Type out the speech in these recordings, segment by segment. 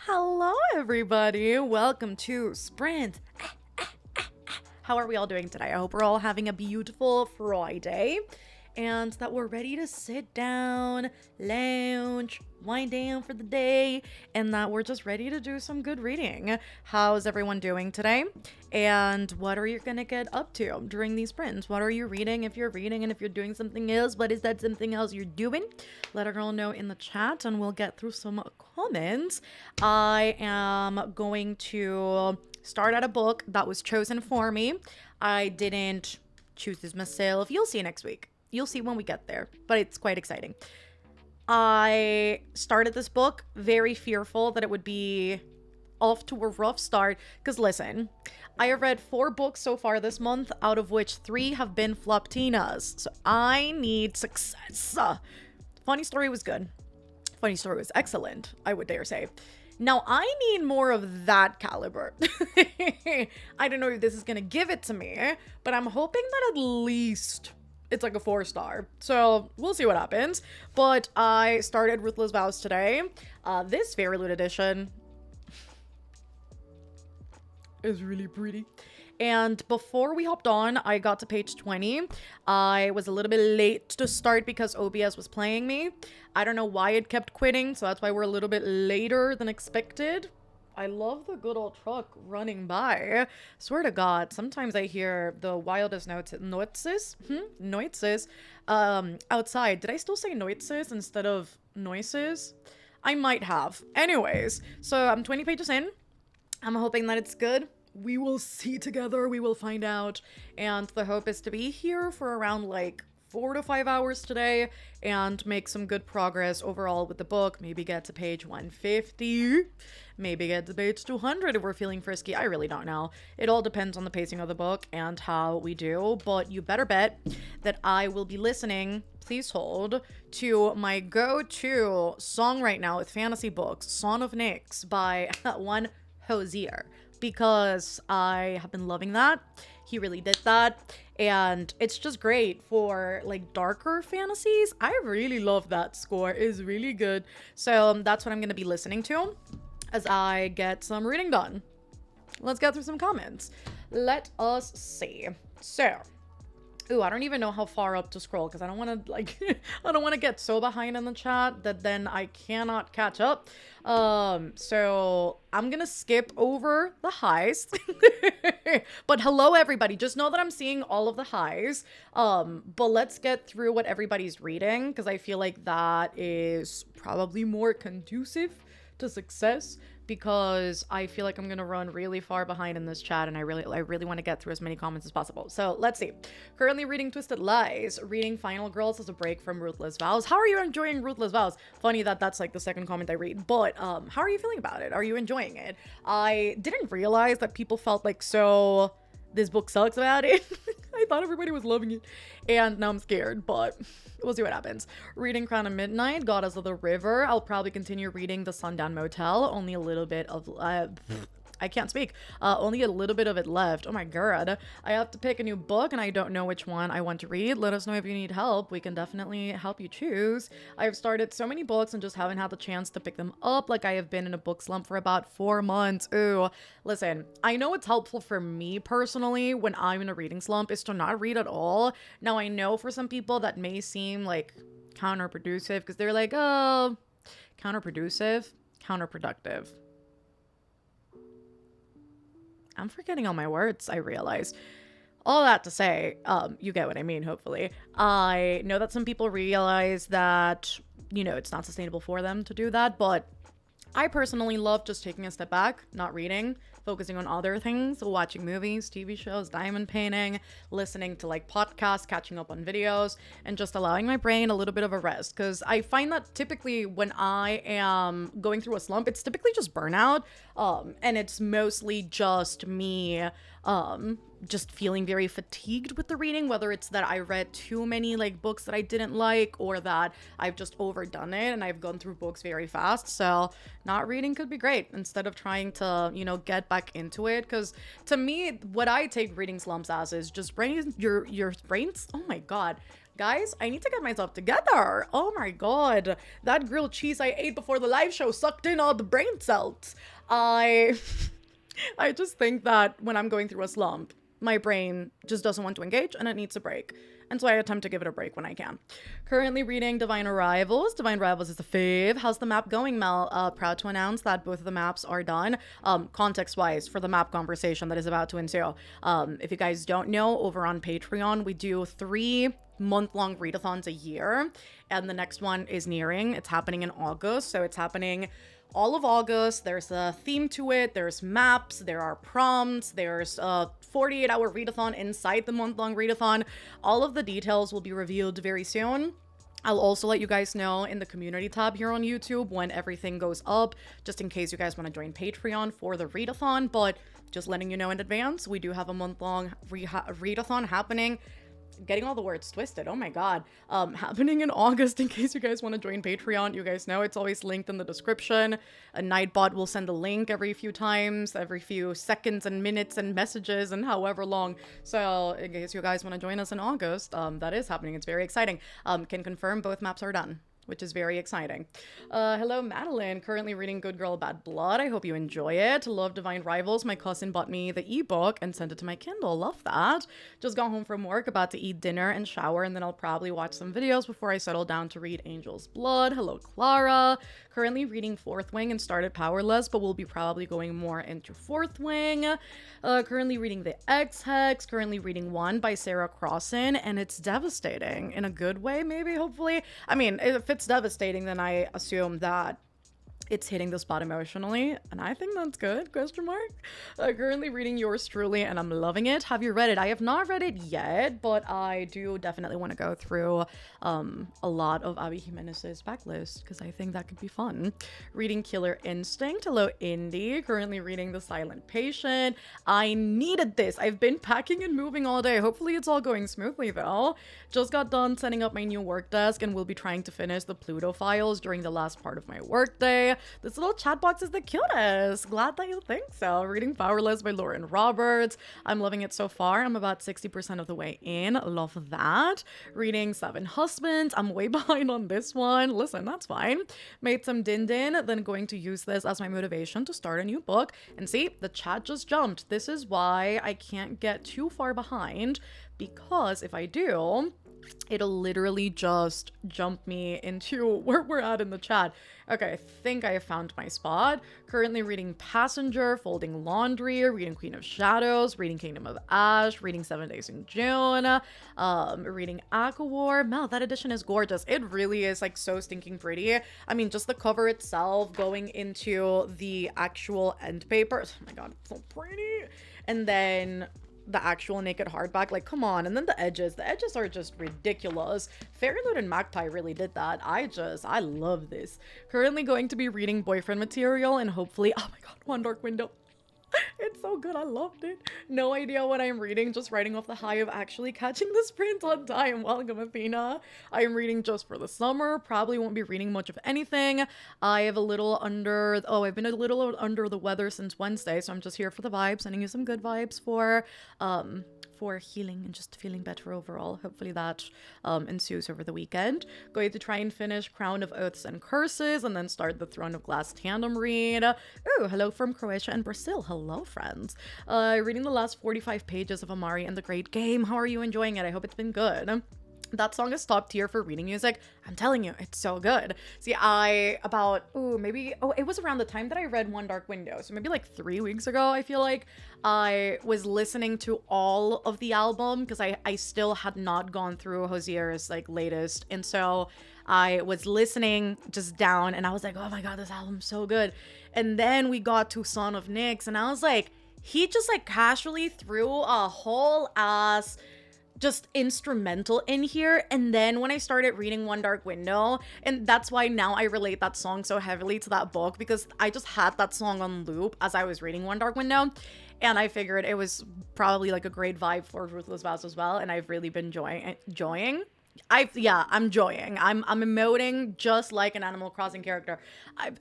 Hello, everybody. Welcome to Sprint. How are we all doing today? I hope we're all having a beautiful Friday and that we're ready to sit down, lounge, wind down for the day, and that we're just ready to do some good reading. How's everyone doing today? And what are you gonna get up to during these sprints? What are you reading if you're reading, and if you're doing something else, what is that something else you're doing? Let a girl know in the chat and we'll get through some comments. I am going to start at a book that was chosen for me. I didn't choose this myself. You'll see next week. You'll see when we get there, but it's quite exciting. I started this book very fearful that it would be off to a rough start, because listen, I have read 4 books so far this month, out of which 3 have been floptinas, so I need success. Funny Story was good. Funny Story was excellent, I would dare say. Now, I need more of that caliber. I don't know if this is gonna give it to me, but I'm hoping that at least it's like a 4-star. So we'll see what happens. But I started Ruthless Vows today. This Fairy Loot edition is really pretty. And before we hopped on, I got to page 20. I was a little bit late to start because OBS was playing me. I don't know why it kept quitting, so that's why we're a little bit later than expected. I love the good old truck running by. Swear to God, sometimes I hear the wildest noises outside. Did I still say noises instead of noises? I might have. Anyways, so I'm 20 pages in. I'm hoping that it's good. We will see together. We will find out. And the hope is to be here for around like 4 to 5 hours today and make some good progress overall with the book. Maybe get to page 150. Maybe get to page 200 if we're feeling frisky. I really don't know. It all depends on the pacing of the book and how we do. But you better bet that I will be listening, please hold, to my go-to song right now with fantasy books, Song of Nyx by one Hosier, because I have been loving that. He really did that, and it's just great for like darker fantasies. I really love that score. It's really good. So that's what I'm gonna be listening to as I get some reading done. Let's get through some comments. Let us see. So, ooh, I don't even know how far up to scroll because I don't want to like I don't want to get so behind in the chat that then I cannot catch up. So I'm gonna skip over the highs. But hello everybody, just know that I'm seeing all of the highs. But let's get through what everybody's reading, because I feel like that is probably more conducive to success, because I feel like I'm gonna run really far behind in this chat, and I really want to get through as many comments as possible. So let's see. Currently reading Twisted Lies, reading Final Girls as a break from Ruthless Vows. How are you enjoying Ruthless Vows? Funny that that's like the second comment I read, but how are you feeling about it? Are you enjoying it? I didn't realize that people felt like so this book sucks about it. I thought everybody was loving it, and now I'm scared, but we'll see what happens. Reading Crown of Midnight, Goddess of the River. I'll probably continue reading The Sundown Motel. Only a little bit of I can't speak. Only a little bit of it left. Oh my god. I have to pick a new book and I don't know which one I want to read. Let us know if you need help. We can definitely help you choose. I've started so many books and just haven't had the chance to pick them up. Like, I have been in a book slump for about 4 months. Ooh. Listen, I know it's helpful for me personally when I'm in a reading slump is to not read at all. Now, I know for some people that may seem like counterproductive because they're like, oh, counterproductive, counterproductive. I'm forgetting all my words, I realize. All that to say, you get what I mean, hopefully. I know that some people realize that, you know, it's not sustainable for them to do that, but I personally love just taking a step back, not reading, focusing on other things, watching movies, TV shows, diamond painting, listening to like podcasts, catching up on videos, and just allowing my brain a little bit of a rest. Because I find that typically when I am going through a slump, it's typically just burnout, and it's mostly just me just feeling very fatigued with the reading, whether it's that I read too many like books that I didn't like, or that I've just overdone it and I've gone through books very fast. So not reading could be great instead of trying to, you know, get back into it. Because to me, what I take reading slumps as is just your brains, oh my god, Guys, I need to get myself together. Oh my god. That grilled cheese I ate before the live show sucked in all the brain cells. I just think that when I'm going through a slump, my brain just doesn't want to engage and it needs a break. And so I attempt to give it a break when I can. Currently reading Divine Arrivals. Divine Arrivals is a fave. How's the map going, Mel? Proud to announce that both of the maps are done. Context-wise, for the map conversation that is about to ensue. If you guys don't know, over on Patreon, we do 3 month-long readathons a year. And the next one is nearing. It's happening in August. So it's happening all of August. There's a theme to it. There's maps. There are prompts. There's a 48-hour readathon inside the month-long readathon. All of the details will be revealed very soon. I'll also let you guys know in the community tab here on YouTube when everything goes up, just in case you guys want to join Patreon for the readathon. But just letting you know in advance, we do have a month-long readathon happening. Getting all the words twisted. Oh my god. Happening in August, in case you guys want to join Patreon. You guys know it's always linked in the description. A Nightbot will send a link every few times, every few seconds and minutes and messages and however long. So in case you guys want to join us in August, that is happening. It's very exciting. Can confirm both maps are done, which is very exciting. Hello, Madeline. Currently reading Good Girl, Bad Blood. I hope you enjoy it. Love Divine Rivals. My cousin bought me the ebook and sent it to my Kindle. Love that. Just got home from work, about to eat dinner and shower, and then I'll probably watch some videos before I settle down to read Angel's Blood. Hello, Clara. Currently reading Fourth Wing and started Powerless, but we'll be probably going more into Fourth Wing. Currently reading The X-Hex. Currently reading One by Sarah Crossan, and it's devastating. In a good way, maybe, hopefully. I mean, if it's devastating, then I assume that it's hitting the spot emotionally, and I think that's good, question mark. Currently reading Yours Truly, and I'm loving it. Have you read it? I have not read it yet, but I do definitely want to go through a lot of Abby Jimenez's backlist, because I think that could be fun. Reading Killer Instinct. Hello, Indy. Currently reading The Silent Patient. I needed this. I've been packing and moving all day. Hopefully it's all going smoothly, though. Just got done setting up my new work desk, and will be trying to finish the Pluto files during the last part of my workday. This little chat box is the cutest. Glad that you think so. Reading Powerless by Lauren Roberts. I'm loving it so far. I'm about 60% of the way in. Love that. Reading Seven Husbands. I'm way behind on this one. Listen, that's fine. Made some din din, then going to use this as my motivation to start a new book. And see, the chat just jumped. This is why I can't get too far behind, because if I do, it'll literally just jump me into where we're at in the chat. Okay, I think I have found my spot. Currently reading Passenger, folding laundry, reading Queen of Shadows, reading Kingdom of Ash, reading 7 Days in June, reading ACOWAR. Mel, that edition is gorgeous. It really is like so stinking pretty. I mean, just the cover itself going into the actual end paper. Oh my god, it's so pretty. And then the actual naked hardback, like, come on. And then the edges are just ridiculous. Fairyloot and Magpie really did that. I love this. Currently going to be reading Boyfriend Material, and hopefully, oh my god, One Dark Window. It's so good. I loved it. No idea what I'm reading. Just writing off the high of actually catching the sprint on time. Welcome, Athena. I am reading Just for the Summer. Probably won't be reading much of anything. I have a little under... Oh, I've been a little under the weather since Wednesday, so I'm just here for the vibes. Sending you some good vibes for healing and just feeling better overall. Hopefully that ensues over the weekend. Going to try and finish Crown of Oaths and Curses, and then start the Throne of Glass tandem read. Oh, hello from Croatia and Brazil. Hello, friends. Reading the last 45 pages of Amari and the Great Game. How are you enjoying it? I hope it's been good. That song is top tier for reading music. I'm telling you, it's so good. See, it was around the time that I read One Dark Window. So maybe like 3 weeks ago, I feel like I was listening to all of the album, because I still had not gone through Hozier's like latest. And so I was listening just down, and I was like, oh my god, this album's so good. And then we got to Son of Nyx, and I was like, he just like casually threw a whole ass just instrumental in here. And then when I started reading One Dark Window, and that's why now I relate that song so heavily to that book, because I just had that song on loop as I was reading One Dark Window, and I figured it was probably like a great vibe for Ruthless Vows as well, and I've really been enjoying. I'm enjoying. I'm emoting just like an Animal Crossing character. I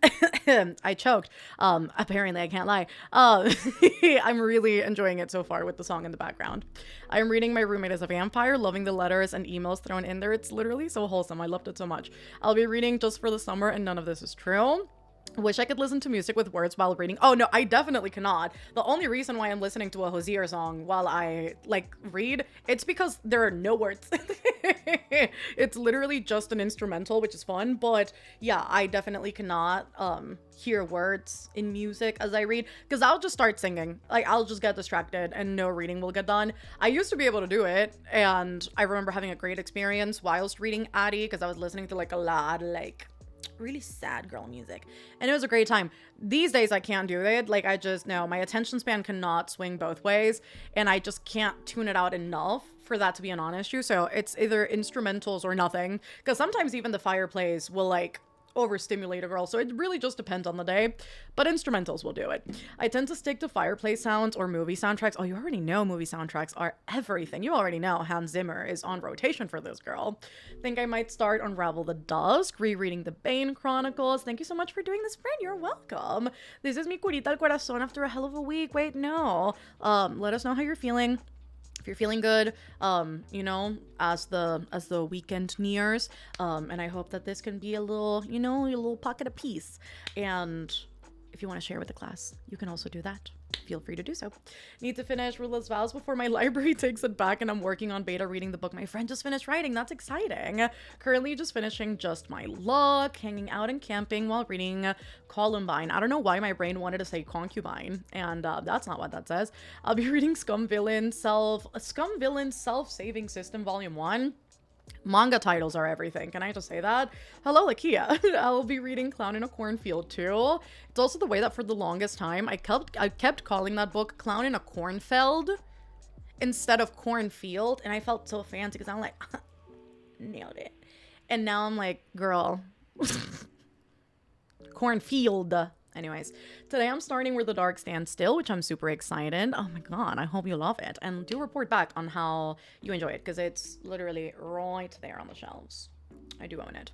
I choked. Apparently I can't lie. I'm really enjoying it so far with the song in the background. I'm reading My Roommate is a Vampire, loving the letters and emails thrown in there. It's literally so wholesome. I loved it so much. I'll be reading Just for the Summer, and none of this is true. Wish I could listen to music with words while reading. Oh no, I definitely cannot. The only reason why I'm listening to a Hosier song while I like read, it's because there are no words. It's literally just an instrumental, which is fun, but yeah, I definitely cannot hear words in music as I read, because I'll just start singing. Like, I'll just get distracted and no reading will get done. I used to be able to do it, and I remember having a great experience whilst reading Addie, because I was listening to like a lot like really sad girl music, and it was a great time. These days I can't do it. Like, I just know my attention span cannot swing both ways, and I just can't tune it out enough for that to be an issue. So it's either instrumentals or nothing, because sometimes even the fireplace will like overstimulate a girl, so it really just depends on the day, but instrumentals will do it. I tend to stick to fireplace sounds or movie soundtracks. Oh, you already know movie soundtracks are everything. You already know Hans Zimmer is on rotation for this girl. Think I might start Unravel the Dusk, rereading the Bane Chronicles. Thank you so much for doing this, friend. You're welcome. This is mi curita al corazón after a hell of a week. Wait, no. Let us know how you're feeling. If you're feeling good, you know, as the weekend nears, and I hope that this can be a little, you know, a little pocket of peace. And if you want to share with the class, you can also do that. Feel free to do so. Need to finish Ruthless Vows before my library takes it back, and I'm working on beta reading the book my friend just finished writing. That's exciting. Currently just finishing Just My Luck, hanging out and camping while reading Columbine. I don't know why my brain wanted to say concubine, and that's not what that says. I'll be reading Scum Villain Self-Saving System Volume 1. Manga titles are everything. Can I just say that? Hello, Lakia. I'll be reading Clown in a Cornfield too. It's also the way that for the longest time I kept calling that book Clown in a Cornfeld instead of Cornfield, and I felt so fancy because I'm like, nailed it. And now I'm like, girl, Cornfield. Anyways, today I'm starting Where the Dark Stands Still, which I'm super excited. Oh my god, I hope you love it. And do report back on how you enjoy it, because it's literally right there on the shelves. I do own it.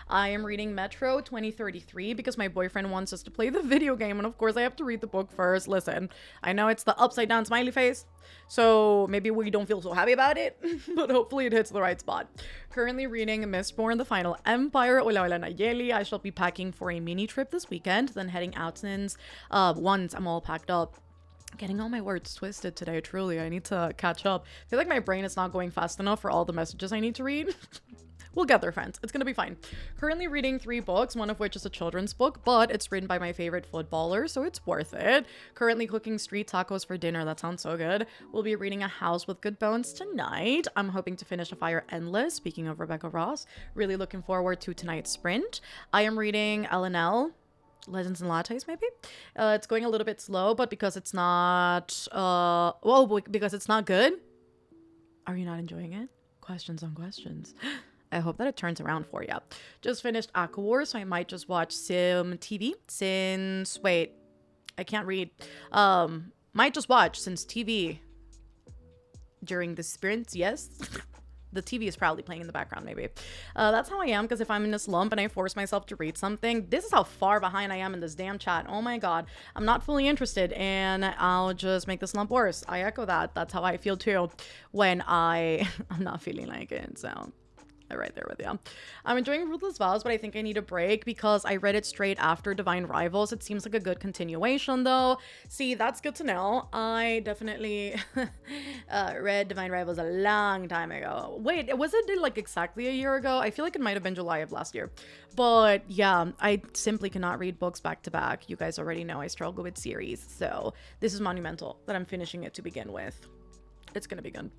I am reading Metro 2033 because my boyfriend wants us to play the video game, and of course I have to read the book first. Listen, I know it's the upside down smiley face, so maybe we don't feel so happy about it, but hopefully it hits the right spot. Currently reading Mistborn, The Final Empire. Hola, hola, Nayeli. I shall be packing for a mini trip this weekend, then heading out since once I'm all packed up. Getting all my words twisted today, truly. I need to catch up. I feel like my brain is not going fast enough for all the messages I need to read. We'll get there, friends. It's gonna be fine. Currently reading 3 books, one of which is a children's book, but it's written by my favorite footballer, so it's worth it. Currently cooking street tacos for dinner. That sounds so good. We'll be reading A House with Good Bones tonight. I'm hoping to finish A Fire Endless, speaking of Rebecca Ross. Really looking forward to tonight's sprint. I am reading LNL. Legends and Lattes, maybe? It's going a little bit slow, but because it's not, because it's not good? Are you not enjoying it? Questions on questions. I hope that it turns around for you. Just finished AquaWars, so I might just watch Sim TV since, wait, I can't read. Might just watch since TV during the sprints, yes. The TV is probably playing in the background, maybe. That's how I am, because if I'm in a slump and I force myself to read something, this is how far behind I am in this damn chat. Oh my god. I'm not fully interested, and I'll just make the slump worse. I echo that. That's how I feel too when I'm not feeling like it, so... right there with you. I'm enjoying Ruthless Vows, but I think I need a break because I read it straight after Divine Rivals. It seems like a good continuation though. See, that's good to know. I definitely read Divine Rivals a long time ago. Wait, was it like exactly a year ago? I feel like it might have been July of last year. But yeah, I simply cannot read books back to back. You guys already know I struggle with series, so this is monumental that I'm finishing it to begin with. It's gonna be good.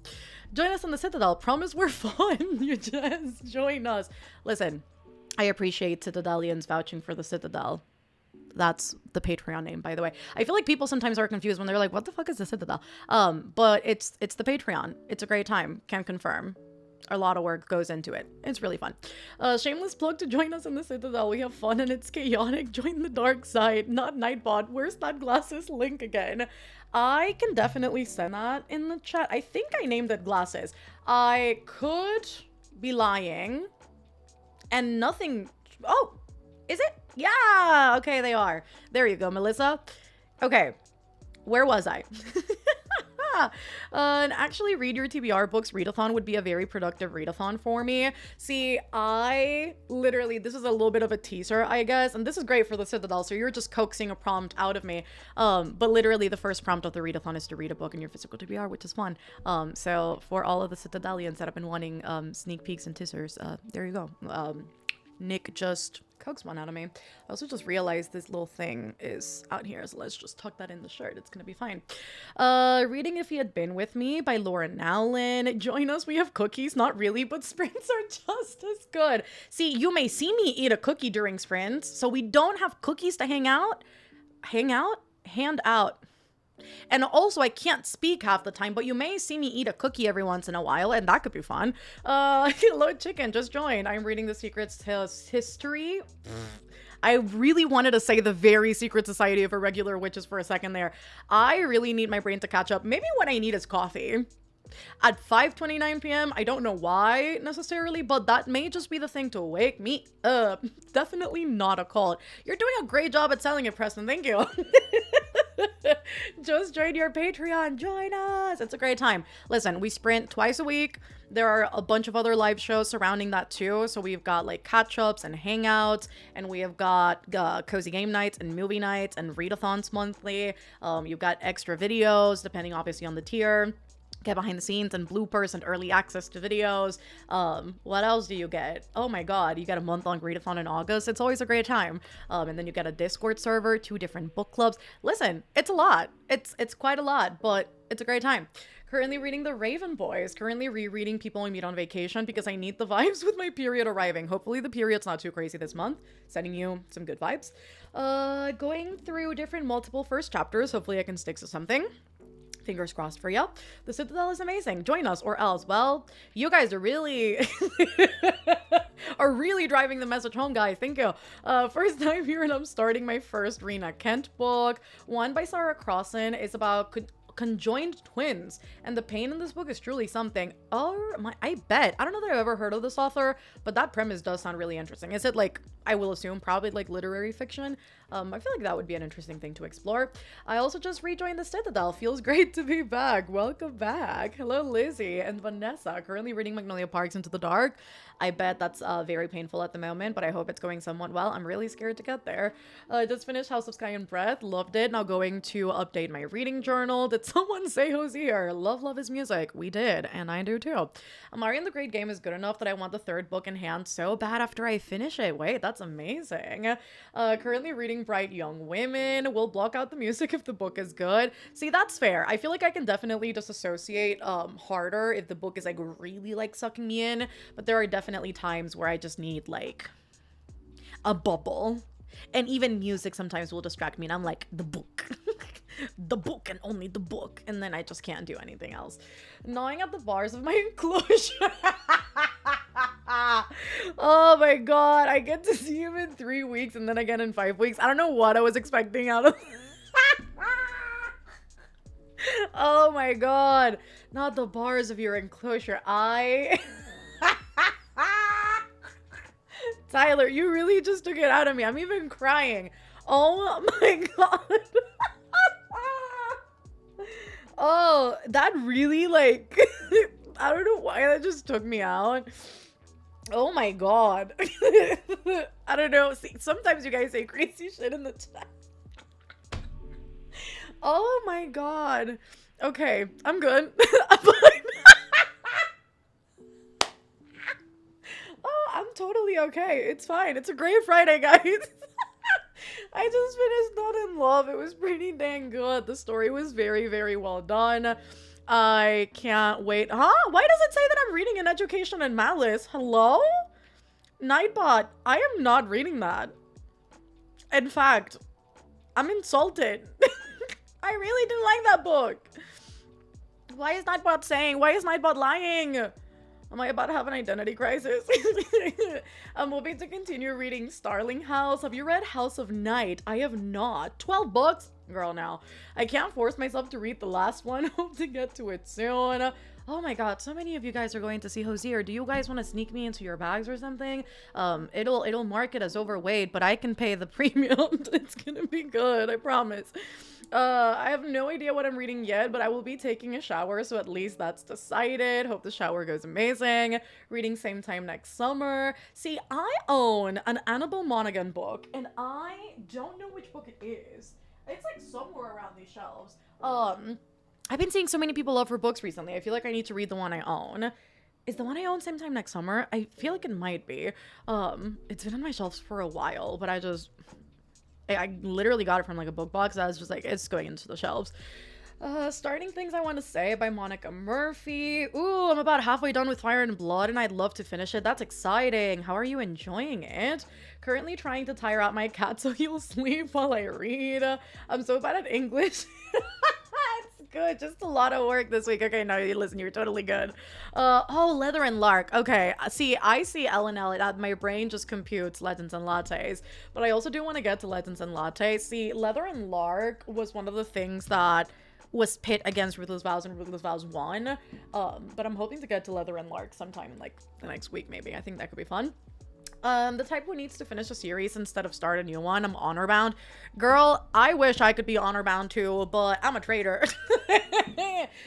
Join us on the Citadel. Promise we're fun. You just join us. Listen, I appreciate Citadelians vouching for the Citadel. That's the Patreon name, by the way. I feel like people sometimes are confused when they're like, what the fuck is the Citadel? But it's the Patreon. It's a great time. Can confirm. A lot of work goes into it. It's really fun. Shameless plug to join us in the Citadel. We have fun and it's chaotic. Join the dark side. Not Nightbot. Where's that glasses link again? I can definitely send that in the chat. I think I named it glasses. I could be lying and nothing. Oh, is it? Yeah. Okay, they are. There you go, Melissa. Okay, where was I? And actually read your TBR books readathon would be a very productive readathon for me. See, I literally, this is a little bit of a teaser, I guess, and this is great for the Citadel, so you're just coaxing a prompt out of me. But literally the first prompt of the readathon is to read a book in your physical TBR, which is fun. So for all of the Citadelians that have been wanting sneak peeks and teasers, there you go. Nick just coaxed one out of me. I also just realized this little thing is out here, so let's just tuck that in the shirt. It's gonna be fine. Reading If He Had Been With Me by Lauren Nowlin. Join us, we have cookies. Not really, but sprints are just as good. See, you may see me eat a cookie during sprints, so we don't have cookies to hand out. And also, I can't speak half the time, but you may see me eat a cookie every once in a while, and that could be fun. Hello, Chicken, just joined. I'm reading The Secret History. I really wanted to say the Very Secret Society of Irregular Witches for a second there. I really need my brain to catch up. Maybe what I need is coffee. At 5:29 p.m., I don't know why necessarily, but that may just be the thing to wake me up. Definitely not a cult. You're doing a great job at selling it, Preston. Thank you. Just join your Patreon. Join us. It's a great time. Listen, we sprint twice a week. There are a bunch of other live shows surrounding that too. So we've got like catch-ups and hangouts, and we have got cozy game nights and movie nights and readathons monthly. You've got extra videos depending obviously on the tier. Get behind the scenes and bloopers and early access to videos. What else do you get? Oh my god, you get a month-long readathon in August. It's always a great time. And then you get a Discord server, 2 different book clubs. Listen, it's a lot. It's quite a lot, but it's a great time. Currently reading The Raven Boys. Currently rereading People We Meet on Vacation because I need the vibes with my period arriving. Hopefully the period's not too crazy this month. Sending you some good vibes. Going through different multiple first chapters. Hopefully I can stick to something. Fingers crossed for you. The Citadel is amazing. Join us or else. Well, you guys are really driving the message home, guys. Thank you. First time here and I'm starting my first Rena Kent book. One by Sarah Crossan is about conjoined twins, and the pain in this book is truly something. I bet. I don't know that I've ever heard of this author, but that premise does sound really interesting. Is it like, I will assume probably like literary fiction? I feel like that would be an interesting thing to explore. I also just rejoined the Citadel. Feels great to be back. Welcome back. Hello, Lizzie and Vanessa. Currently reading Magnolia Parks Into the Dark. I bet that's very painful at the moment, but I hope it's going somewhat well. I'm really scared to get there. Just finished House of Sky and Breath. Loved it. Now going to update my reading journal. Did someone say Hosier? Love his music. We did, and I do too. Amari and the Great Game is good enough that I want the 3rd book in hand so bad after I finish it. Wait, that's amazing. Currently reading Bright Young Women. We'll block out the music if the book is good. See, that's fair. I feel like I can definitely disassociate harder if the book is like really like sucking me in, but there are definitely times where I just need like a bubble, and even music sometimes will distract me and I'm like, the book. The book and only the book, and then I just can't do anything else. Gnawing at the bars of my enclosure. Oh my god, I get to see him in 3 weeks and then again in 5 weeks. I don't know what I was expecting out of oh my god, not the bars of your enclosure. Tyler, you really just took it out of me. I'm even crying. Oh my god. Oh, that really like I don't know why that just took me out. Oh my god. I don't know. See, sometimes you guys say crazy shit in the chat. Oh my god. Okay, I'm good. Oh, I'm totally okay. It's fine. It's a great Friday, guys. I just finished Not in Love. It was pretty dang good. The story was very, very well done. I can't wait. Huh? Why does it say that I'm reading An Education in Malice? Hello? Nightbot, I am not reading that. In fact, I'm insulted. I really didn't like that book. Why is Nightbot saying? Why is Nightbot lying? Am I about to have an identity crisis? I'm hoping to continue reading Starling House. Have you read House of Night? I have not. 12 books? Girl, now. I can't force myself to read the last one. Hope to get to it soon. Oh my god, so many of you guys are going to see Hosier. Do you guys want to sneak me into your bags or something? It'll mark it as overweight, but I can pay the premium. It's gonna be good, I promise. I have no idea what I'm reading yet, but I will be taking a shower, so at least that's decided. Hope the shower goes amazing. Reading same time next summer. See, I own an Annabelle Monaghan book, and I don't know which book it is. It's like somewhere around these shelves. I've been seeing so many people love her books recently. I feel like I need to read the one I own. Is the one I own same time next summer? I feel like it might be. It's been on my shelves for a while, but I literally got it from like a book box. I was just like, it's going into the shelves. Starting Things I Want to Say by Monica Murphy. Ooh, I'm about halfway done with Fire and Blood and I'd love to finish it. That's exciting. How are you enjoying it? Currently trying to tire out my cat so he'll sleep while I read. I'm so bad at English. It's good. Just a lot of work this week. Okay, no, listen, you're totally good. Oh, Leather and Lark. Okay, see, I see LNL. My brain just computes Legends and Lattes. But I also do want to get to Legends and Lattes. See, Leather and Lark was one of the things that was pit against Ruthless Vows and Ruthless Vows 1. But I'm hoping to get to Leather and Lark sometime in like the next week, maybe. I think that could be fun. The type who needs to finish a series instead of start a new one. I'm honor bound. Girl, I wish I could be honor bound too, but I'm a traitor.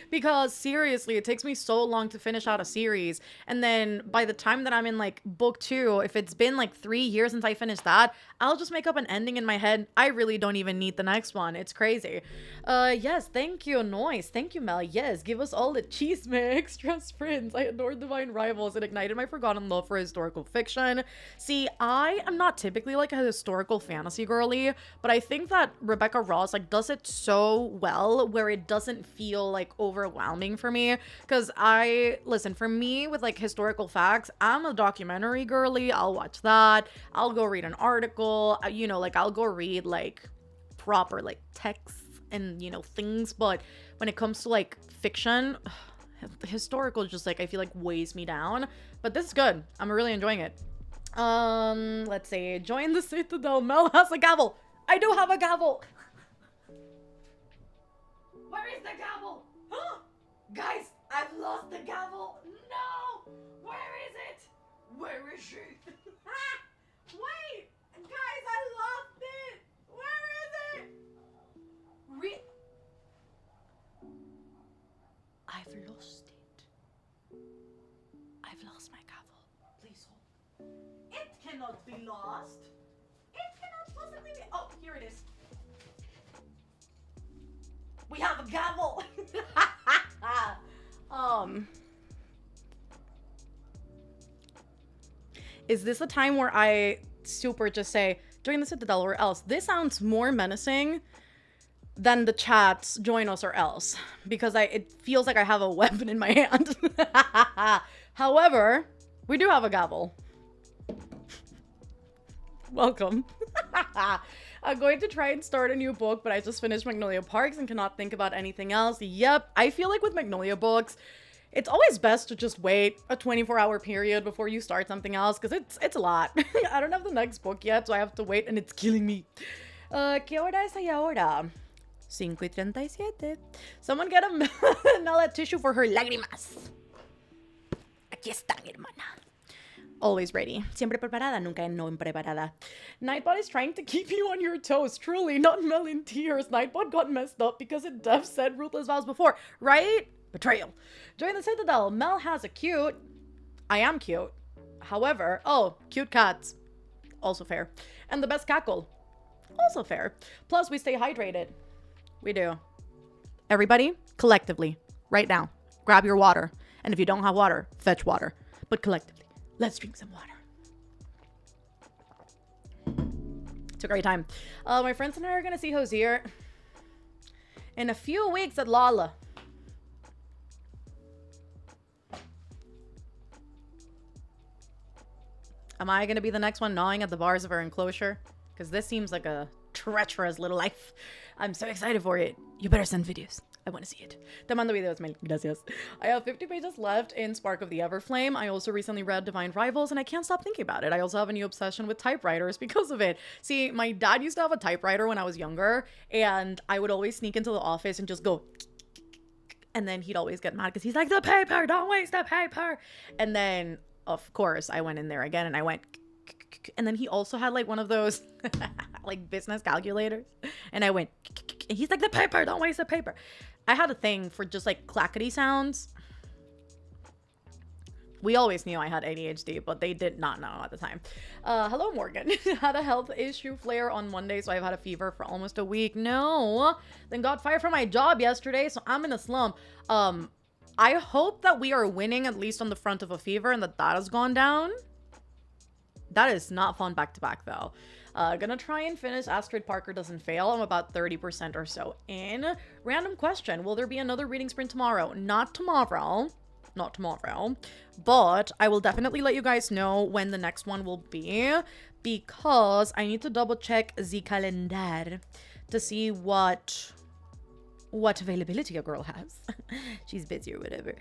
Because seriously, it takes me so long to finish out a series. And then by the time that I'm in like book 2, if it's been like 3 years since I finished that, I'll just make up an ending in my head. I really don't even need the next one. It's crazy. Yes, thank you, Noise. Thank you, Mel. Yes, give us all the cheese mix. Trust Prince. I adored Divine Rivals. It ignited my forgotten love for historical fiction. See, I am not typically like a historical fantasy girly, but I think that Rebecca Ross like does it so well where it doesn't feel like overwhelming for me. Because listen, for me with like historical facts, I'm a documentary girly. I'll watch that. I'll go read an article. You know, like I'll go read like proper like texts and, you know, things. But when it comes to like fiction, historical just like I feel like weighs me down. But this is good. I'm really enjoying it. Let's see. Join the Citadel. Mel has a gavel. I do have a gavel. Where is the gavel? Huh? Guys, I've lost the gavel. No! Where is it? Where is she? Wait! Guys, I lost it! Where is it? I've lost it. I've lost my gavel. Please hold. It cannot be lost. It cannot possibly be. Oh, here it is. We have a gavel. Is this a time where I super just say join the Citadel or else? This sounds more menacing than the chats join us or else, because it feels like I have a weapon in my hand. However, we do have a gavel. Welcome. I'm going to try and start a new book, but I just finished Magnolia Parks and cannot think about anything else. Yep, I feel like with Magnolia books, it's always best to just wait a 24-hour period before you start something else, because it's a lot. I don't have the next book yet, so I have to wait, and it's killing me. ¿Qué hora es ahora? 5:37. Someone get a Nala tissue for her lágrimas. Aquí están, hermana. Always ready. Siempre preparada, nunca no impreparada. Nightbot is trying to keep you on your toes. Truly, not Mel in tears. Nightbot got messed up because it def said Ruthless Vows before. Right? Betrayal. Join the Citadel. Mel has a cute. I am cute. However, cute cats. Also fair. And the best cackle. Also fair. Plus, we stay hydrated. We do. Everybody, collectively, right now, grab your water. And if you don't have water, fetch water. But collectively, let's drink some water. It's a great time. My friends and I are going to see Hosier in a few weeks at Lala. Am I going to be the next one gnawing at the bars of our enclosure? Because this seems like a treacherous little life. I'm so excited for it. You better send videos. I want to see it. Te mando videos, Mel. Gracias. I have 50 pages left in Spark of the Everflame. I also recently read Divine Rivals, and I can't stop thinking about it. I also have a new obsession with typewriters because of it. See, my dad used to have a typewriter when I was younger, and I would always sneak into the office and just go... And then he'd always get mad because he's like, the paper, don't waste the paper. And then, of course, I went in there again and I went, and then he also had like one of those like business calculators. And I went, and he's like, the paper, don't waste the paper. I had a thing for just like clackety sounds. We always knew I had ADHD, but they did not know at the time. Hello, Morgan. Had a health issue flare on Monday, so I've had a fever for almost a week. No. Then got fired from my job yesterday, so I'm in a slump. I hope that we are winning at least on the front of a fever and that has gone down. That is not fun back-to-back, though. Gonna try and finish Astrid Parker Doesn't Fail. I'm about 30% or so in. Random question. Will there be another reading sprint tomorrow? Not tomorrow, but I will definitely let you guys know when the next one will be, because I need to double check the calendar to see what availability a girl has. She's busy or whatever.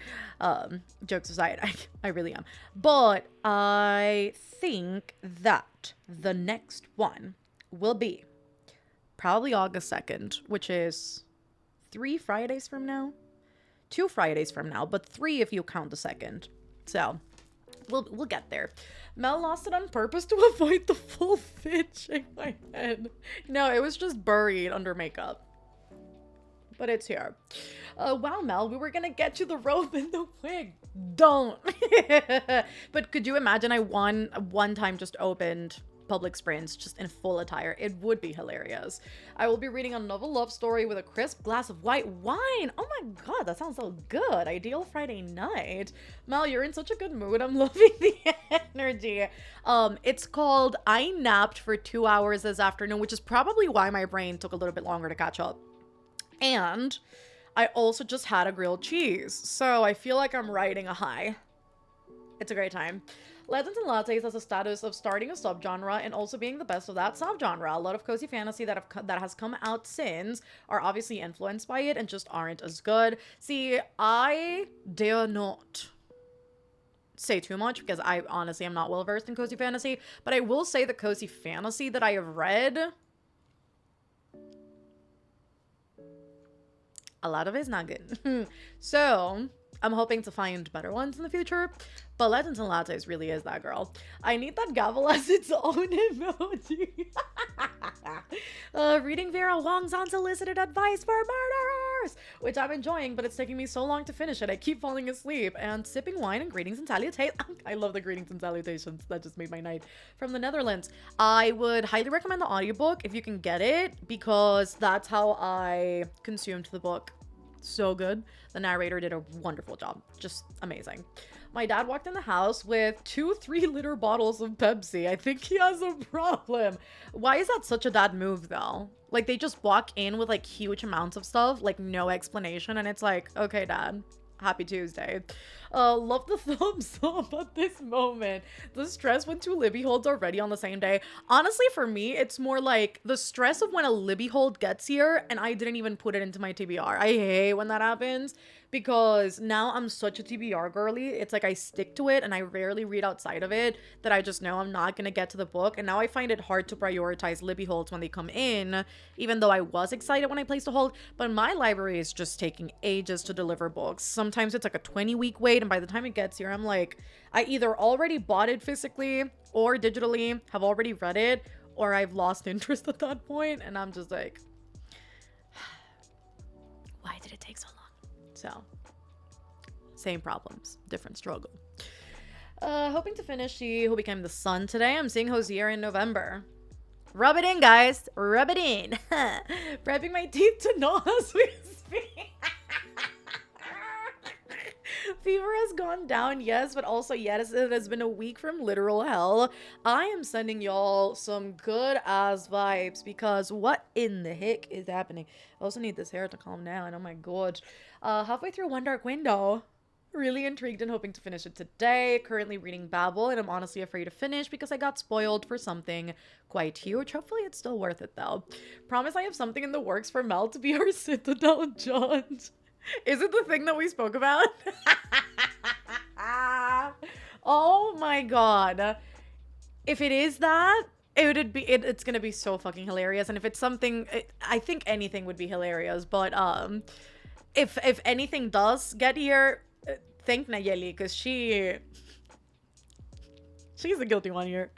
Jokes aside, I really am. But I think that the next one will be probably August 2nd, which is 3 Fridays from now. 2 Fridays from now, but 3 if you count the 2nd. So we'll get there. Mel lost it on purpose to avoid the full fit. Shake my head. No, it was just buried under makeup. But it's here. Wow, Mel, we were gonna get you the robe and the wig. Don't. But could you imagine I one time just opened public sprints just in full attire? It would be hilarious. I will be reading a novel love story with a crisp glass of white wine. Oh my god, that sounds so good. Ideal Friday night. Mel, you're in such a good mood. I'm loving the energy. It's called I Napped for 2 hours this afternoon, which is probably why my brain took a little bit longer to catch up. And I also just had a grilled cheese, so I feel like I'm riding a high. It's a great time. Legends and Lattes has a status of starting a subgenre and also being the best of that subgenre. A lot of cozy fantasy that has come out since are obviously influenced by it and just aren't as good. See, I dare not say too much because I honestly am not well versed in cozy fantasy, but I will say the cozy fantasy that I have read, a lot of it is not good. So I'm hoping to find better ones in the future, but Legends and Lattes really is that girl. I need that gavel as its own emoji. Reading Vera Wong's Unsolicited Advice for Murderers, which I'm enjoying, but it's taking me so long to finish it. I keep falling asleep. And sipping wine and greetings and salutations. I love the greetings and salutations. That just made my night. From the Netherlands. I would highly recommend the audiobook if you can get it, because that's how I consumed the book. So good. The narrator did a wonderful job. Just amazing. My dad walked in the house with 2 3-liter bottles of Pepsi. I think he has a problem. Why is that such a dad move, though? Like, they just walk in with, like, huge amounts of stuff, like, no explanation, and it's like, okay, Dad, happy Tuesday. Love the thumbs up at this moment. The stress when 2 Libby holds are ready on the same day. Honestly, for me, it's more like the stress of when a Libby hold gets here and I didn't even put it into my TBR. I hate when that happens because now I'm such a TBR girly. It's like I stick to it and I rarely read outside of it, that I just know I'm not gonna get to the book. And now I find it hard to prioritize Libby holds when they come in, even though I was excited when I placed a hold. But my library is just taking ages to deliver books. Sometimes it's like a 20-week wait, and by the time it gets here, I'm like, I either already bought it physically or digitally, have already read it, or I've lost interest at that point, and I'm just like, why did it take so long? So, same problems, different struggle. Hoping to finish She Who Became the Sun today. I'm seeing Hosier in November. Rub it in, guys. Rub it in. Prepping my teeth to gnaw as we speak. Fever has gone down, yes, but also, yes, it has been a week from literal hell. I am sending y'all some good ass vibes because what in the heck is happening? I also need this hair to calm down. Oh my god. Halfway through One Dark Window. Really intrigued and hoping to finish it today. Currently reading Babel, and I'm honestly afraid to finish because I got spoiled for something quite huge. Hopefully it's still worth it though. Promise I have something in the works for Mel to be our Citadel judge. Is it the thing that we spoke about? Oh my god. If it is that, it's gonna be so fucking hilarious. And if it's something, I think anything would be hilarious, but if anything does get here, thank Nayeli, because she's the guilty one here.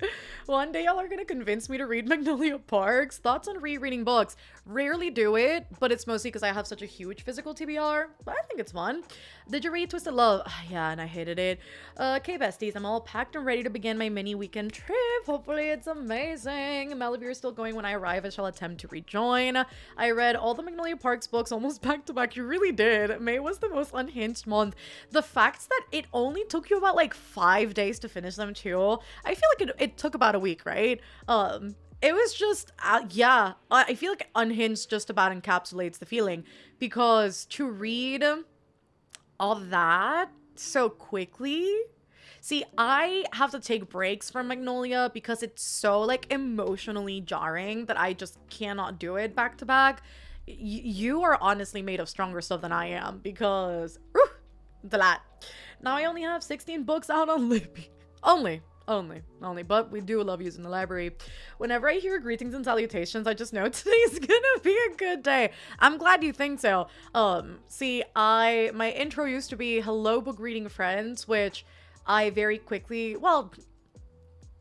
One day y'all are gonna convince me to read Magnolia Parks. Thoughts on rereading books? Rarely do it, but it's mostly because I have such a huge physical TBR. But I think it's fun. Did you read Twisted Love? Yeah, and I hated it. Okay, besties, I'm all packed and ready to begin my mini weekend trip. Hopefully it's amazing. Malibu is still going when I arrive. I shall attempt to rejoin. I read all the Magnolia Parks books almost back to back. You really did. May was the most unhinged month. The fact that it only took you about like 5 days to finish them too. I feel like it took about a week, right? It was just, yeah, I feel like Unhinged just about encapsulates the feeling, because to read all that so quickly. See, I have to take breaks from Magnolia because it's so like emotionally jarring that I just cannot do it back to back. You are honestly made of stronger stuff than I am, because the lot. Now I only have 16 books out on Libby. Only, but we do love using the library. Whenever I hear greetings and salutations, I just know today's gonna be a good day. I'm glad you think so. See, my intro used to be hello book reading friends, which I very quickly, well,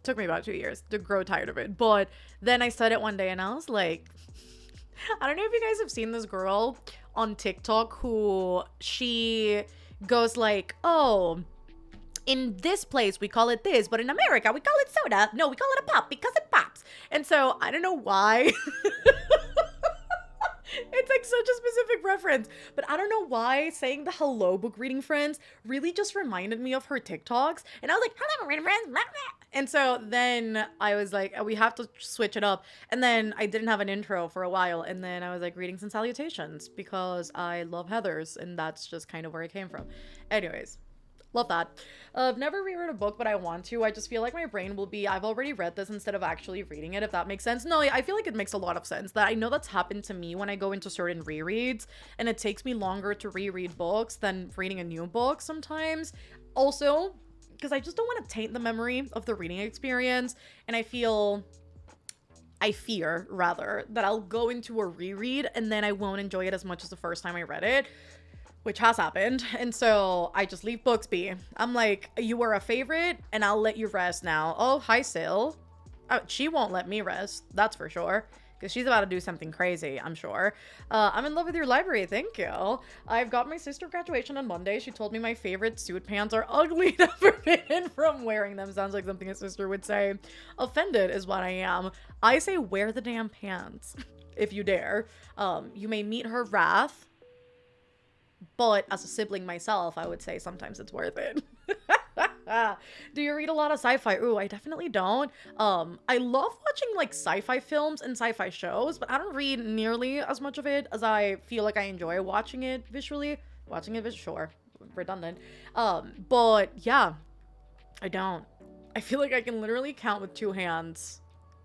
took me about 2 years to grow tired of it. But then I said it one day and I was like, I don't know if you guys have seen this girl on TikTok who she goes like, oh, in this place, we call it this, but in America, we call it soda. No, we call it a pop because it pops. And so I don't know why. It's like such a specific reference, but I don't know why saying the hello book reading friends really just reminded me of her TikToks. And I was like, hello reading friends. And so then I was like, we have to switch it up. And then I didn't have an intro for a while. And then I was like, greetings and salutations, because I love Heathers. And that's just kind of where it came from. Anyways. Love that. I've never reread a book, but I want to. I just feel like my brain will be, I've already read this instead of actually reading it, if that makes sense. No, I feel like it makes a lot of sense. That I know that's happened to me when I go into certain rereads, and it takes me longer to reread books than reading a new book sometimes. Also, because I just don't want to taint the memory of the reading experience, and I fear, rather, that I'll go into a reread and then I won't enjoy it as much as the first time I read it, which has happened. And so I just leave books be. I'm like, you were a favorite and I'll let you rest now. Oh, hi, Sil. Oh, she won't let me rest. That's for sure. Because she's about to do something crazy, I'm sure. I'm in love with your library. Thank you. I've got my sister graduation on Monday. She told me my favorite suit pants are ugly and forbidden from wearing them. Sounds like something a sister would say. Offended is what I am. I say wear the damn pants if you dare. You may meet her wrath, but as a sibling myself, I would say sometimes it's worth it. Do you read a lot of sci-fi? Ooh, I definitely don't. I love watching like sci-fi films and sci-fi shows, but I don't read nearly as much of it as I feel like I enjoy watching it visually. Sure, redundant. But yeah, I don't. I feel like I can literally count with 2 hands,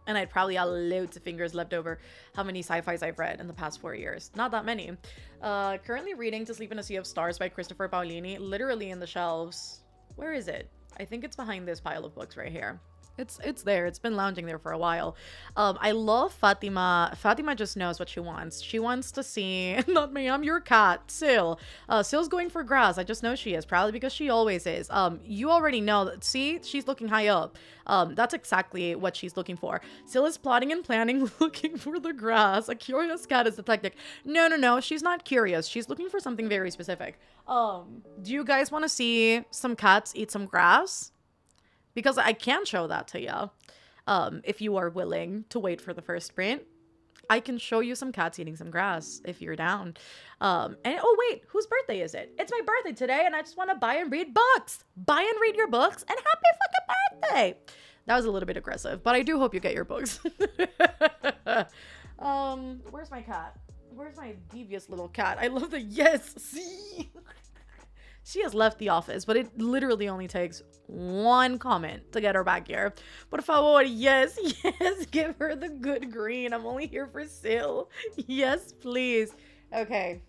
and I'd probably have loads of fingers left over, how many sci-fis I've read in the past 4 years. Not that many. Currently reading To Sleep in a Sea of Stars by Christopher Paolini, literally in the shelves. Where is it? I think it's behind this pile of books right here. It's there. It's been lounging there for a while. I love Fatima. Fatima just knows what she wants. She wants to see, not me, I'm your cat, Sil. Sil's going for grass. I just know she is, probably because she always is. You already know that. See, she's looking high up. That's exactly what she's looking for. Sil is plotting and planning, looking for the grass. A curious cat is the tactic. No, she's not curious. She's looking for something very specific. Do you guys want to see some cats eat some grass? Because I can show that to you, if you are willing to wait for the first sprint. I can show you some cats eating some grass if you're down. And oh wait, whose birthday is it? It's my birthday today, and I just want to buy and read books. Buy and read your books, and happy fucking birthday! That was a little bit aggressive, but I do hope you get your books. Where's my cat? Where's my devious little cat? I love the yes, see? She has left the office, but it literally only takes 1 comment to get her back here. Por favor, yes, give her the good green. I'm only here for Sil. Yes, please. Okay.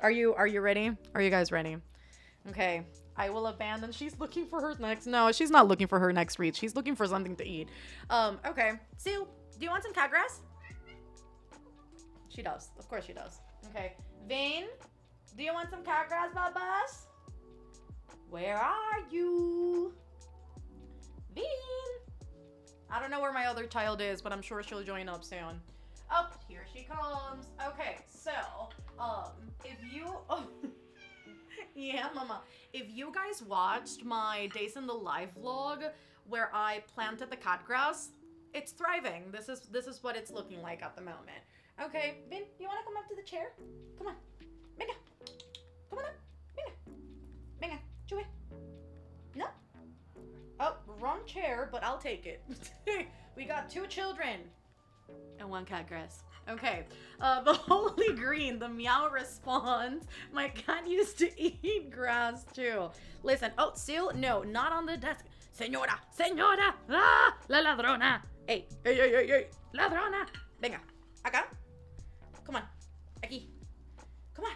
Are you ready? Are you guys ready? Okay. I will abandon. She's looking for her next. No, she's not looking for her next read. She's looking for something to eat. Okay. Sil, do you want some cat grass? She does. Of course she does. Okay. Vane, Do you want some cat grass, Babas? Where are you? Bean! I don't know where my other child is, but I'm sure she'll join up soon. Oh, here she comes. Okay, so, if you... Oh, yeah, mama. If you guys watched my Days in the Life vlog where I planted the cat grass, it's thriving. This is what it's looking like at the moment. Okay, Vin, you want to come up to the chair? Come on. Venga. Come on up. Venga. Venga. Chewy. No? Oh, wrong chair, but I'll take it. We got 2 children and 1 cat grass. Okay, the Holy Green, the meow response. My cat used to eat grass too. Listen, oh, Seal, no, not on the desk. Señora, señora, ah, la ladrona. Hey, hey, hey, hey, hey, ladrona. Venga, acá. Come on, aquí. Come on,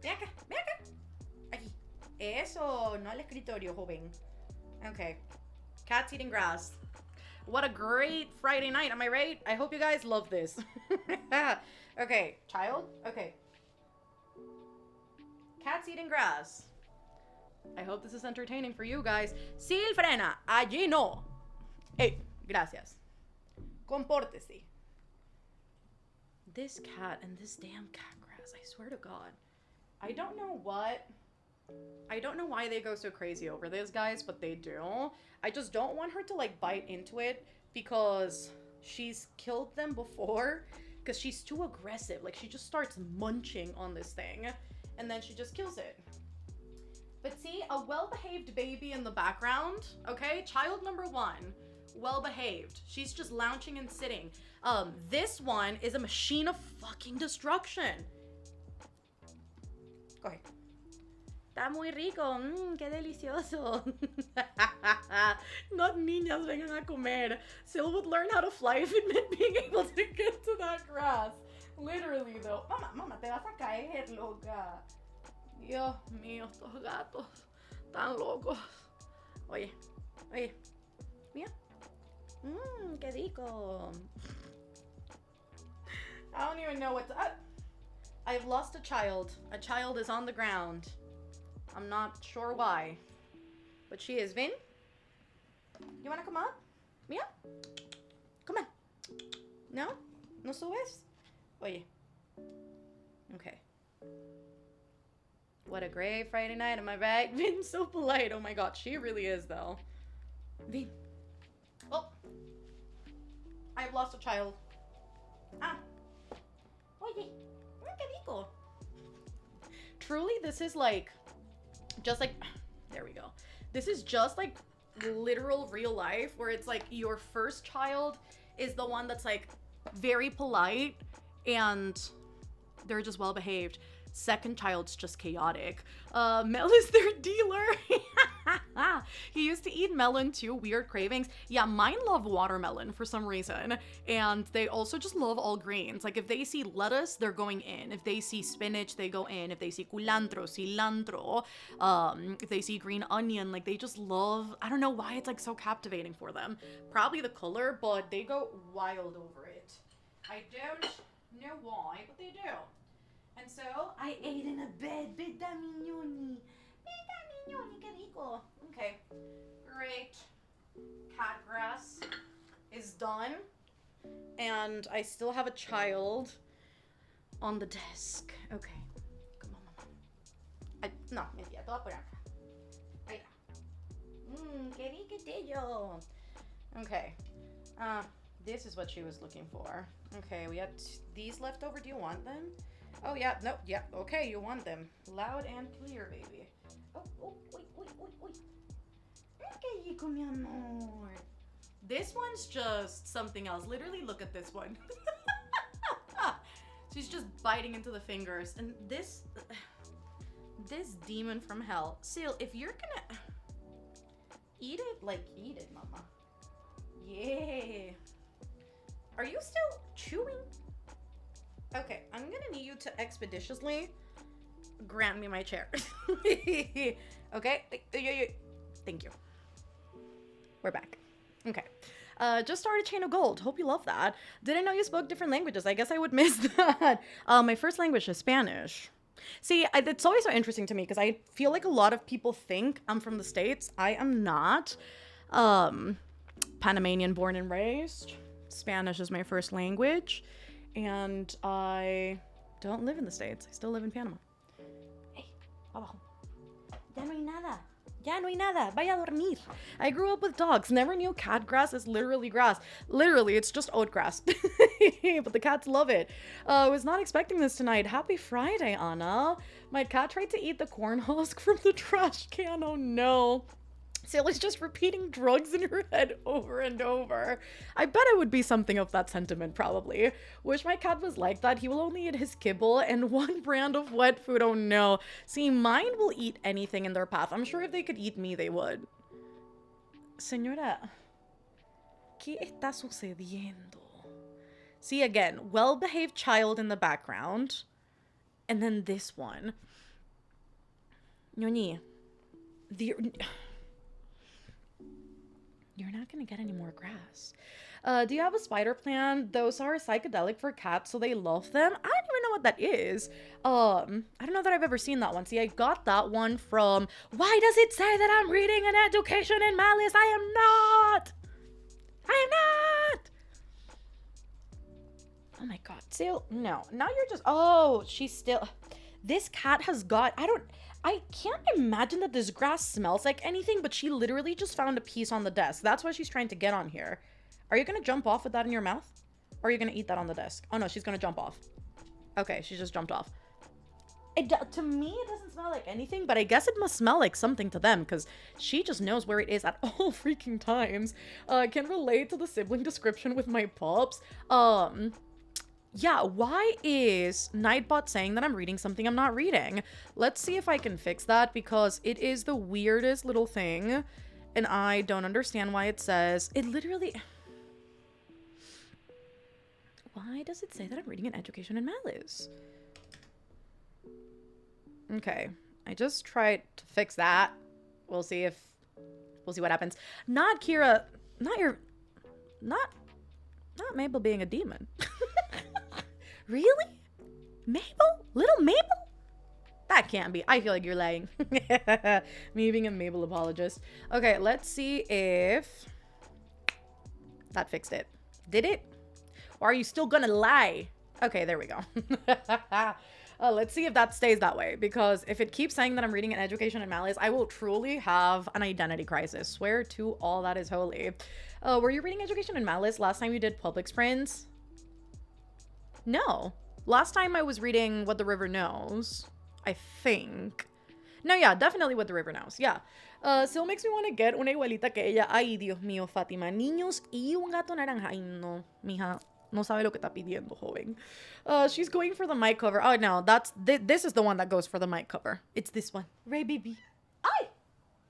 ven acá, ven acá. Aquí. Eso, no al escritorio, joven. Okay, cat's eating grass. What a great Friday night, am I right? I hope you guys love this. Okay, child? Okay. Cat's eating grass. I hope this is entertaining for you guys. Sil frena, allí no. Hey, gracias. Compórtese. This cat and this damn cat grass, I swear to God. I don't know why they go so crazy over this, guys, but they do. I just don't want her to, like, bite into it because she's killed them before because she's too aggressive. Like, she just starts munching on this thing and then she just kills it. But see, a well-behaved baby in the background, okay? Child number 1, well-behaved. She's just lounging and sitting. This one is a machine of fucking destruction. Go ahead. Está muy rico, qué delicioso. Not niñas vengan a comer. Sil would learn how to fly if it meant being able to get to that grass. Literally, though. Mama, te vas a caer, loca. Dios mío, estos gatos tan locos. Oye, mira. Qué rico. I don't even know what to... I've lost a child. A child is on the ground. I'm not sure why. But she is. Vin? You wanna come up? Mia? Come on. No? No subes? Oye. Okay. What a great Friday night, am I right? Vin's so polite. Oh my God, she really is, though. Vin. Oh. I've lost a child. Ah. Oye. Qué rico. Truly, this is like... just like, there we go. This is just like literal real life where it's like your first child is the one that's like very polite and they're just well behaved. Second child's just chaotic. Mel is their dealer. He used to eat melon too, weird cravings. Yeah, mine love watermelon for some reason. And they also just love all greens. Like if they see lettuce, they're going in. If they see spinach, they go in. If they see culantro, cilantro, if they see green onion, like they just love, I don't know why it's like so captivating for them. Probably the color, but they go wild over it. I don't know why, but they do. And so, I ate in a bed. Beta mignoni. Beta mignoni, que rico. Okay, great. Cat grass is done. And I still have a child on the desk. Okay, come on, mama. No, mentira, te voy a poner acá. Ahí va. Que riquetillo. Okay, this is what she was looking for. Okay, we had these left over. Do you want them? Oh, yeah, no, yeah, okay, you want them. Loud and clear, baby. Oh, wait. Qué rico, mi amor. This one's just something else. Literally, look at this one. She's just biting into the fingers. And this demon from hell. Seal, if you're gonna eat it, like, eat it, mama. Yeah. Are you still chewing? Okay, I'm gonna need you to expeditiously grant me my chair. Okay? Thank you. We're back. Okay. Just started Chain of Gold. Hope you love that. Didn't know you spoke different languages. I guess I would miss that. My first language is Spanish. See, it's always so interesting to me because I feel like a lot of people think I'm from the States. I am not. Um, Panamanian born and raised. Spanish is my first language. And I don't live in the States. I still live in Panama. Hey, abajo. Ya no hay nada. Ya no hay nada. Vaya a dormir. I grew up with dogs. Never knew cat grass is literally grass. Literally, it's just oat grass. But the cats love it. I was not expecting this tonight. Happy Friday, Anna. My cat tried to eat the corn husk from the trash can. Oh no. Sally's just repeating drugs in her head over and over. I bet it would be something of that sentiment, probably. Wish my cat was like that. He will only eat his kibble and one brand of wet food. Oh no. See, mine will eat anything in their path. I'm sure if they could eat me, they would. Señora, ¿qué está sucediendo? See, again, well-behaved child in the background. And then this one. Ñoñi. You're not gonna get any more grass. Do you have a spider plant? Those are psychedelic for cats, so they love them. I don't even know what that is. I don't know that I've ever seen that one. See, I got that one from... Why does it say that I'm reading an education in Malice? I am not! I am not! Oh my god. Still, no. Now you're just... Oh, she's still... This cat has got... I can't imagine that this grass smells like anything, but she literally just found a piece on the desk. That's why she's trying to get on here. Are you gonna jump off with that in your mouth? Or are you gonna eat that on the desk? Oh no, she's gonna jump off. Okay, she just jumped off. To me, it doesn't smell like anything, but I guess it must smell like something to them, because she just knows where it is at all freaking times. Can relate to the sibling description with my pups. Yeah, why is Nightbot saying that I'm reading something I'm not reading? Let's see if I can fix that, because it is the weirdest little thing, and I don't understand why it says... It literally... Why does it say that I'm reading an education in Malice? Okay, I just tried to fix that. We'll see what happens. Not Kira... Not Mabel being a demon. Really? Mabel? Little Mabel? That can't be. I feel like you're lying. Me being a Mabel apologist. Okay, let's see if that fixed it. Did it? Or are you still gonna lie? Okay, there we go. Let's see if that stays that way, because if it keeps saying that I'm reading an education in Malice, I will truly have an identity crisis. Swear to all that is holy. Were you reading education in Malice last time you did Publix Friends? No. Last time I was reading What the River Knows, I think. No, yeah, definitely What the River Knows. Yeah. Still makes me want to get una igualita que ella. Ay, Dios mío, Fátima. Niños y un gato naranja. Ay, no, mija. No sabe lo que está pidiendo, joven. She's going for the mic cover. Oh, no, this is the one that goes for the mic cover. It's this one. Ray, baby. Ay!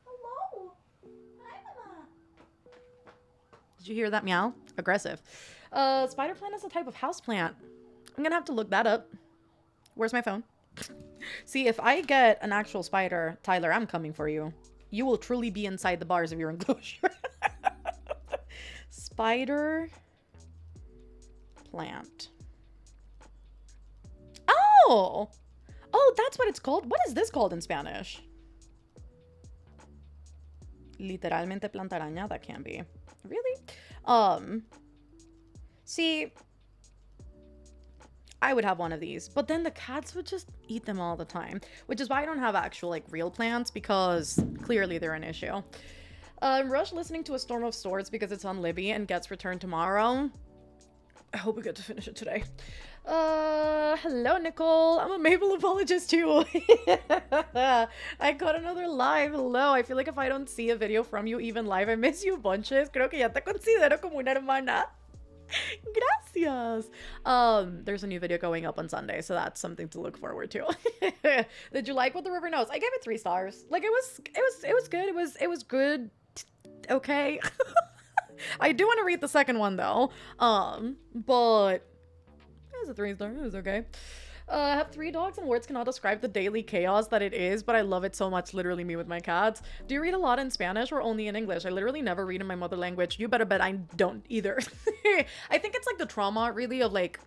Hello! Hi, Mama. Did you hear that meow? Aggressive. Spider plant is a type of house plant. I'm gonna have to look that up. Where's my phone? See, if I get an actual spider, Tyler, I'm coming for you. You will truly be inside the bars of your enclosure. Spider plant. Oh! Oh, that's what it's called? What is this called in Spanish? Literalmente planta araña? That can't be. Really? See... I would have one of these, but then the cats would just eat them all the time, which is why I don't have actual, like, real plants, because clearly they're an issue. Rush listening to A Storm of Swords because it's on Libby and gets returned tomorrow. I hope we get to finish it today. Hello, Nicole. I'm a Mabel apologist, too. I got another live. Hello. I feel like if I don't see a video from you even live, I miss you bunches. Creo que ya te considero como una hermana. Gracias. There's a new video going up on Sunday, so that's something to look forward to. Did you like What the River Knows? I gave it 3 stars. Like, it was good. It was good. Okay. I do want to read the second one though. But it was a 3-star. It was okay. I have 3 dogs and words cannot describe the daily chaos that it is, but I love it so much. Literally me with my cats. Do you read a lot in Spanish or only in English? I literally never read in my mother language. You better bet I don't either. I think it's like the trauma really of like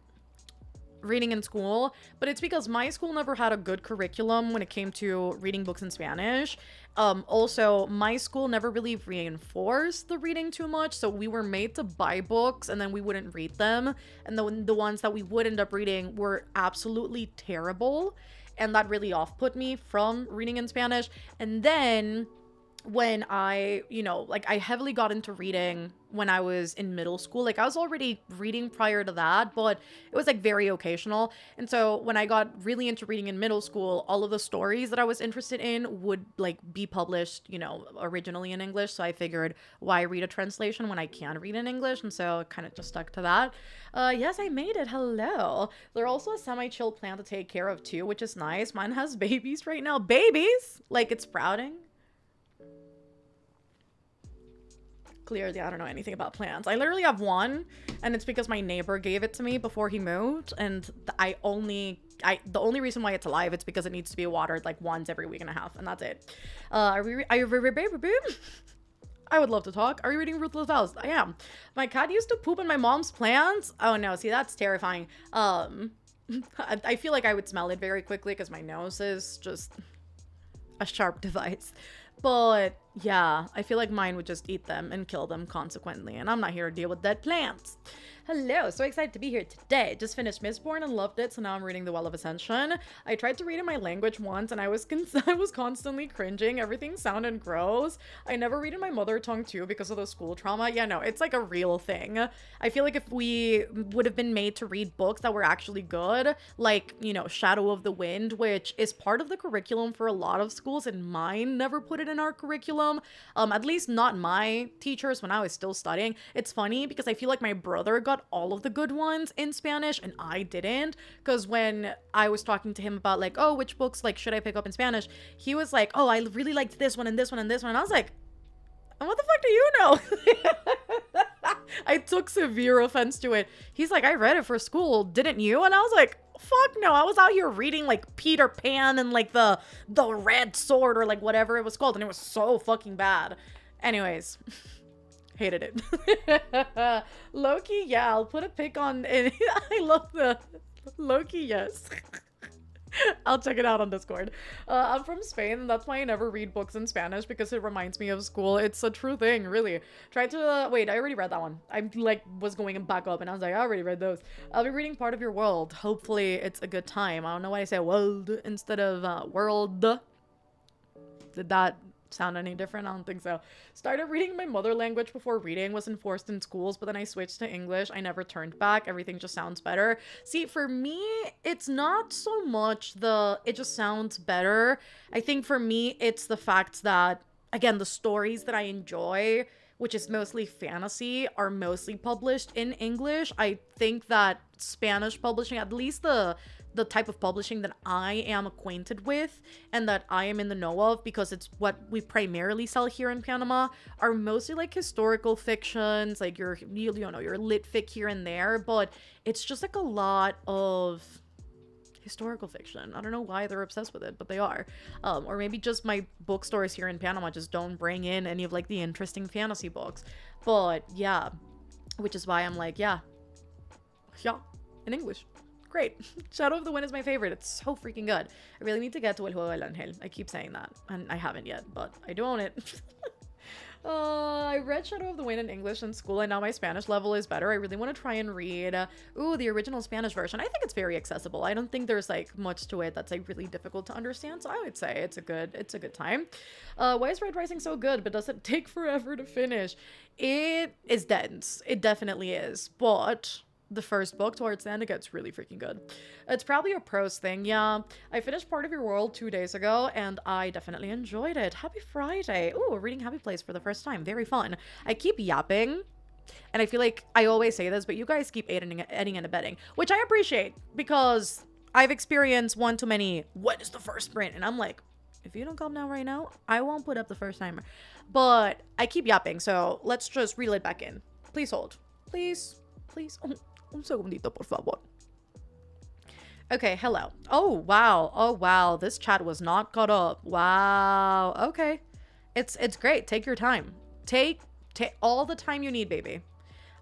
reading in school, but it's because my school never had a good curriculum when it came to reading books in Spanish. Also, my school never really reinforced the reading too much, so we were made to buy books and then we wouldn't read them. And the ones that we would end up reading were absolutely terrible. And that really off-put me from reading in Spanish. And then when I, like I heavily got into reading when I was in middle school. Like I was already reading prior to that, but it was like very occasional. And so when I got really into reading in middle school, all of the stories that I was interested in would like be published, originally in English. So I figured, why read a translation when I can read in English? And so I kind of just stuck to that. Yes, I made it. Hello. They're also a semi-chill plant to take care of too, which is nice. Mine has babies right now. Babies? Like it's sprouting? Clearly, I don't know anything about plants. I literally have one, and it's because my neighbor gave it to me before he moved, and the only reason why it's alive is because it needs to be watered like once every week and a half, and that's it. I would love to talk. Are you reading Ruthless Vows? I am. My cat used to poop in my mom's plants. Oh no, see, that's terrifying. I feel like I would smell it very quickly because my nose is just a sharp device. But yeah, I feel like mine would just eat them and kill them consequently, and I'm not here to deal with dead plants. Hello, so excited to be here today. Just finished Mistborn and loved it, so now I'm reading The Well of Ascension. I tried to read in my language once, and I was constantly cringing. Everything sounded gross. I never read in my mother tongue too because of the school trauma. Yeah, no, it's like a real thing. I feel like if we would have been made to read books that were actually good, like, Shadow of the Wind, which is part of the curriculum for a lot of schools, and mine never put it in our curriculum. At least not my teachers when I was still studying. It's funny because I feel like my brother got all of the good ones in Spanish and I didn't, because when I was talking to him about like, oh, which books like should I pick up in Spanish, he was like, oh, I really liked this one and this one and this one, and I was like, what the fuck do you know? I took severe offense to it. He's like, I read it for school, didn't you? And I was like, fuck no, I was out here reading like Peter Pan and like the Red Sword or like whatever it was called, and it was so fucking bad. Anyways, hated it. Loki, yeah, I'll put a pic on it. I love the Loki, yes. I'll check it out on Discord. I'm from Spain, and that's why I never read books in Spanish, because it reminds me of school. It's a true thing, really. Tried to, wait, I already read that one. I, like, was going back up, and I was like, I already read those. I'll be reading Part of Your World. Hopefully, it's a good time. I don't know why I say world instead of world. Did that sound any different? I don't think so. Started reading my mother language before reading was enforced in schools, but then I switched to English. I never turned back. Everything just sounds better. See, for me, it's not so much it just sounds better. I think for me, it's the fact that, again, the stories that I enjoy, which is mostly fantasy, are mostly published in English. I think that Spanish publishing, at least the type of publishing that I am acquainted with and that I am in the know of, because it's what we primarily sell here in Panama, are mostly like historical fictions, like your lit fic here and there, but it's just like a lot of historical fiction. I don't know why they're obsessed with it, but they are. Or maybe just my bookstores here in Panama just don't bring in any of like the interesting fantasy books. But yeah, which is why I'm like, yeah, in English. Great. Shadow of the Wind is my favorite. It's so freaking good. I really need to get to El Juego del Ángel. I keep saying that, and I haven't yet, but I do own it. I read Shadow of the Wind in English in school, and now my Spanish level is better. I really want to try and read the original Spanish version. I think it's very accessible. I don't think there's like much to it that's like really difficult to understand, so I would say it's a good time. Why is Red Rising so good, but does it take forever to finish? It is dense. It definitely is, but the first book towards the end, it gets really freaking good. It's probably a prose thing, yeah. I finished Part of Your World 2 days ago, and I definitely enjoyed it. Happy Friday. Ooh, reading Happy Place for the first time. Very fun. I keep yapping, and I feel like I always say this, but you guys keep aiding and abetting, which I appreciate, because I've experienced one too many, what is the first sprint? And I'm like, if you don't come down right now, I won't put up the first timer. But I keep yapping, so let's just reel it back in. Please hold. Please. Un segundito, por favor. Okay, hello. Oh, wow. This chat was not caught up. Wow. Okay. It's great. Take your time. Take all the time you need, baby.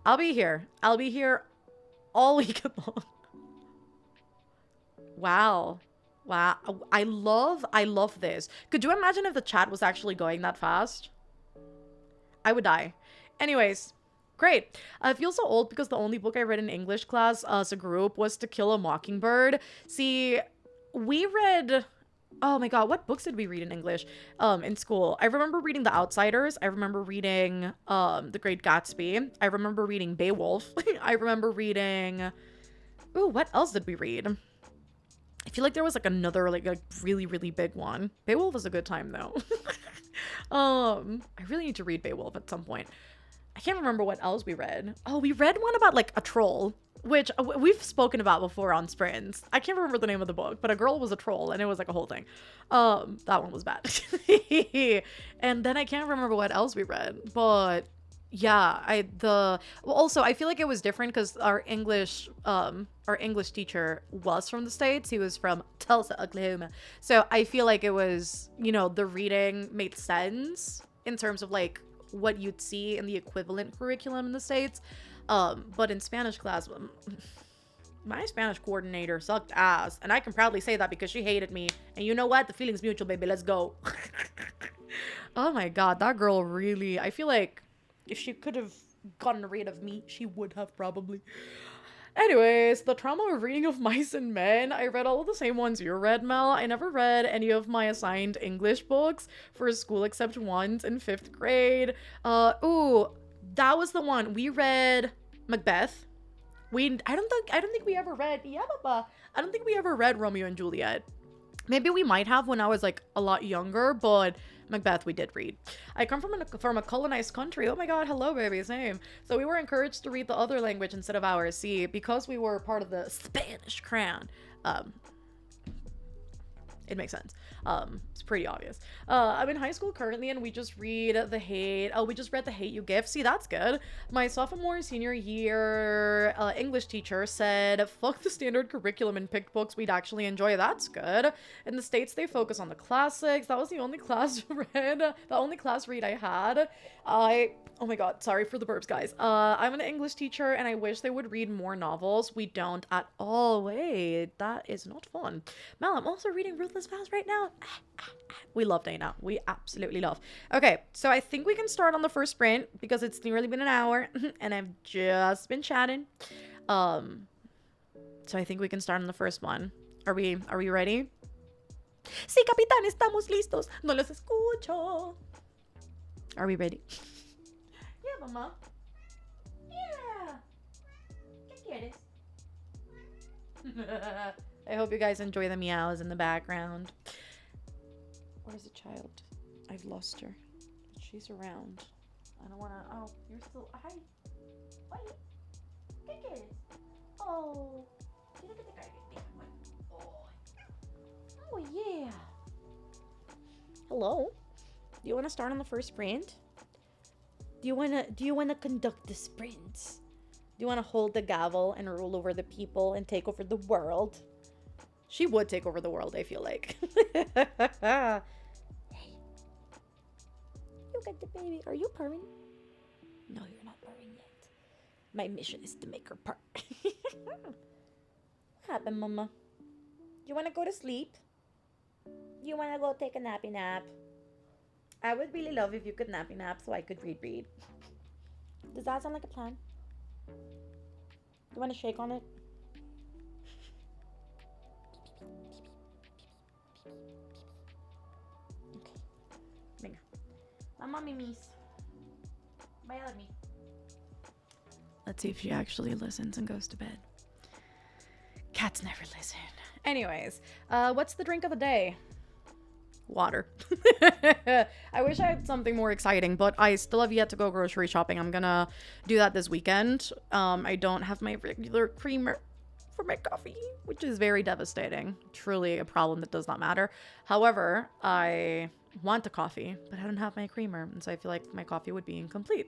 I'll be here. I'll be here all week long. Wow. Wow. I love this. Could you imagine if the chat was actually going that fast? I would die. Anyways, great. I feel so old because the only book I read in English class as a group was To Kill a Mockingbird. See, we read, oh my god, what books did we read in English in school? I remember reading The Outsiders. I remember reading The Great Gatsby. I remember reading Beowulf. I remember reading, ooh, what else did we read? I feel like there was like another like a really really big one. Beowulf was a good time though. I really need to read Beowulf at some point. I can't remember what else we read. Oh, we read one about like a troll, which we've spoken about before on Sprints. I can't remember the name of the book, but a girl was a troll and it was like a whole thing. That one was bad. And then I can't remember what else we read, but yeah, also I feel like it was different because our English teacher was from the States. He was from Tulsa, Oklahoma. So I feel like it was, the reading made sense in terms of like what you'd see in the equivalent curriculum in the States. But in Spanish class, my Spanish coordinator sucked ass. And I can proudly say that because she hated me. And you know what? The feeling's mutual, baby. Let's go. Oh my God, that girl really, I feel like if she could have gotten rid of me, she would have probably. Anyways, the trauma of reading of Mice and Men. I read all of the same ones you read, Mel. I never read any of my assigned English books for school except once in 5th grade. Ooh, that was the one. We read Macbeth. I don't think we ever read, yeah, Papa. I don't think we ever read Romeo and Juliet. Maybe we might have when I was like a lot younger, but Macbeth we did read. I come from a colonized country. Oh my god, hello baby, same. So we were encouraged to read the other language instead of ours. See, because we were part of the Spanish crown, it makes sense. It's pretty obvious. I'm in high school currently and we just read The Hate. Oh, we just read The Hate U Give. See, that's good. My sophomore senior year English teacher said, fuck the standard curriculum and picked books we'd actually enjoy. That's good. In the States, they focus on the classics. That was the only class read I had. Oh my god, sorry for the burps, guys. I'm an English teacher and I wish they would read more novels. We don't at all. Wait, that is not fun. Mel, I'm also reading Ruthless Vows right now. We love Dana. We absolutely love. Okay, so I think we can start on the first sprint because it's nearly been an hour and I've just been chatting. So I think we can start on the first one. Are we ready? Sí, capitán, estamos listos. No los escucho. Are we ready? Yeah, mamá. Yeah. ¿Qué quieres? I hope you guys enjoy the meows in the background. Where's the child? I've lost her. But she's around. I don't wanna. Oh, you're still. Hi. Hi. ¿Qué quieres? Oh. Quiero que te cargue. Oh, yeah. Hello. Do you want to start on the first sprint? Do you wanna conduct the sprints? Do you wanna hold the gavel and rule over the people and take over the world? She would take over the world, I feel like. Hey. You got the baby. Are you purring? No, you're not purring yet. My mission is to make her purr. What happened, mama? You wanna go to sleep? You wanna go take a nappy nap? I would really love if you could nappy nap so I could read. Does that sound like a plan? You want to shake on it? Okay. Venga. Vamos, mimis. Vaya a dormir. Let's see if she actually listens and goes to bed. Cats never listen. Anyways, what's the drink of the day? Water. I wish I had something more exciting, but I still have yet to go grocery shopping. I'm gonna do that this weekend. I don't have my regular creamer for my coffee, which is very devastating. Truly a problem that does not matter. However, I want a coffee, but I don't have my creamer, and so I feel like my coffee would be incomplete.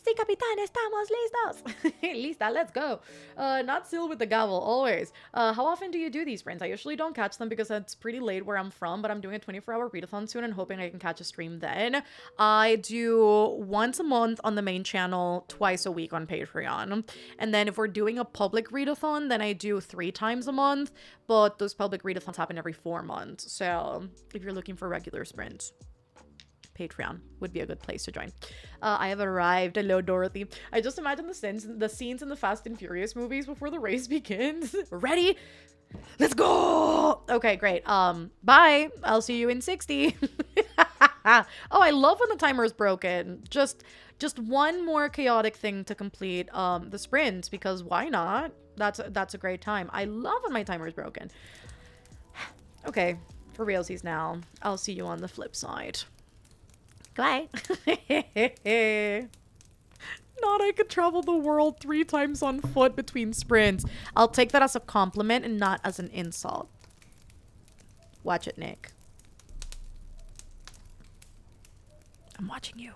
Sí, capitán, estamos listos. Lista, let's go. Not still with the gavel, always. How often do you do these sprints? I usually don't catch them because it's pretty late where I'm from, but I'm doing a 24-hour readathon soon and hoping I can catch a stream then. I do once a month on the main channel, twice a week on Patreon. And then if we're doing a public readathon, then I do 3 times a month, but those public readathons happen every 4 months. So if you're looking for regular sprints, Patreon would be a good place to join. I have arrived. Hello, Dorothy. I just imagine the scenes in the Fast and Furious movies before the race begins. Ready? Let's go! Okay, great. Bye. I'll see you in 60. Oh, I love when the timer is broken. Just one more chaotic thing to complete the sprint, because why not? That's a great time. I love when my timer is broken. Okay, for realsies now. I'll see you on the flip side. Goodbye. Not I could travel the world 3 times on foot between sprints. I'll take that as a compliment and not as an insult. Watch it, Nick. I'm watching you.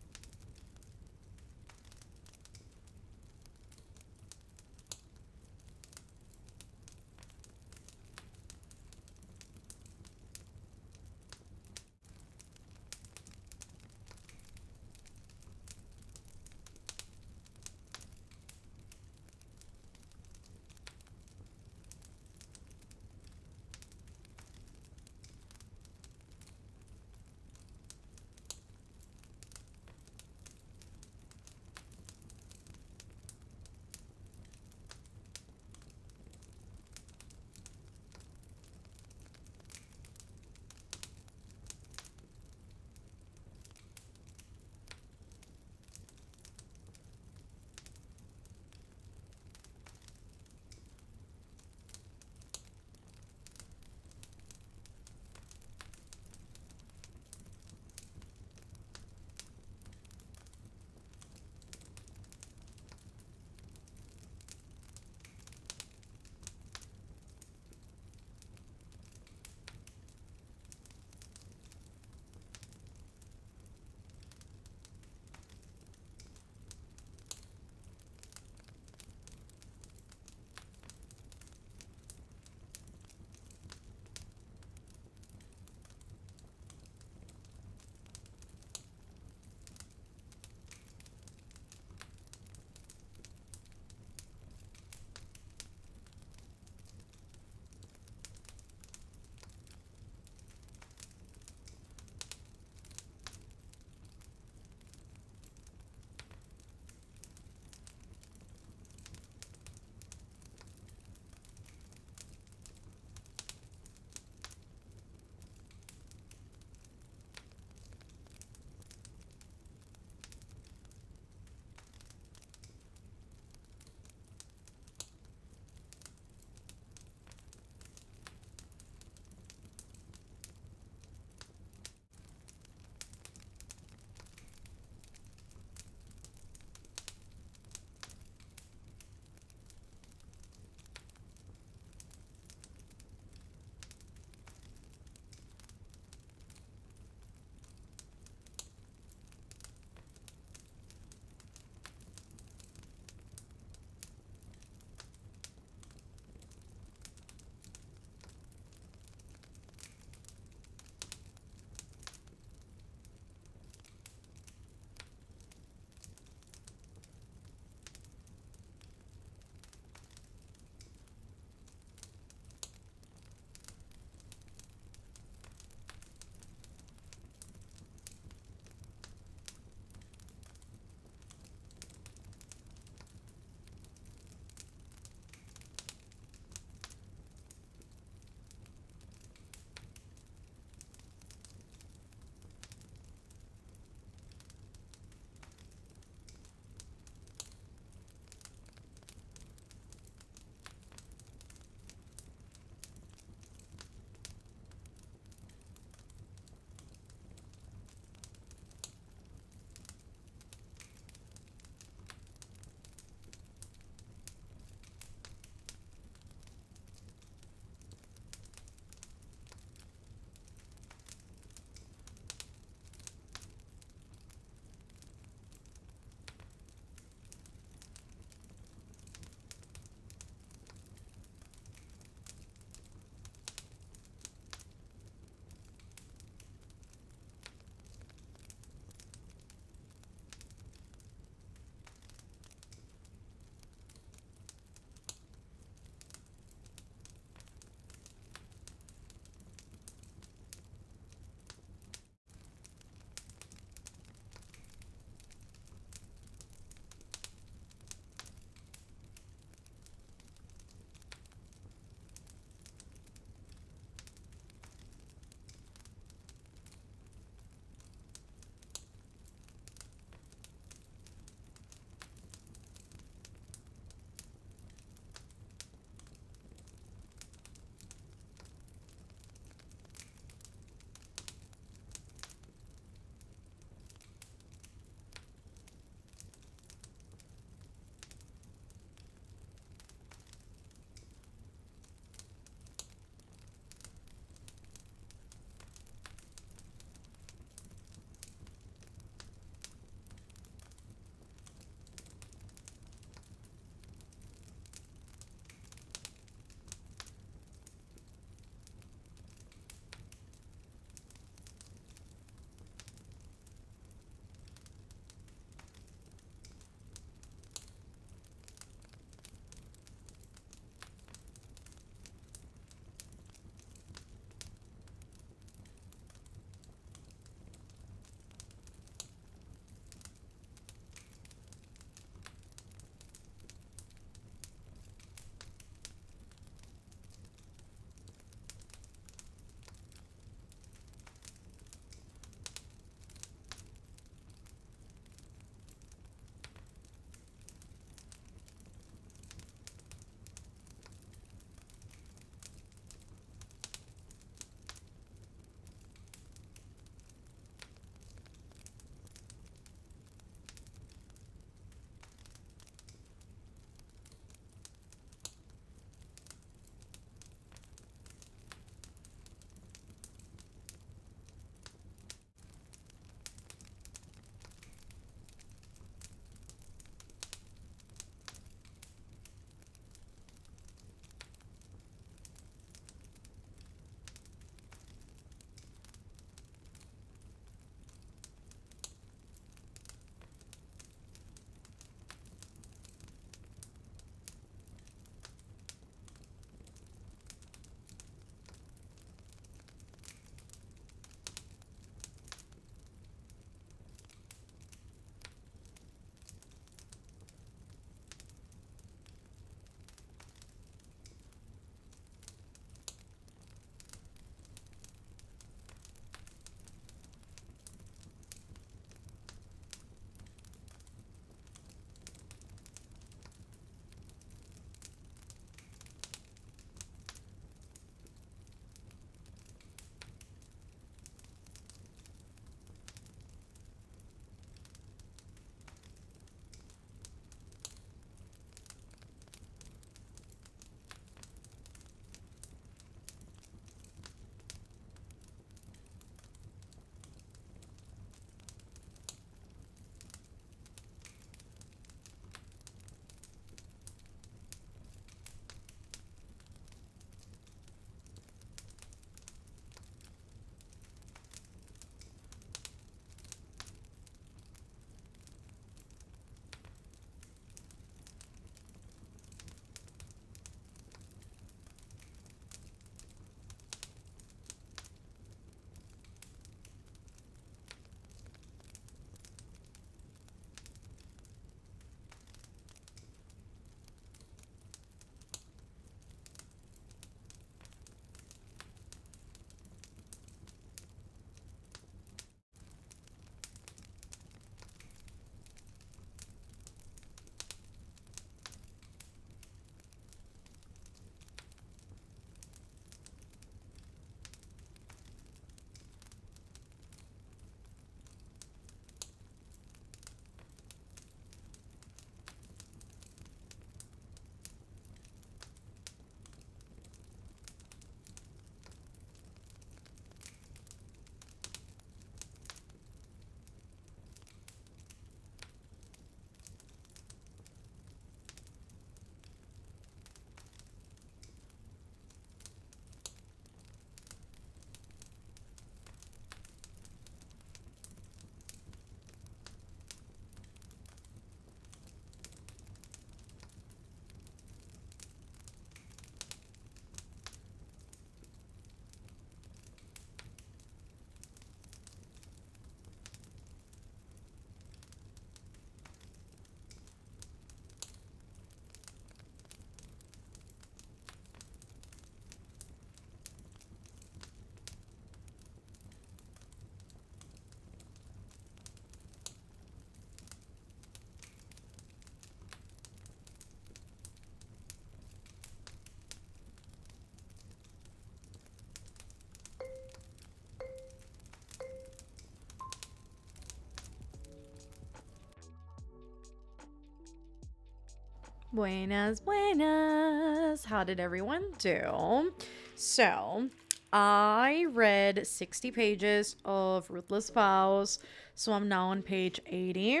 Buenas, buenas. How did everyone do? So, I read 60 pages of Ruthless Vows, so I'm now on page 80,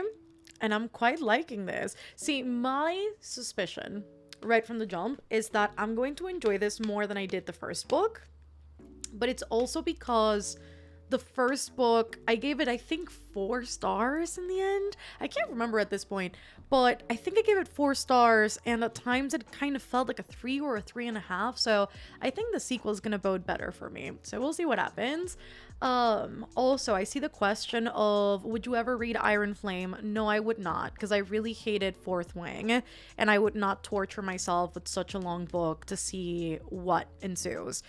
and I'm quite liking this. See, my suspicion right from the jump is that I'm going to enjoy this more than I did the first book, but it's also because the first book, I gave it, I think, 4 stars in the end. I can't remember at this point, but I think I gave it 4 stars, and at times it kind of felt like a 3 or a 3.5. So I think the sequel is gonna bode better for me. So we'll see what happens. Also, I see the question of, would you ever read Iron Flame? No, I would not, because I really hated Fourth Wing, and I would not torture myself with such a long book to see what ensues.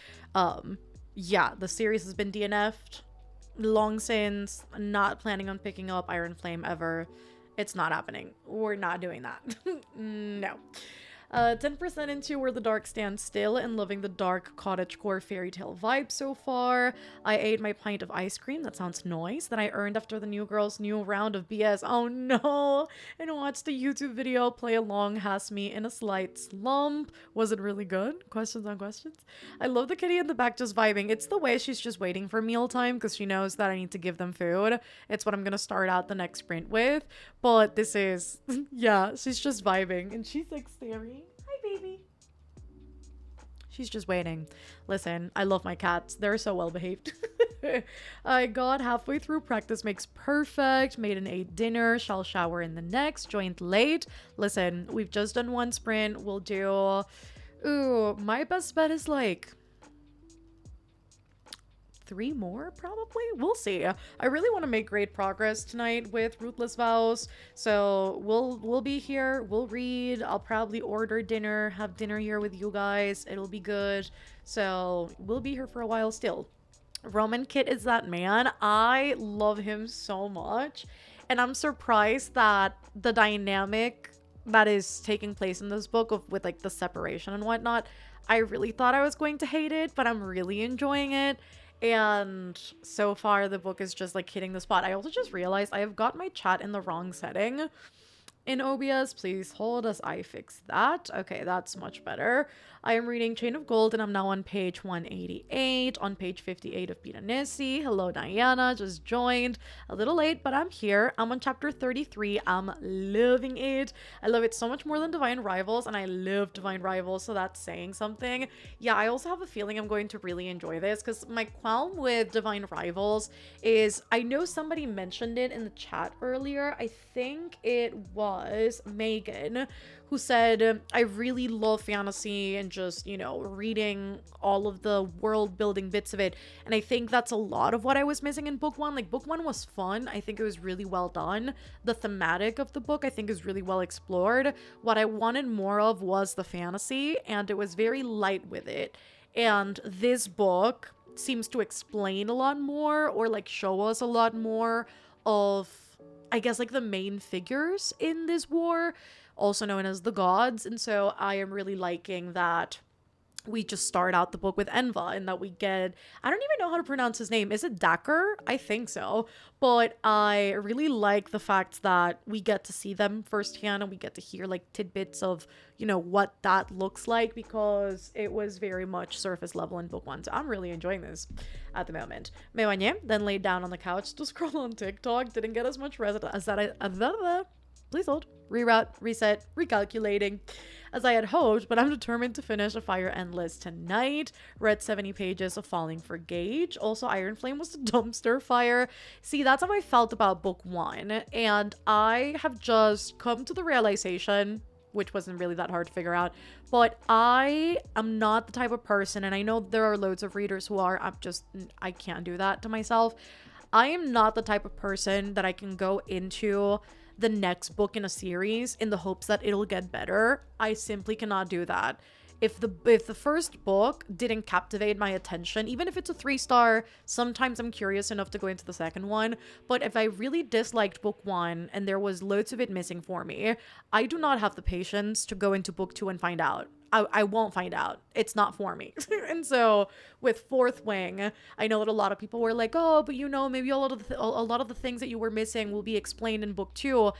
Yeah, the series has been DNF'd long since. Not planning on picking up Iron Flame ever. It's not happening. We're not doing that. No. 10% into Where the Dark Stands Still and loving the dark cottagecore fairy tale vibe so far. I ate my pint of ice cream. That sounds nice. That I earned after the new girl's new round of BS. Oh no! And watched the YouTube video play along has me in a slight slump. Was it really good? Questions on questions. I love the kitty in the back just vibing. It's the way she's just waiting for mealtime because she knows that I need to give them food. It's what I'm gonna start out the next sprint with. But this is, yeah, she's just vibing and she's like staring. Hi, baby. She's just waiting. Listen, I love my cats. They're so well behaved. I got halfway through Practice Makes Perfect, made an 8 dinner, shall shower in the next, joined late. Listen, we've just done 1 sprint. We'll do... Ooh, my best bet is like 3 more, probably? We'll see. I really want to make great progress tonight with Ruthless Vows, so we'll be here, we'll read, I'll probably order dinner, have dinner here with you guys, it'll be good, so we'll be here for a while still. Roman Kit is that man. I love him so much, and I'm surprised that the dynamic that is taking place in this book with like the separation and whatnot, I really thought I was going to hate it, but I'm really enjoying it. And so far, the book is just like hitting the spot. I also just realized I have got my chat in the wrong setting in OBS. Please hold as I fix that. Okay, that's much better. I am reading Chain of Gold and I'm now on page 188, on page 58 of Piranesi. Hello, Diana, just joined. A little late, but I'm here. I'm on chapter 33. I'm loving it. I love it so much more than Divine Rivals, and I love Divine Rivals, so that's saying something. Yeah, I also have a feeling I'm going to really enjoy this because my qualm with Divine Rivals is, I know somebody mentioned it in the chat earlier. I think it was Megan who said, I really love fantasy and just, you know, reading all of the world building bits of it. And I think that's a lot of what I was missing in book 1. Like, book 1 was fun. I think it was really well done. The thematic of the book, I think, is really well explored. What I wanted more of was the fantasy, and it was very light with it. And this book seems to explain a lot more, or like show us a lot more of, I guess, like the main figures in this war, also known as the gods. And so I am really liking that we just start out the book with Enva and that we get, I don't even know how to pronounce his name. Is it Dacker? I think so. But I really like the fact that we get to see them firsthand and we get to hear like tidbits of, you know, what that looks like, because it was very much surface level in book 1. So I'm really enjoying this at the moment. Me bañé, then laid down on the couch to scroll on TikTok. Didn't get as much rest as that please hold. Reroute, reset, recalculating as I had hoped, but I'm determined to finish A Fire Endless tonight. Read 70 pages of Falling for Gage. Also, Iron Flame was a dumpster fire. See, that's how I felt about book 1, and I have just come to the realization, which wasn't really that hard to figure out, but I am not the type of person, and I know there are loads of readers who are, I can't do that to myself. I am not the type of person that I can go into the next book in a series in the hopes that it'll get better. I simply cannot do that. If the first book didn't captivate my attention, even if it's a 3-star, sometimes I'm curious enough to go into the second one. But if I really disliked book 1 and there was loads of it missing for me, I do not have the patience to go into book 2 and find out. I won't find out. It's not for me. And so with Fourth Wing, I know that a lot of people were like, oh, but you know, maybe a lot of the things that you were missing will be explained in book 2.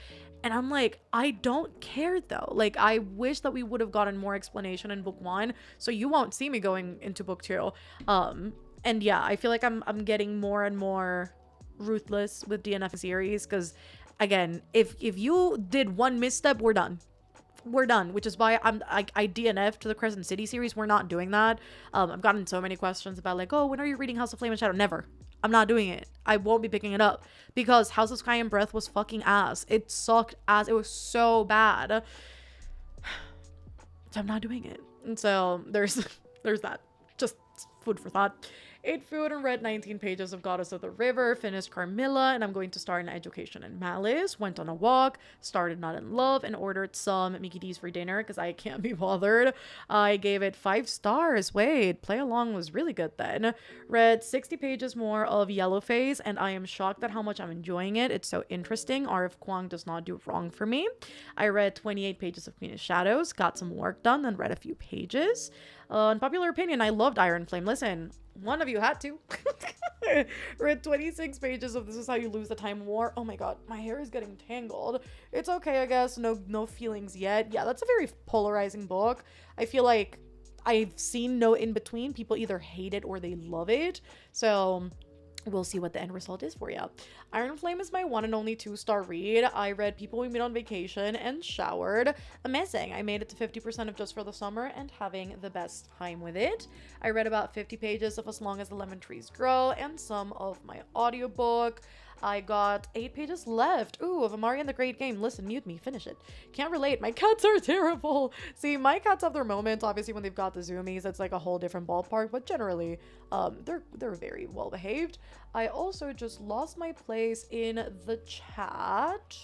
And I'm like, I don't care though. Like, I wish that we would have gotten more explanation in book 1, so you won't see me going into book 2. And yeah, I feel like I'm getting more and more ruthless with DNF series, because again, if you did one misstep, we're done. We're done, which is why I DNF to the Crescent City series. We're not doing that. I've gotten so many questions about like, oh, when are you reading House of Flame and Shadow? Never. I'm not doing it. I won't be picking it up because House of Sky and Breath was fucking ass. It sucked ass. It was so bad. So I'm not doing it. And so there's that. Just food for thought. Ate food and read 19 pages of Goddess of the River, finished Carmilla, and I'm going to start an Education in Malice, went on a walk, started Not in Love, and ordered some Mickey D's for dinner because I can't be bothered. I gave it 5 stars. Wait, Play Along was really good then. Read 60 pages more of Yellow Phase, and I am shocked at how much I'm enjoying it. It's so interesting. R.F. Kuang does not do wrong for me. I read 28 pages of Queen of Shadows, got some work done, and read a few pages. Unpopular opinion, I loved Iron Flame. Listen, one of you had to. Read 26 pages of This Is How You Lose the Time War. Oh my god, my hair is getting tangled. It's okay, I guess. No feelings yet. Yeah, that's a very polarizing book. I feel like I've seen no in between. People either hate it or they love it. So we'll see what the end result is for you. Iron Flame is my one and only 2-star read. I read People We Meet on Vacation and showered. Amazing. I made it to 50% of Just for the Summer and having the best time with it. I read about 50 pages of As Long as the Lemon Trees Grow and some of my audiobook. I got 8 pages left. Ooh, of Amari and the Great Game. Listen, mute me. Finish it. Can't relate. My cats are terrible. See, my cats have their moments. Obviously, when they've got the zoomies, it's like a whole different ballpark. But generally, they're very well behaved. I also just lost my place in the chat.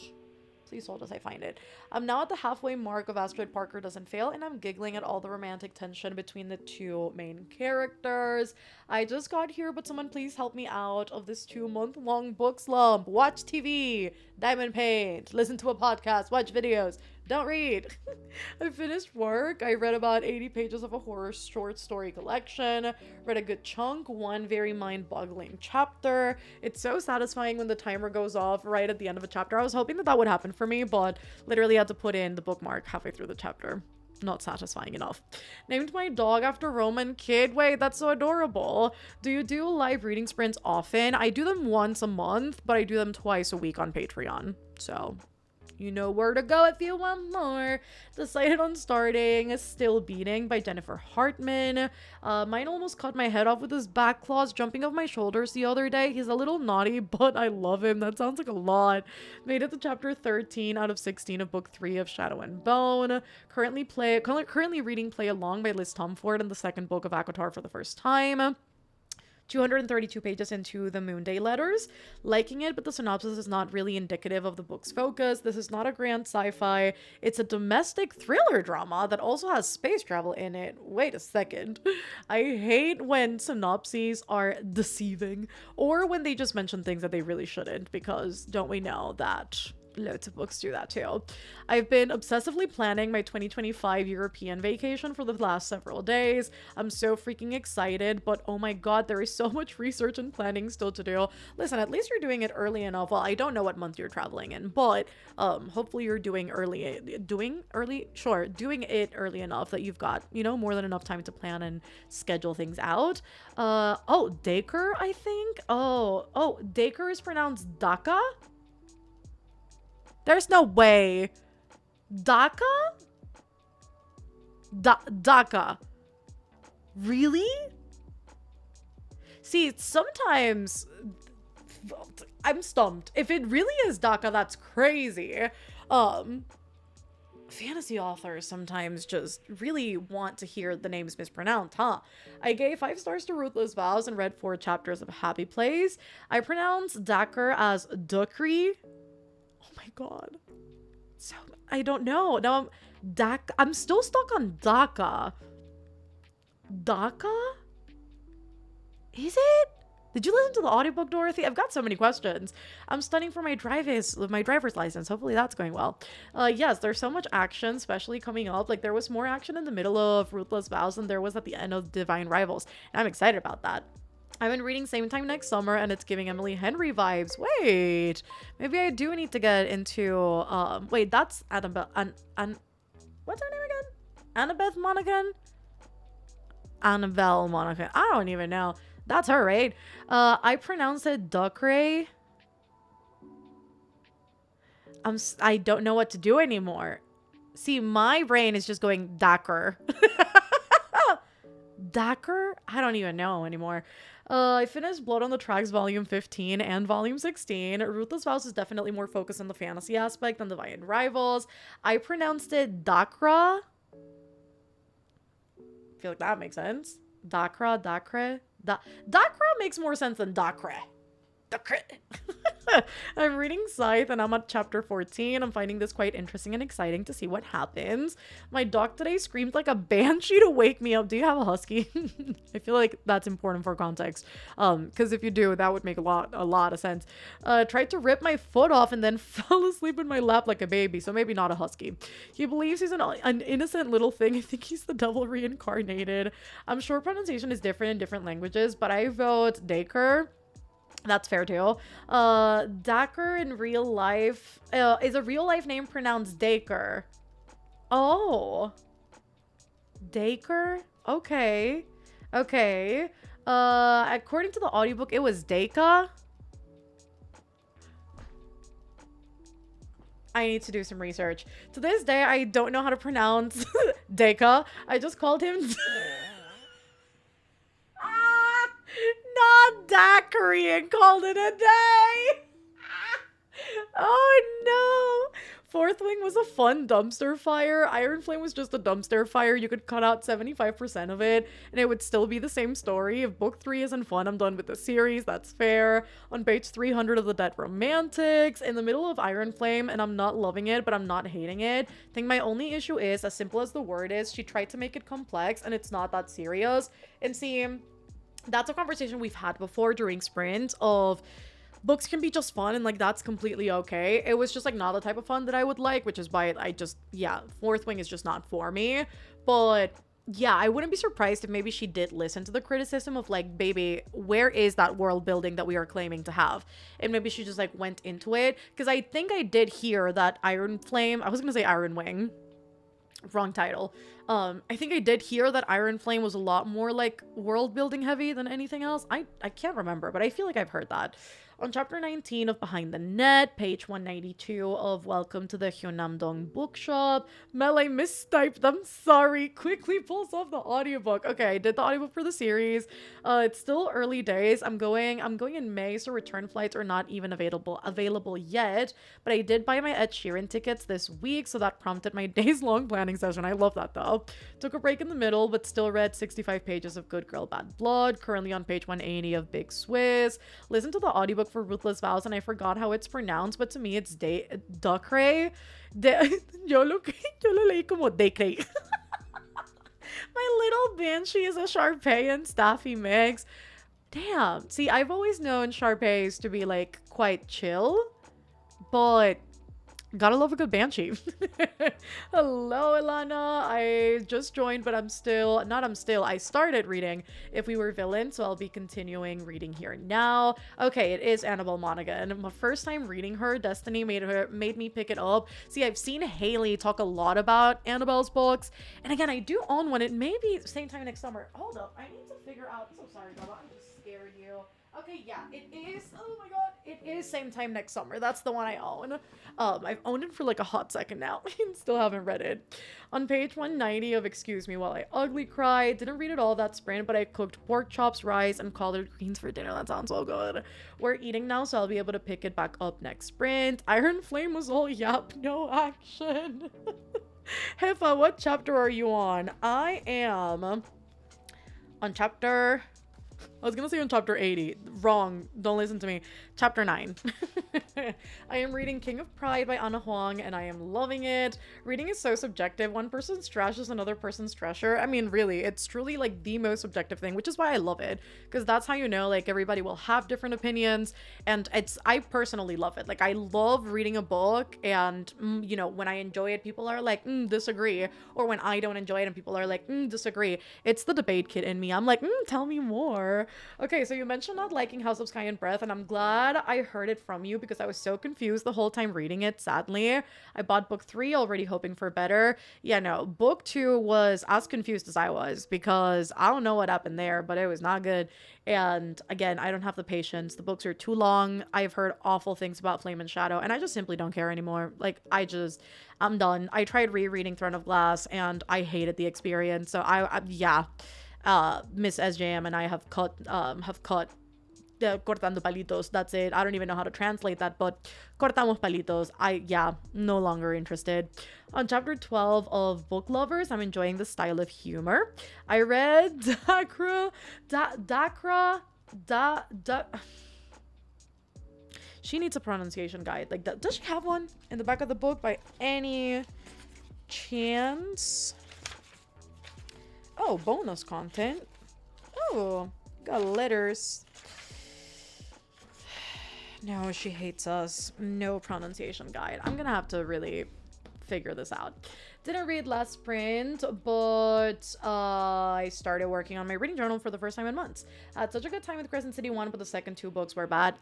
Please hold as I find it. I'm now at the halfway mark of Astrid Parker Doesn't Fail, and I'm giggling at all the romantic tension between the 2 main characters. I just got here, but someone please help me out of this 2-month-long book slump. Watch TV, diamond paint, listen to a podcast, watch videos, don't read. I finished work. I read about 80 pages of a horror short story collection, read a good chunk, one very mind-boggling chapter. It's so satisfying when the timer goes off right at the end of a chapter. I was hoping that would happen for me, but literally had to put in the bookmark halfway through the chapter. Not satisfying enough. Named my dog after Roman Kid. Wait, that's so adorable. Do you do live reading sprints often? I do them once a month, but I do them twice a week on Patreon. So you know where to go if you want more. Decided on starting Still Beating by Jennifer Hartman. Mine almost cut my head off with his back claws jumping off my shoulders the other day. He's a little naughty, but I love him. That sounds like a lot. Made it to chapter 13 out of 16 of book 3 of Shadow and Bone. Currently reading Play Along by Liz Tomford and the second book of ACOTAR for the first time. 232 pages into the Moonday Letters. Liking it, but the synopsis is not really indicative of the book's focus. This is not a grand sci-fi. It's a domestic thriller drama that also has space travel in it. Wait a second. I hate when synopses are deceiving or when they just mention things that they really shouldn't, because don't we know that loads of books do that too. I've been obsessively planning my 2025 European vacation for the last several days. I'm so freaking excited, but oh my god, there is so much research and planning still to do. Listen, at least you're doing it early enough. Well, I don't know what month you're traveling in, but hopefully you're doing it early enough that you've got, you know, more than enough time to plan and schedule things out. Oh, Dacre, I think. Oh, Dacre is pronounced Dhaka? There's no way. Dhaka? Dhaka. Really? See, sometimes I'm stumped. If it really is Dhaka, that's crazy. Fantasy authors sometimes just really want to hear the names mispronounced, huh? I gave 5 stars to Ruthless Vows and read 4 chapters of Happy Place. I pronounce Dacre as Dukri. Oh my god. So I don't know. Now I'm still stuck on Dhaka. Dhaka? Is it? Did you listen to the audiobook, Dorothy? I've got so many questions. I'm studying for my driver's license. Hopefully that's going well. Yes, there's so much action, especially coming up. Like, there was more action in the middle of Ruthless Vows than there was at the end of Divine Rivals. And I'm excited about that. I've been reading Same Time Next Summer, and it's giving Emily Henry vibes. Wait, maybe I do need to get into, wait, that's Annabelle, what's her name again? Annabeth Monaghan? Annabelle Monaghan. I don't even know. That's her, right? I pronounce it Duckray. I don't know what to do anymore. See, my brain is just going Dacker. Dacker? I don't even know anymore. I finished Blood on the Tracks Volume 15 and Volume 16. Ruthless Vows is definitely more focused on the fantasy aspect than the Violent Rivals. I pronounced it Dakra. I feel like that makes sense. Dakra, Dakre. Dakra makes more sense than Dakre. Dakre. I'm reading Scythe and I'm at chapter 14. I'm finding this quite interesting and exciting to see what happens. My dog today screamed like a banshee to wake me up. Do you have a husky? I feel like that's important for context. Because if you do, that would make a lot of sense. Tried to rip my foot off and then fell asleep in my lap like a baby, so maybe not a husky. He believes he's an innocent little thing. I think he's the devil reincarnated. I'm sure pronunciation is different in different languages, but I vote Daker. That's fair too. Dacker in real life is a real life name pronounced Daker. Oh, Daker. Okay. According to the audiobook, it was Daka. I need to do some research. To this day, I don't know how to pronounce Daka. I just called him. Not daiquiri and called it a day. Oh no. Fourth Wing was a fun dumpster fire. Iron Flame was just a dumpster fire. You could cut out 75% of it and it would still be the same story. If book 3 isn't fun, I'm done with the series. That's fair. On page 300 of the Dead Romantics, in the middle of Iron Flame, and I'm not loving it, but I'm not hating it. I think my only issue is, as simple as the word is, she tried to make it complex and it's not that serious. And see, that's a conversation we've had before during sprint of books can be just fun and like that's completely okay. It was just like not the type of fun that I would like, which is why I just, yeah, Fourth Wing is just not for me. But yeah, I wouldn't be surprised if maybe she did listen to the criticism of like, baby, where is that world building that we are claiming to have? And maybe she just like went into it, because I think I did hear that Iron Flame, I was gonna say Iron Wing, wrong title. I think I did hear that Iron Flame was a lot more like world building heavy than anything else. I can't remember, but I feel like I've heard that. On chapter 19 of Behind the Net, page 192 of Welcome to the Hyunamdong Bookshop. Mel, I mistyped. I'm sorry. Quickly pulls off the audiobook. Okay, I did the audiobook for the series. It's still early days. I'm going in May, so return flights are not even available yet. But I did buy my Ed Sheeran tickets this week, so that prompted my days-long planning session. I love that though. Took a break in the middle, but still read 65 pages of Good Girl Bad Blood. Currently on page 180 of Big Swiss. Listen to the audiobook for Ruthless Vows, and I forgot how it's pronounced, but to me it's Duckray. Yo lo leí como Decray. My little banshee is a Sharpay and Staffy mix. Damn. See, I've always known Sharpays to be like quite chill, but gotta love a good banshee. Hello, Ilana. I just joined, but I started reading If We Were Villains, so I'll be continuing reading here now. Okay, it is Annabelle Monaghan. My first time reading her, Destiny made me pick it up. See, I've seen Haley talk a lot about Annabelle's books, and again, I do own one. It may be Same Time Next Summer. Hold up, I need to figure out. So sorry, Bella. I'm just scared you. Okay, yeah, it is. Oh my god, it is Same Time Next Summer. That's the one I own. I've owned it for like a hot second now and still haven't read it. On page 190 of Excuse Me While I Ugly Cry, didn't read it all that sprint, but I cooked pork chops, rice, and collard greens for dinner. That sounds so good. We're eating now, so I'll be able to pick it back up next sprint. Iron Flame was all yap, no action. Hefa, what chapter are you on? I am on chapter... I was gonna say on chapter 80. Wrong. Don't listen to me. Chapter 9. I am reading King of Pride by Anna Huang, and I am loving it. Reading is so subjective. One person's trash is another person's treasure. I mean, really, it's truly like the most subjective thing, which is why I love it. Because that's how you know, like, everybody will have different opinions. And I personally love it. Like, I love reading a book, and, you know, when I enjoy it, people are like, disagree. Or when I don't enjoy it, and people are like, disagree. It's the debate kid in me. I'm like, tell me more. Okay, so you mentioned not liking House of Sky and Breath, and I'm glad I heard it from you because I was so confused the whole time reading it, sadly. I bought book 3 already hoping for better. Yeah, no, book 2 was as confused as I was because I don't know what happened there, but it was not good. And again, I don't have the patience. The books are too long. I've heard awful things about Flame and Shadow, and I just simply don't care anymore. Like, I'm done. I tried rereading Throne of Glass, and I hated the experience. So yeah, Miss SJM and I have cut cortando palitos. That's it. I don't even know how to translate that, but cortamos palitos. Yeah, no longer interested. On chapter 12 of Book Lovers, I'm enjoying the style of humor. I read Dakra, she needs a pronunciation guide. Like, does she have one in the back of the book by any chance? Oh, bonus content. Oh, got letters. No, she hates us. No pronunciation guide. I'm gonna have to really figure this out. Didn't read last sprint, but I started working on my reading journal for the first time in months. Had such a good time with Crescent City 1, but the second 2 books were bad.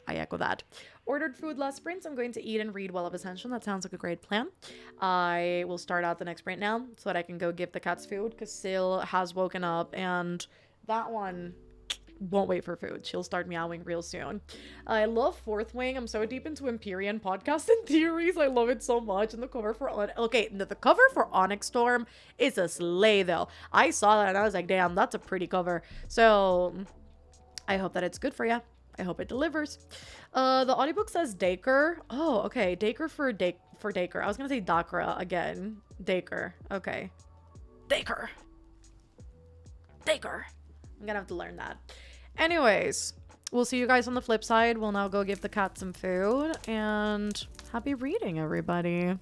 I echo that. Ordered food last sprint, so I'm going to eat and read Well of Ascension. That sounds like a great plan. I will start out the next sprint now so that I can go give the cats food because Sil has woken up and that one won't wait for food. She'll start meowing real soon. I love Fourth Wing. I'm so deep into Empyrean podcasts and theories. I love it so much. And the cover for the cover for Onyx Storm is a slay though. I saw that and I was like, damn, that's a pretty cover. So I hope that it's good for you. I hope it delivers. The audiobook says Dacre. Oh, okay. Dacre for Dacre. I was gonna say Dakra again. Dacre. Okay. Dacre. I'm gonna have to learn that. Anyways, we'll see you guys on the flip side. We'll now go give the cat some food. And happy reading, everybody.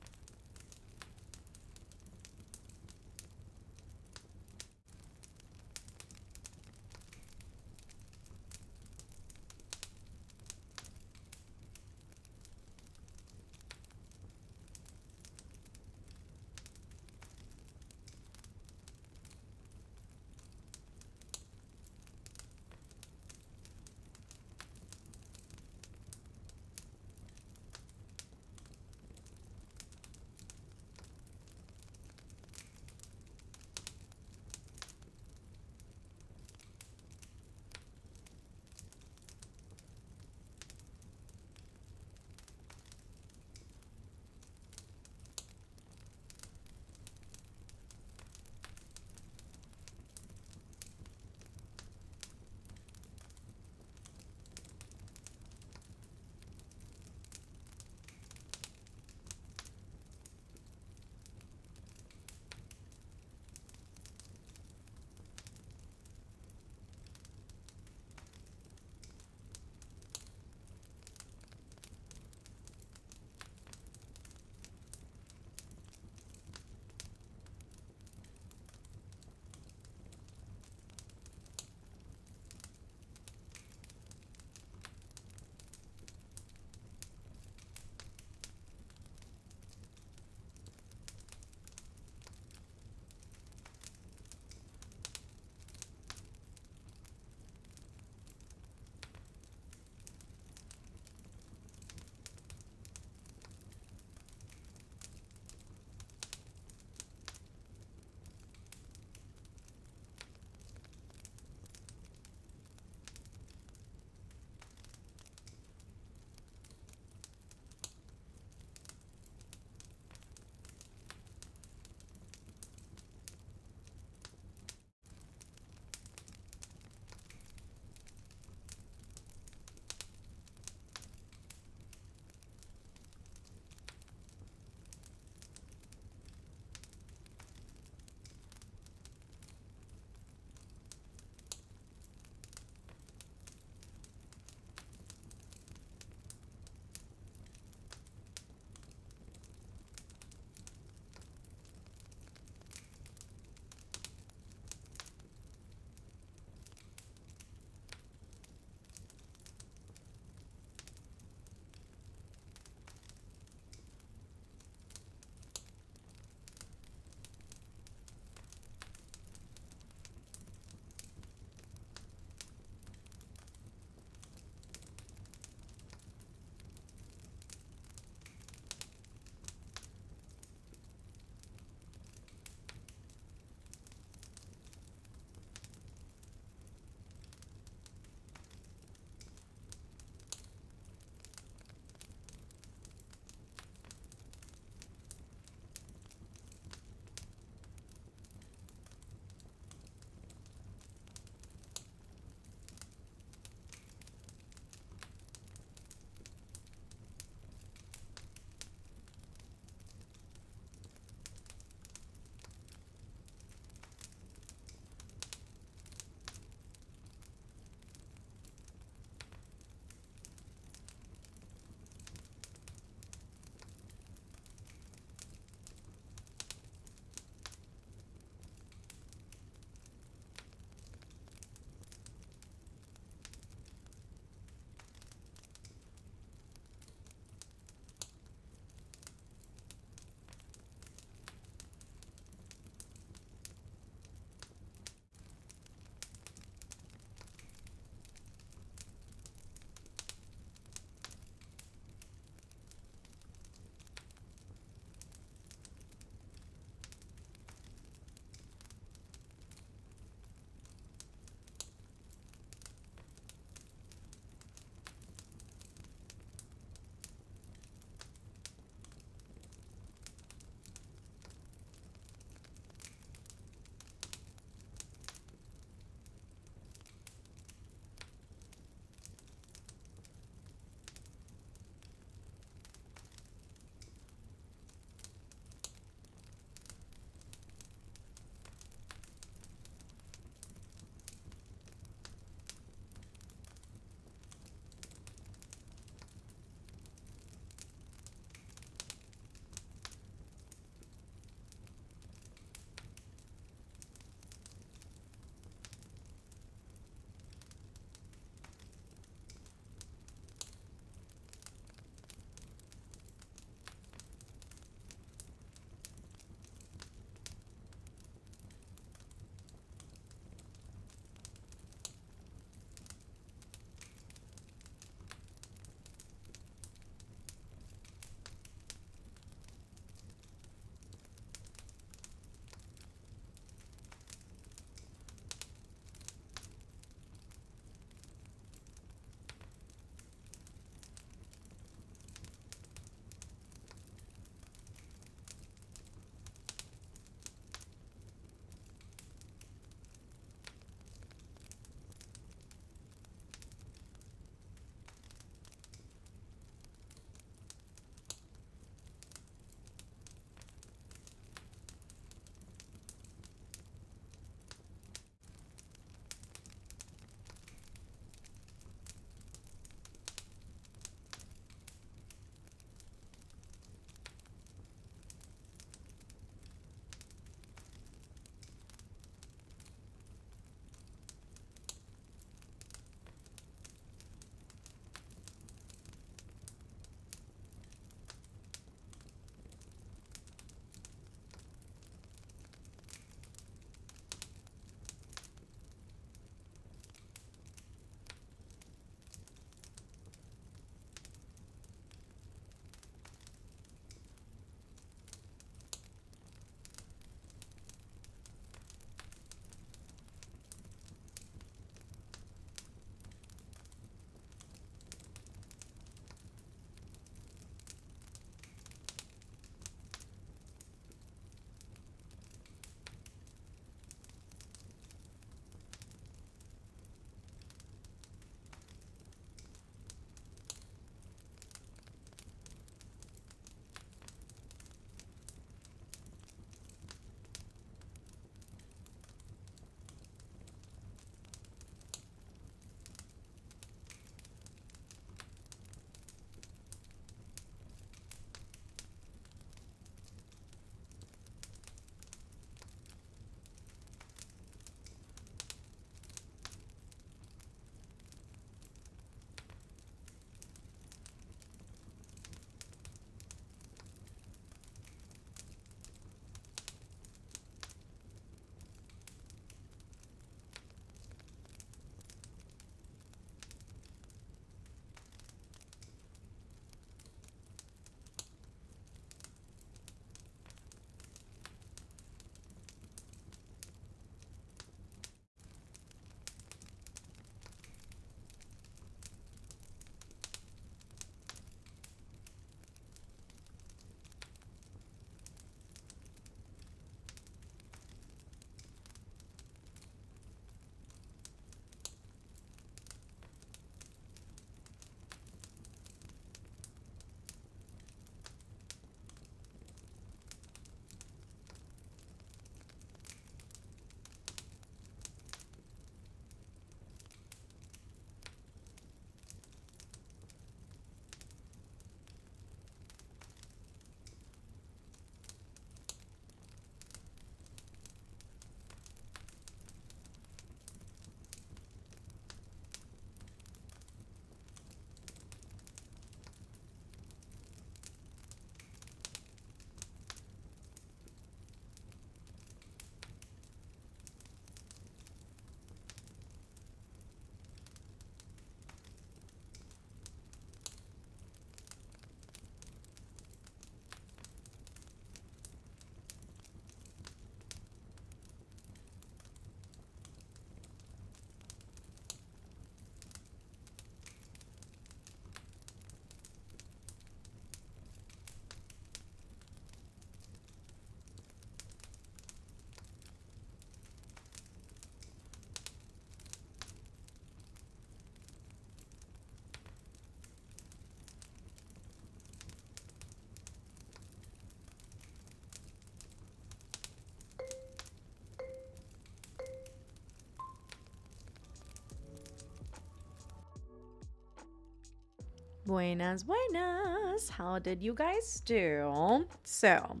Buenas, buenas. How did you guys do? So,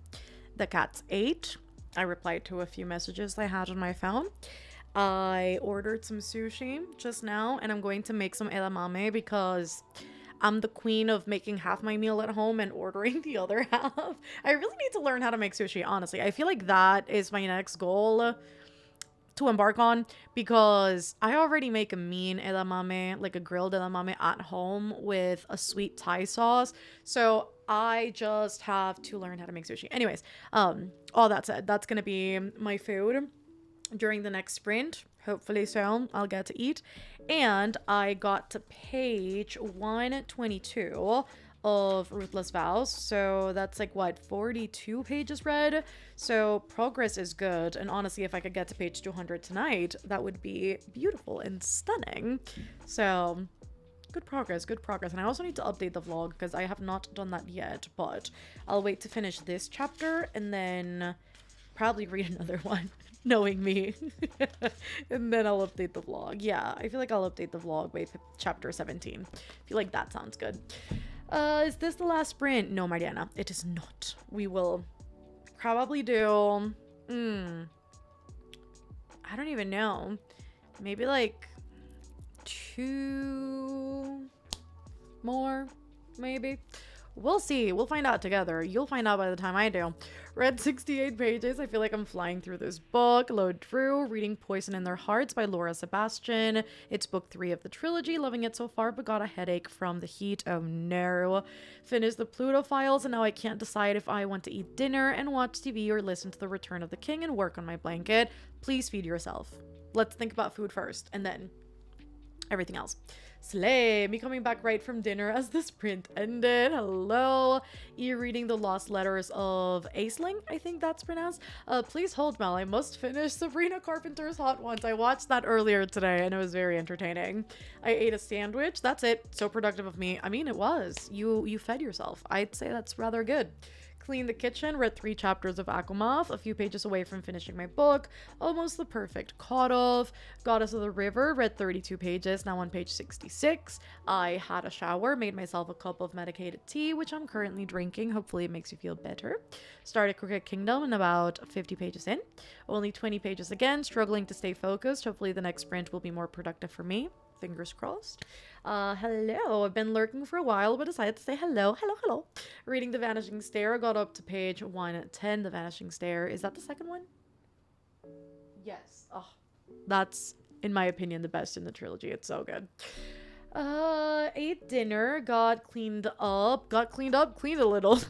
the cats ate. I replied to a few messages I had on my phone. I ordered some sushi just now, and I'm going to make some edamame because I'm the queen of making half my meal at home and ordering the other half. I really need to learn how to make sushi, honestly. I feel like that is my next goal to embark on, because I already make a mean edamame, like a grilled edamame at home with a sweet Thai sauce. So I just have to learn how to make sushi. Anyways, all that said, that's gonna be my food during the next sprint. Hopefully soon I'll get to eat. And I got to page 122 of Ruthless Vows. So that's like what, 42 pages read? So progress is good. And honestly, if I could get to page 200 tonight, that would be beautiful and stunning. So good progress, good progress. And I also need to update the vlog because I have not done that yet, but I'll wait to finish this chapter and then probably read another one. Knowing me. And then I'll update the vlog. Yeah, I feel like I'll update the vlog by chapter 17. I feel like that sounds good. Is this the last sprint? No, Mariana, it is not. We will probably do... I don't even know. Maybe like 2 more, maybe. We'll see. We'll find out together. You'll find out by the time I do. Read 68 pages. I feel like I'm flying through this book. Load through. Reading Poison in Their Hearts by Laura Sebastian. It's book 3 of the trilogy. Loving it so far, but got a headache from the heat. Oh no. Finished the Pluto Files, and now I can't decide if I want to eat dinner and watch TV or listen to The Return of the King and work on my blanket. Please feed yourself. Let's think about food first, and then everything else. Slay! Me coming back right from dinner as the sprint ended. Hello! E-reading the lost letters of Aisling, I think that's pronounced. Please hold, Mel. I must finish Sabrina Carpenter's Hot Ones. I watched that earlier today and it was very entertaining. I ate a sandwich. That's it. So productive of me. I mean, it was. You fed yourself. I'd say that's rather good. Cleaned the kitchen, read 3 chapters of Akumath, a few pages away from finishing my book, almost the perfect caught of. Goddess of the River, read 32 pages, now on page 66. I had a shower, made myself a cup of medicated tea, which I'm currently drinking. Hopefully it makes you feel better. Started Crooked Kingdom and about 50 pages in. Only 20 pages again, struggling to stay focused. Hopefully the next sprint will be more productive for me. Fingers crossed. Hello. I've been lurking for a while, but decided to say hello. Hello. Reading The Vanishing Stair. Got up to page 110. The Vanishing Stair. Is that the second one? Yes. Oh, that's, in my opinion, the best in the trilogy. It's so good. Ate dinner. Got cleaned up. Cleaned a little.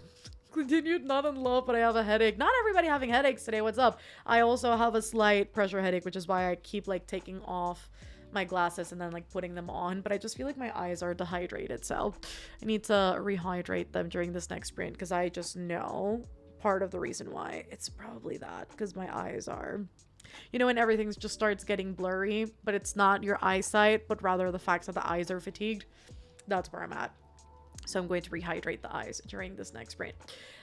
Continued not in love, but I have a headache. Not everybody having headaches today. What's up? I also have a slight pressure headache, which is why I keep like taking off my glasses and then like putting them on, but I just feel like my eyes are dehydrated, so I need to rehydrate them during this next sprint because I just know part of the reason why. It's probably that, because my eyes are, you know, when everything just starts getting blurry, but it's not your eyesight, but rather the fact that the eyes are fatigued. That's where I'm at. So I'm going to rehydrate the eyes during this next sprint.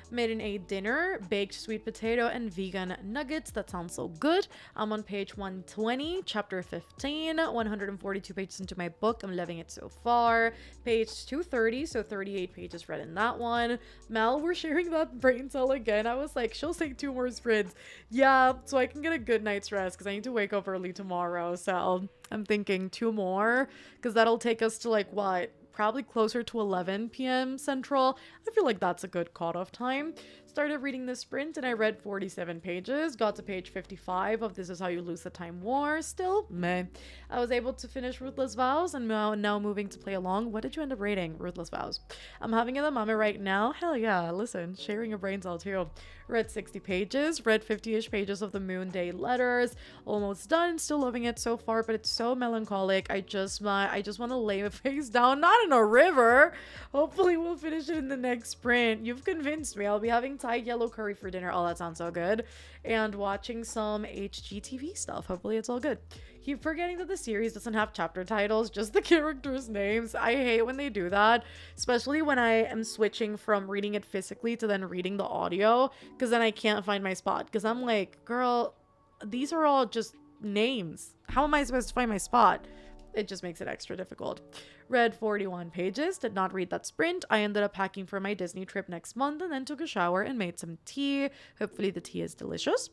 Made an A dinner, baked sweet potato and vegan nuggets. That sounds so good. I'm on page 120, chapter 15, 142 pages into my book. I'm loving it so far. Page 230, so 38 pages read in that one. Mel, we're sharing that brain cell again. I was like, she'll say 2 more sprints. Yeah, so I can get a good night's rest because I need to wake up early tomorrow. So I'm thinking 2 more because that'll take us to like what? Probably closer to 11 p.m. Central. I feel like that's a good cutoff time. Started reading the sprint and I read 47 pages. Got to page 55 of This Is How You Lose the Time War. Still, meh. I was able to finish Ruthless Vows and now moving to play along. What did you end up rating? Ruthless Vows. I'm having a mama right now. Hell yeah, listen, sharing a brain cell too. Read 60 pages, read 50-ish pages of the Moon Day letters. Almost done, still loving it so far, but it's so melancholic. I just want to lay my face down, not in a river. Hopefully we'll finish it in the next sprint. You've convinced me. I'll be having Thai yellow curry for dinner. Oh, that sounds so good. And watching some HGTV stuff. Hopefully it's all good. Keep forgetting that the series doesn't have chapter titles, just the characters' names. I hate when they do that, especially when I am switching from reading it physically to then reading the audio, because then I can't find my spot, because I'm like, girl, these are all just names. How am I supposed to find my spot? it just makes it extra difficult. Read 41 pages, did not read that sprint. I ended up packing for my Disney trip next month and then took a shower and made some tea. Hopefully the tea is delicious.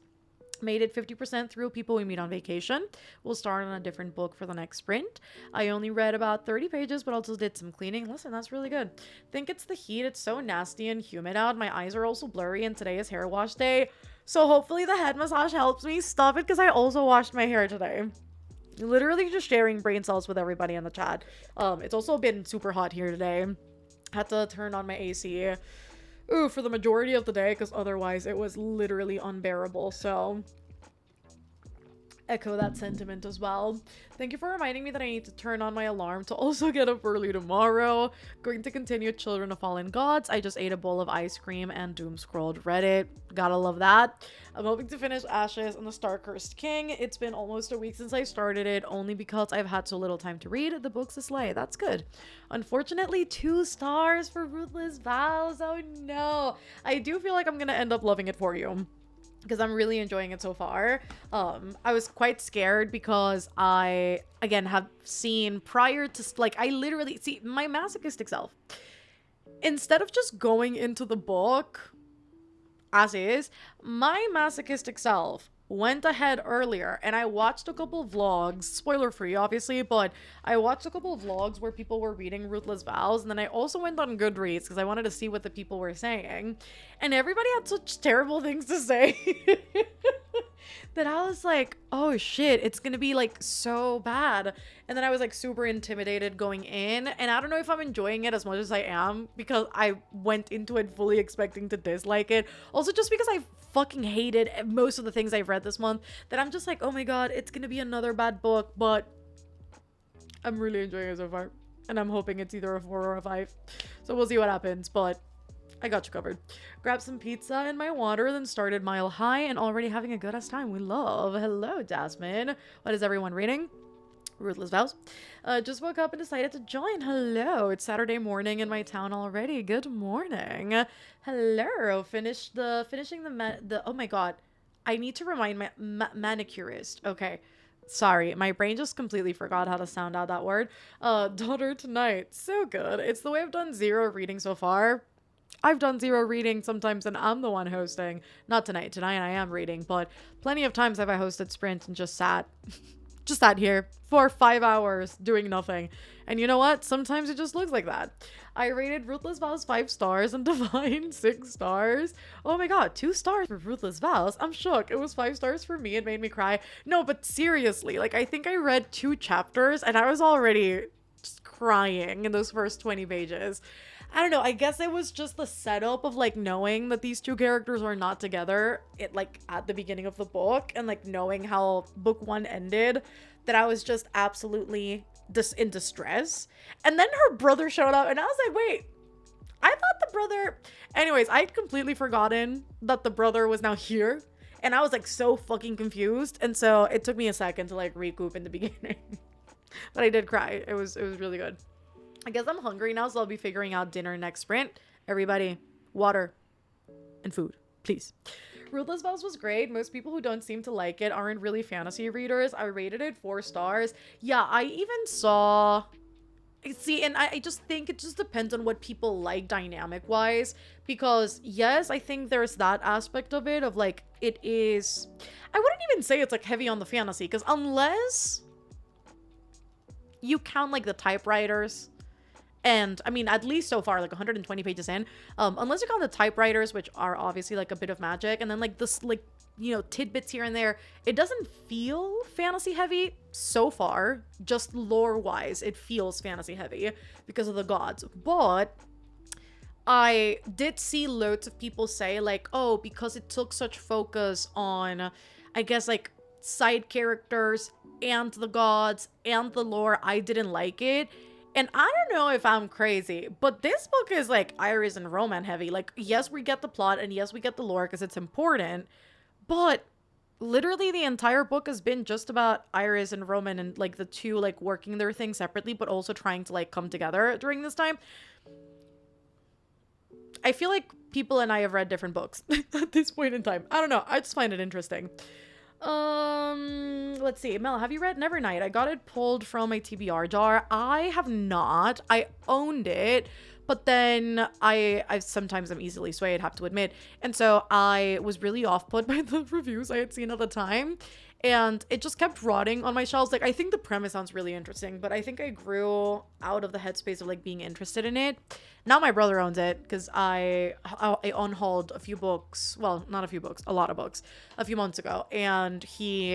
Made it 50% through People We Meet on Vacation. We'll start on a different book for the next sprint. I only read about 30 pages, but also did some cleaning. Listen, that's really good. Think it's the heat. It's so nasty and humid out. My eyes are also blurry, and today is hair wash day. So hopefully the head massage helps me. Stop it, because I also washed my hair today. Literally just sharing brain cells with everybody in the chat. It's also been super hot here today. Had to turn on my AC. Ooh, for the majority of the day, because otherwise it was literally unbearable. So echo that sentiment as well. Thank you for reminding me that I need to turn on my alarm to also get up early tomorrow. Going to continue Children of Fallen Gods. I just ate a bowl of ice cream and doom scrolled Reddit. Gotta love that. I'm hoping to finish Ashes and the Star-Cursed King. It's been almost a week since I started it, only because I've had so little time to read. The book's a slay. That's good. Unfortunately, 2 stars for Ruthless Vows. Oh no. I do feel like I'm gonna end up loving it for you, because I'm really enjoying it so far. I was quite scared because I, again, have seen prior to, like, I literally, see, my masochistic self, instead of just going into the book as is, my masochistic self went ahead earlier and I watched a couple vlogs, spoiler free obviously, but I watched a couple of vlogs where people were reading Ruthless Vows, and then I also went on Goodreads because I wanted to see what the people were saying, and everybody had such terrible things to say that I was like, oh shit, it's gonna be like so bad. And then I was like super intimidated going in, and I don't know if I'm enjoying it as much as I am because I went into it fully expecting to dislike it. Also just because I fucking hated most of the things I've read this month, that I'm just like, oh my god, it's gonna be another bad book. But I'm really enjoying it so far, and I'm hoping it's either a 4 or a 5, so we'll see what happens, but I got you covered. Grabbed some pizza and my water, then started Mile High, and already having a good ass time. We love. Hello, Jasmine. What is everyone reading? Ruthless Vows. Just woke up and decided to join. Hello. It's Saturday morning in my town already. Good morning. Hello. Finishing the oh my god. I need to remind my manicurist. Okay. Sorry, my brain just completely forgot how to sound out that word. Daughter tonight. So good. It's the way I've done 0 reading so far. I've done 0 reading sometimes and I'm the one hosting. Not tonight. Tonight I am reading, but plenty of times have I hosted Sprint and just sat here for 5 hours doing nothing. And you know what? Sometimes it just looks like that. I rated Ruthless Vows 5 stars and Divine 6 stars. Oh my god, 2 stars for Ruthless Vows. I'm shook. It was 5 stars for me. It made me cry. No, but seriously, like, I think I read 2 chapters and I was already just crying in those first 20 pages. I don't know, I guess it was just the setup of like knowing that these 2 characters were not together at the beginning of the book, and like knowing how book 1 ended, that I was just absolutely in distress. And then her brother showed up and I was like, wait, I thought the brother, anyways, I'd completely forgotten that the brother was now here, and I was like so fucking confused, and so it took me a second to like recoup in the beginning. But I did cry. It was really good. I guess I'm hungry now, so I'll be figuring out dinner next sprint. Everybody, water and food, please. Ruthless Vows was great. Most people who don't seem to like it aren't really fantasy readers. I rated it 4 stars. Yeah, I even saw... See, and I just think it just depends on what people like dynamic-wise. Because, yes, I think there's that aspect of it, of like, it is... I wouldn't even say it's like heavy on the fantasy, because unless you count like the typewriters... And, I mean, at least so far, like 120 pages in, unless you count the typewriters, which are obviously like a bit of magic, and then like this, like, you know, tidbits here and there, it doesn't feel fantasy heavy so far. Just lore wise, it feels fantasy heavy because of the gods. But I did see loads of people say like, oh, because it took such focus on, I guess, like side characters and the gods and the lore, I didn't like it. And I don't know if I'm crazy, but this book is like Iris and Roman heavy. Like, yes, we get the plot, and yes, we get the lore because it's important, but literally the entire book has been just about Iris and Roman and like the 2 like working their thing separately, but also trying to like come together during this time. I feel like people and I have read different books at this point in time. I don't know. I just find it interesting. let's see. Mel, have you read Nevernight? I got it pulled from my TBR jar. I have not. I owned it, but then I sometimes I'm easily swayed, have to admit. And so I was really off put by the reviews I had seen at the time. And it just kept rotting on my shelves. Like, I think the premise sounds really interesting, but I think I grew out of the headspace of like being interested in it. Now my brother owns it because I unhauled a few books. Well, not a few books, a lot of books a few months ago. And he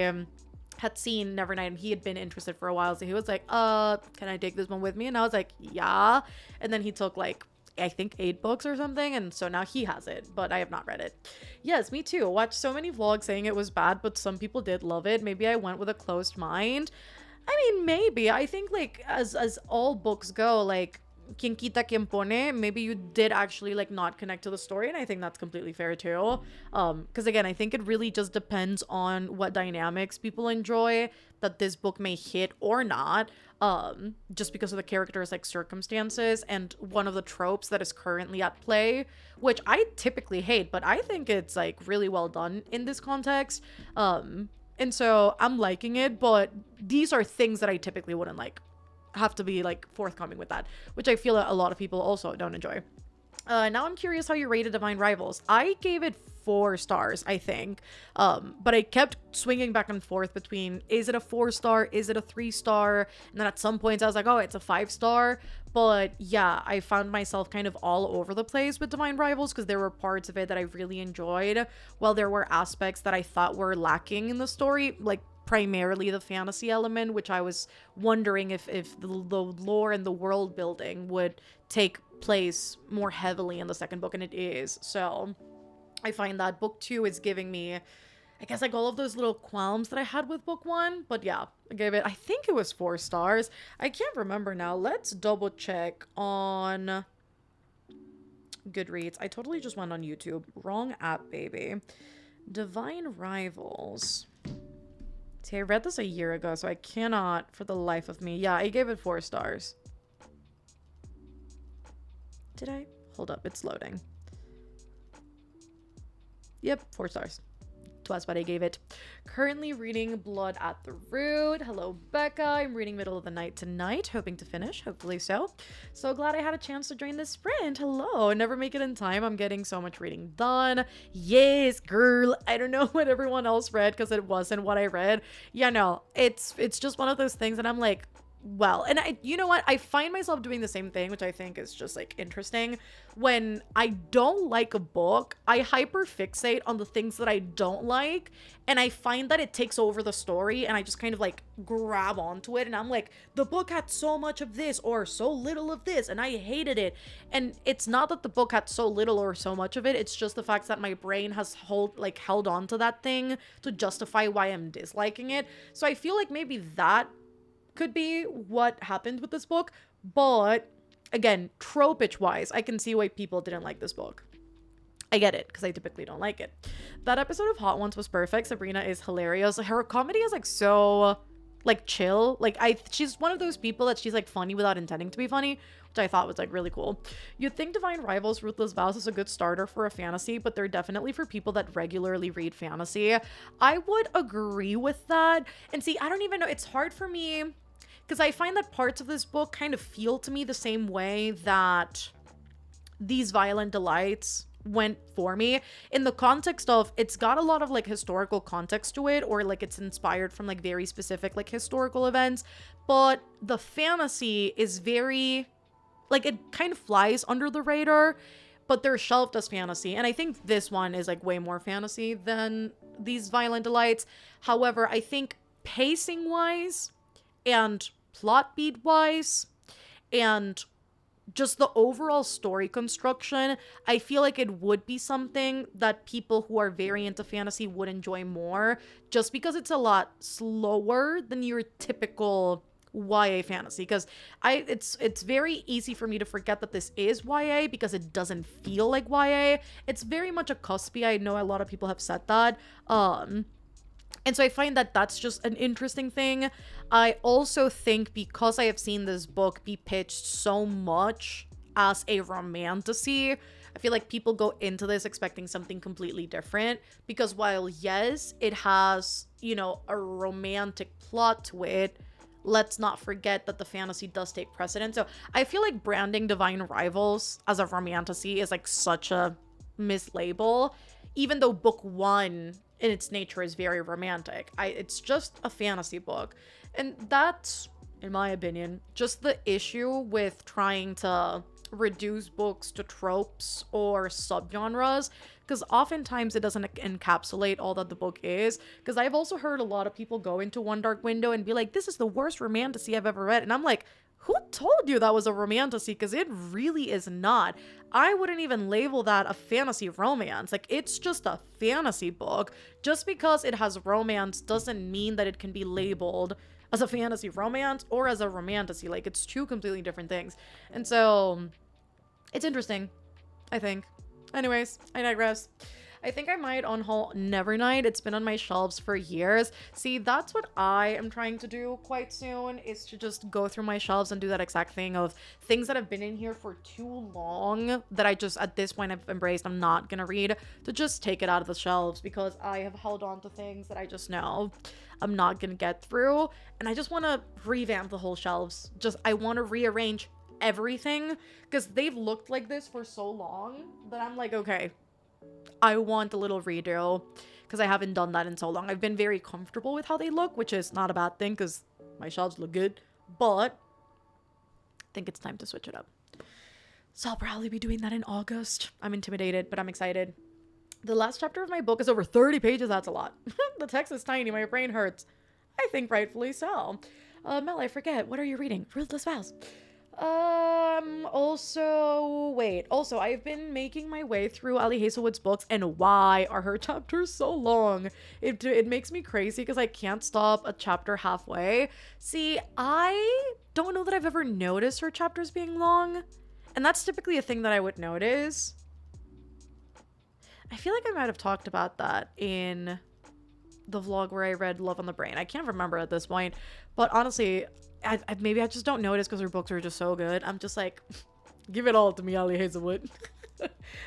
had seen Nevernight and he had been interested for a while. So he was like, can I take this one with me? And I was like, yeah. And then he took like, I think 8 books or something, and so now he has it, but I have not read it. Yes, me too. Watched so many vlogs saying it was bad, but some people did love it. Maybe I went with a closed mind. I mean, maybe. I think like as all books go, like quien quita quien pone, maybe you did actually like not connect to the story, and I think that's completely fair too. Because again, I think it really just depends on what dynamics people enjoy that this book may hit or not. Just because of the characters' like circumstances and one of the tropes that is currently at play, which I typically hate, but I think it's like really well done in this context. And so I'm liking it, but these are things that I typically wouldn't like. Have to be like forthcoming with that, which I feel a lot of people also don't enjoy. Now I'm curious how you rated Divine Rivals. I gave it 4 stars, I think. But I kept swinging back and forth between, is it a 4-star? Is it a 3-star? And then at some points I was like, oh, it's a 5-star. But yeah, I found myself kind of all over the place with Divine Rivals because there were parts of it that I really enjoyed, while there were aspects that I thought were lacking in the story, like primarily the fantasy element, which I was wondering if the lore and the world building would take place more heavily in the second book, and it is. So I find that book 2 is giving me, I guess, like all of those little qualms that I had with book 1. But yeah, I gave it, I think it was 4 stars. I can't remember now. Let's double check on Goodreads. I totally just went on YouTube. Wrong app, baby. Divine Rivals. See, I read this a year ago, so I cannot for the life of me. Yeah, I gave it 4 stars. Did I? Hold up, it's loading. Yep, 4 stars. Twas what I gave it. Currently reading Blood at the Root. Hello, Becca. I'm reading Middle of the Night tonight, hoping to finish, hopefully so. So glad I had a chance to join this sprint. Hello. Never make it in time. I'm getting so much reading done. Yes, girl. I don't know what everyone else read because it wasn't what I read. Yeah, no, it's just one of those things, and I'm like, well, and you know what? I find myself doing the same thing, which I think is just like interesting. When I don't like a book, I hyper fixate on the things that I don't like, and I find that it takes over the story, and I just kind of like grab onto it, and I'm like, the book had so much of this or so little of this, and I hated it. And it's not that the book had so little or so much of it, it's just the fact that my brain has held on to that thing to justify why I'm disliking it. So I feel like maybe that could be what happened with this book, but again, tropage wise, I can see why people didn't like this book. I get it, because I typically don't like it. That episode of Hot Ones was perfect. Sabrina is hilarious. Her comedy is like so like chill. Like she's one of those people that she's like funny without intending to be funny, which I thought was like really cool. You'd think Divine Rivals Ruthless Vows is a good starter for a fantasy, but they're definitely for people that regularly read fantasy. I would agree with that. And see, I don't even know, it's hard for me because I find that parts of this book kind of feel to me the same way that These Violent Delights went for me, in the context of it's got a lot of like historical context to it, or like it's inspired from like very specific like historical events, but the fantasy is very like, it kind of flies under the radar, but they're shelved as fantasy. And I think this one is like way more fantasy than These Violent Delights. However, I think pacing wise and plot beat wise and just the overall story construction, I feel like it would be something that people who are very into fantasy would enjoy more, just because it's a lot slower than your typical YA fantasy. Because it's very easy for me to forget that this is YA because it doesn't feel like YA. It's very much a cuspy. I know a lot of people have said that. And so I find that that's just an interesting thing. I also think because I have seen this book be pitched so much as a romantasy, I feel like people go into this expecting something completely different because while, yes, it has, you know, a romantic plot to it, let's not forget that the fantasy does take precedent. So I feel like branding Divine Rivals as a romantasy is like such a mislabel, even though book one in its nature is very romantic. It's just a fantasy book. And that's, in my opinion, just the issue with trying to reduce books to tropes or subgenres, because oftentimes it doesn't encapsulate all that the book is. Because I've also heard a lot of people go into One Dark Window and be like, this is the worst romantasy I've ever read. And I'm like, who told you that was a romantasy? Because it really is not. I wouldn't even label that a fantasy romance. Like, it's just a fantasy book. Just because it has romance doesn't mean that it can be labeled as a fantasy romance or as a romantasy. Like, it's two completely different things. And so, it's interesting, I think. Anyways, I digress. I think I might unhaul Nevernight. It's been on my shelves for years. See, that's what I am trying to do quite soon, is to just go through my shelves and do that exact thing of things that have been in here for too long that I just, at this point, I've embraced, I'm not gonna read, to just take it out of the shelves because I have held on to things that I just know I'm not gonna get through. And I just want to revamp the whole shelves. I want to rearrange everything because they've looked like this for so long that I'm like, okay, I want a little redo because I haven't done that in so long. I've been very comfortable with how they look, which is not a bad thing because my shelves look good, but I think it's time to switch it up. So I'll probably be doing that in August. I'm intimidated, but I'm excited. The last chapter of my book is over 30 pages. That's a lot. The text is tiny. My brain hurts. I think rightfully so. Mel, I forget. What are you reading? Ruthless Vows. Also, I've been making my way through Ali Hazelwood's books, and why are her chapters so long? It makes me crazy because I can't stop a chapter halfway. See, I don't know that I've ever noticed her chapters being long, and that's typically a thing that I would notice. I feel like I might have talked about that in the vlog where I read Love on the Brain. I can't remember at this point, but honestly, maybe I just don't notice because her books are just so good. I'm just like, give it all to me, Ali Hazelwood.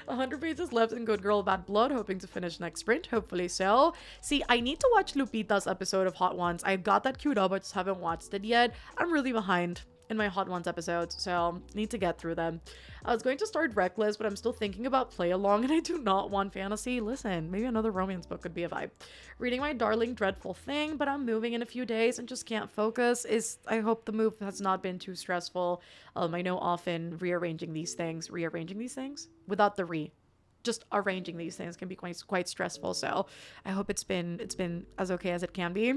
100 pages left in Good Girl Bad Blood, hoping to finish next sprint, hopefully so. See, I need to watch Lupita's episode of Hot Ones. I got that queued up, I just haven't watched it yet. I'm really behind in my Hot Ones episodes, so need to get through them. I was going to start Reckless, but I'm still thinking about Play Along, and I do not want fantasy. Listen, maybe another romance book could be a vibe. Reading My Darling Dreadful Thing, but I'm moving in a few days and just can't focus. I hope the move has not been too stressful. I know often rearranging these things without the just arranging these things can be quite stressful, so I hope it's been as okay as it can be.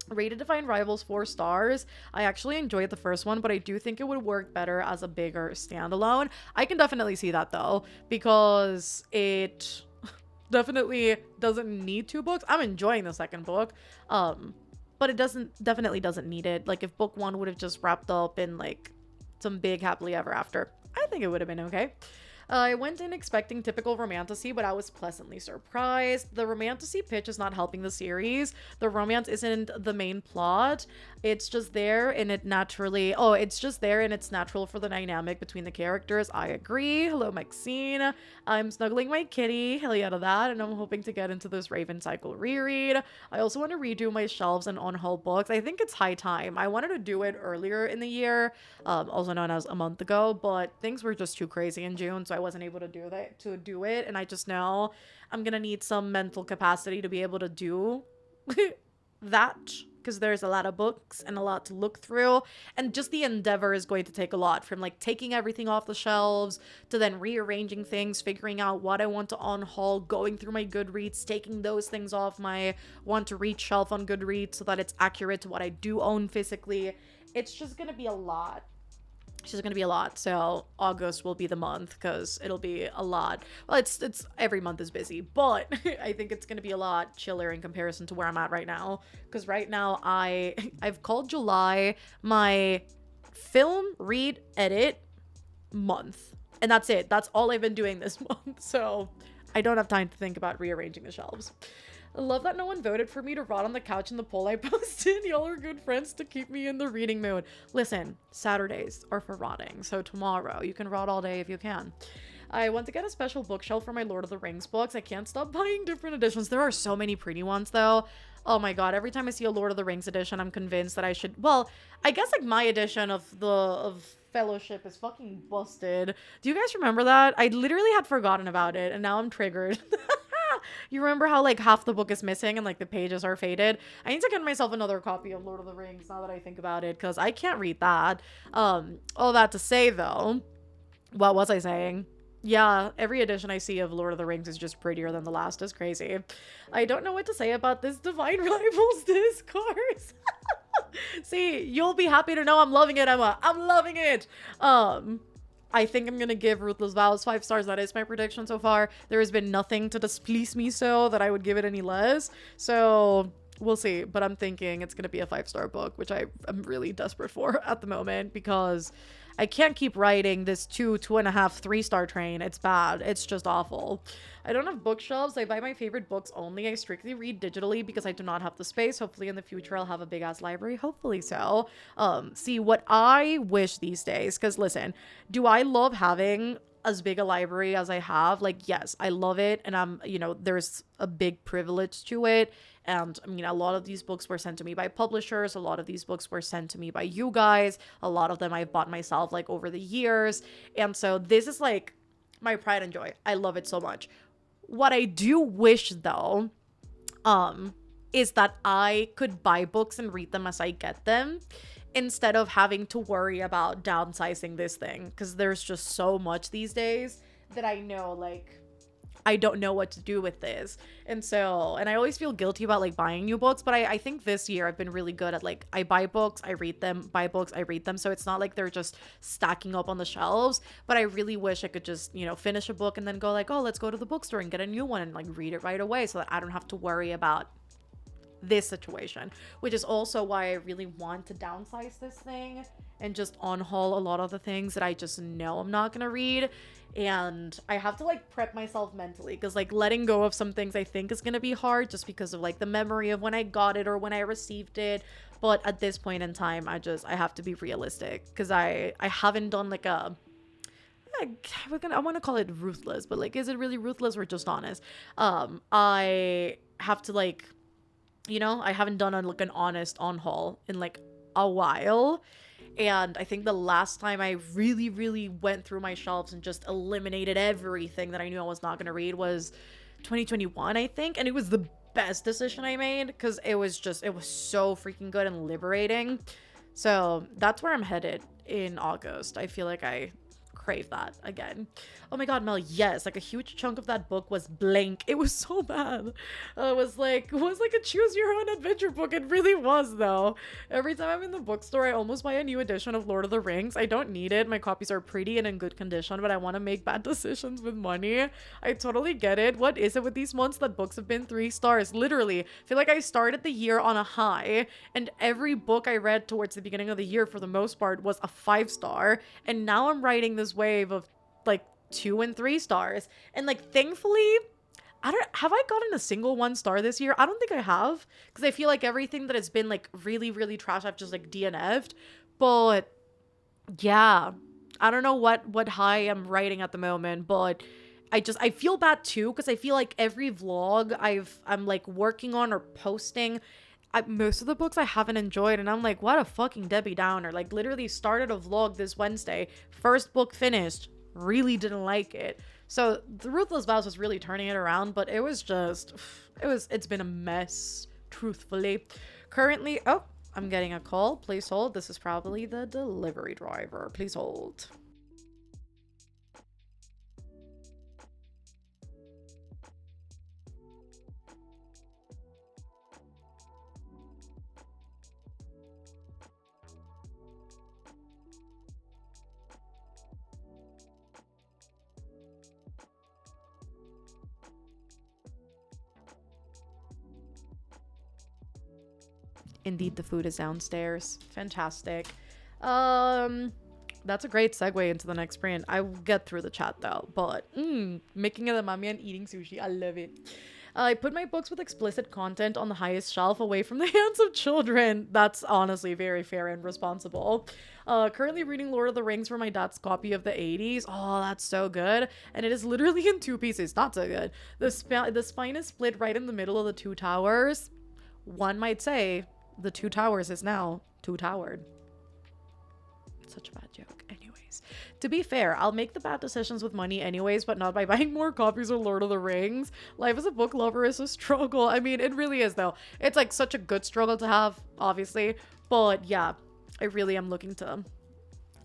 Rated Divine Rivals 4 stars. I actually enjoyed the first one, but I do think it would work better as a bigger standalone. I can definitely see that though, because it definitely doesn't need 2 books. I'm enjoying the second book, but it definitely doesn't need it. Like, if book 1 would have just wrapped up in like some big happily ever after, I think it would have been okay. I went in expecting typical romantasy, but I was pleasantly surprised. The romantasy pitch is not helping the series. The romance isn't the main plot. It's just there and it's natural for the dynamic between the characters. I agree. Hello, Maxine. I'm snuggling my kitty. Hell yeah to that. And I'm hoping to get into this Raven Cycle reread. I also want to redo my shelves and on-haul books. I think it's high time. I wanted to do it earlier in the year, also known as a month ago, but things were just too crazy in June, so I wasn't able to do it, and I just know I'm gonna need some mental capacity to be able to do that, because there's a lot of books and a lot to look through, and just the endeavor is going to take a lot, from like taking everything off the shelves to then rearranging things, figuring out what I want to on-haul, going through my Goodreads, taking those things off my want to read shelf on Goodreads so that it's accurate to what I do own physically. It's just gonna be a lot. So August will be the month because it'll be a lot. Well, it's every month is busy, but I think it's gonna be a lot chiller in comparison to where I'm at right now, because right now I've called July my film, read, edit month, and that's it. That's all I've been doing this month, so I don't have time to think about rearranging the shelves. I love that no one voted for me to rot on the couch in the poll I posted. Y'all are good friends to keep me in the reading mood. Listen, Saturdays are for rotting, so tomorrow you can rot all day if you can. I want to get a special bookshelf for my Lord of the Rings books. I can't stop buying different editions. There are so many pretty ones though. Oh my god, every time I see a Lord of the Rings edition, I'm convinced that I should, well, I guess like my edition of Fellowship is fucking busted. Do you guys remember that? I literally had forgotten about it and now I'm triggered. You remember how like half the book is missing and like the pages are faded? I need to get myself another copy of Lord of the Rings now that I think about it, because I can't read that. All that to say though, what was I saying? Yeah, every edition I see of Lord of the Rings is just prettier than the last. Is crazy. I don't know what to say about this Divine Rivals discourse. See, you'll be happy to know I'm loving it, Emma. I'm loving it. I think I'm gonna give Ruthless Vows 5 stars. That is my prediction so far. There has been nothing to displease me so that I would give it any less. So we'll see. But I'm thinking it's gonna be a 5-star book, which I am really desperate for at the moment because I can't keep writing this 2.5, 3-star train. It's bad. It's just awful. I don't have bookshelves. I buy my favorite books only. I strictly read digitally because I do not have the space. Hopefully in the future I'll have a big ass library. Hopefully so. See what I wish these days, because listen, do I love having as big a library as I have? Like, yes, I love it, and I'm, you know, there's a big privilege to it. And I mean, a lot of these books were sent to me by publishers. A lot of these books were sent to me by you guys. A lot of them I've bought myself like over the years. And so this is like my pride and joy. I love it so much. What I do wish though, is that I could buy books and read them as I get them, instead of having to worry about downsizing this thing. Because there's just so much these days that I know, like, I don't know what to do with this. And so, and I always feel guilty about like buying new books, but I think this year I've been really good at like, I buy books, I read them, buy books, I read them. So it's not like they're just stacking up on the shelves, but I really wish I could just, you know, finish a book and then go like, oh, let's go to the bookstore and get a new one and like read it right away so that I don't have to worry about this situation, which is also why I really want to downsize this thing and just unhaul a lot of the things that I just know I'm not gonna read. And I have to like prep myself mentally, because like letting go of some things I think is gonna be hard just because of like the memory of when I got it or when I received it. But at this point in time, I have to be realistic, because I haven't done like a, I want to call it ruthless, but like, is it really ruthless or just honest? I have to like, you know, I haven't done like an honest on-haul in like a while. And I think the last time I really, really went through my shelves and just eliminated everything that I knew I was not going to read was 2021, I think. And it was the best decision I made, because it was so freaking good and liberating. So that's where I'm headed in August. I feel like I crave that again. Oh my god, Mel, yes, like a huge chunk of that book was blank. It was so bad. It was like a choose your own adventure book. It really was though. Every time I'm in the bookstore, I almost buy a new edition of Lord of the Rings. I don't need it. My copies are pretty and in good condition, but I want to make bad decisions with money. I totally get it. What is it with these months that books have been 3 stars? Literally, I feel like I started the year on a high, and every book I read towards the beginning of the year for the most part was a 5-star, and now I'm riding this wave of like 2 and 3 stars. And like, thankfully, have I gotten a single 1 star this year? I don't think I have, because I feel like everything that has been like really, really trash, I've just like DNF'd. But yeah, I don't know what high I'm writing at the moment, but I feel bad too, because I feel like every vlog I'm like working on or posting, most of the books I haven't enjoyed, and I'm like, what a fucking Debbie Downer. Like, literally started a vlog this Wednesday, first book finished, really didn't like it. So the Ruthless Vows was really turning it around, but it was just, it's been a mess, truthfully. Currently, oh, I'm getting a call. Please hold. This is probably the delivery driver. Please hold. Indeed, the food is downstairs. Fantastic. That's a great segue into the next brand. I will get through the chat though, but making edamame and eating sushi, I love it. I put my books with explicit content on the highest shelf away from the hands of children. That's honestly very fair and responsible. Currently reading Lord of the Rings from my dad's copy of the 80s. Oh, that's so good. And it is literally in two pieces. Not so good. The spine is split right in the middle of the two towers. One might say the two towers is now two-towered. Such a bad joke. Anyways, to be fair, I'll make the bad decisions with money anyways, but not by buying more copies of Lord of the Rings. Life as a book lover is a struggle. I mean, it really is though. It's like such a good struggle to have, obviously. But yeah, I really am looking to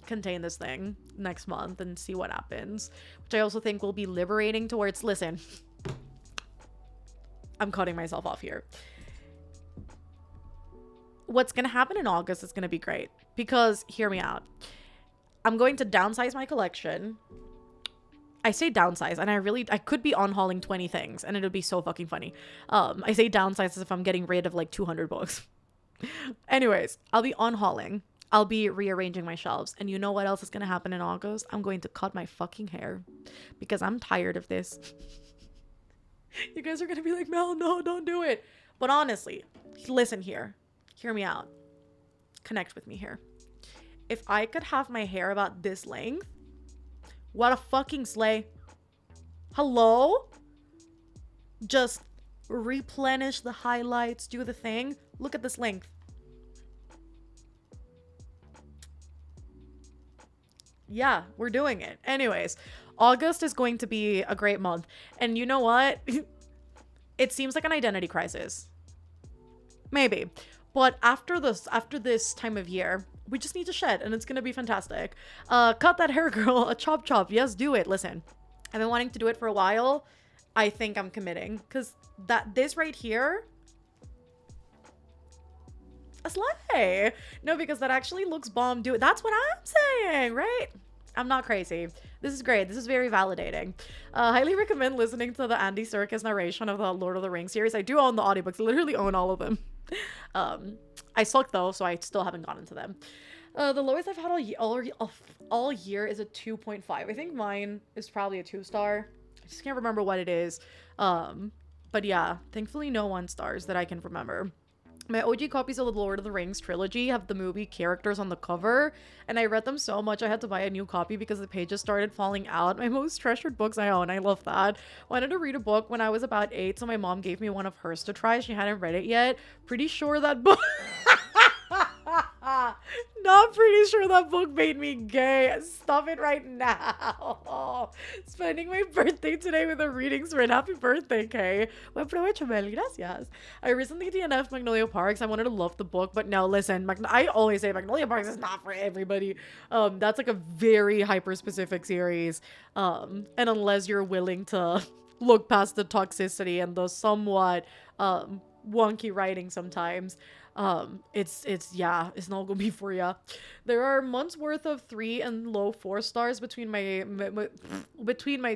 contain this thing next month and see what happens, which I also think will be liberating towards, listen, I'm cutting myself off here. What's going to happen in August is going to be great because, hear me out, I'm going to downsize my collection. I say downsize, and I could be on-hauling 20 things, and it would be so fucking funny. I say downsize as if I'm getting rid of like 200 books. Anyways, I'll be on-hauling. I'll be rearranging my shelves. And you know what else is going to happen in August? I'm going to cut my fucking hair because I'm tired of this. You guys are going to be like, Mel, no, don't do it. But honestly, listen here. Hear me out. Connect with me here. If I could have my hair about this length, what a fucking slay. Hello? Just replenish the highlights, do the thing. Look at this length. Yeah, we're doing it. Anyways, August is going to be a great month. And you know what? It seems like an identity crisis. Maybe. But after this time of year, we just need to shed, and it's gonna be fantastic. Cut that hair, girl. A chop chop. Yes, do it. Listen, I've been wanting to do it for a while. I think I'm committing, because this right here, a slay. No, because that actually looks bomb. Do it. That's what I'm saying, right? I'm not crazy. This is great. This is very validating. Highly recommend listening to the Andy Serkis narration of the Lord of the Rings series. I do own the audiobooks. I literally own all of them. I suck though, so I still haven't gotten to them. The lowest I've had all year is a 2.5. I think mine is probably a 2-star. I just can't remember what it is. But yeah, thankfully no 1-stars that I can remember. My OG copies of the Lord of the Rings trilogy have the movie characters on the cover, and I read them so much I had to buy a new copy because the pages started falling out. My most treasured books I own. I love that. Wanted to read a book when I was about 8, so my mom gave me one of hers to try. She hadn't read it yet. Pretty sure that book... Not pretty sure that book made me gay. Stop it right now. Spending my birthday today with a reading sprint. Happy birthday, Kay. Buen provecho, Mel. Gracias. I recently DNF'd Magnolia Parks. I wanted to love the book, but no, listen. I always say Magnolia Parks is not for everybody. That's like a very hyper-specific series. And unless you're willing to look past the toxicity and the somewhat wonky writing sometimes, it's not gonna be for ya. There are months worth of 3 and low 4 stars between my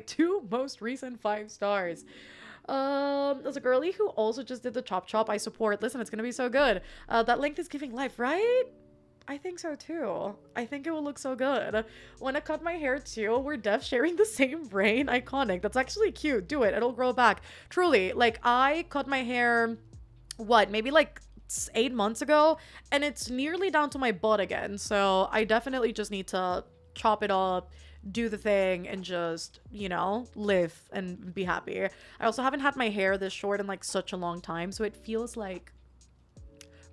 2 most recent 5 stars. There's a girlie who also just did the chop chop. I support. Listen, it's gonna be so good. That length is giving life, right? I think so too. I think it will look so good. When I cut my hair too, we're def sharing the same brain. Iconic. That's actually cute. Do it. It'll grow back. Truly, like I cut my hair, maybe like 8 months ago, and it's nearly down to my butt again. So I definitely just need to chop it up, do the thing, and just, you know, live and be happy. I also haven't had my hair this short in like such a long time, so it feels like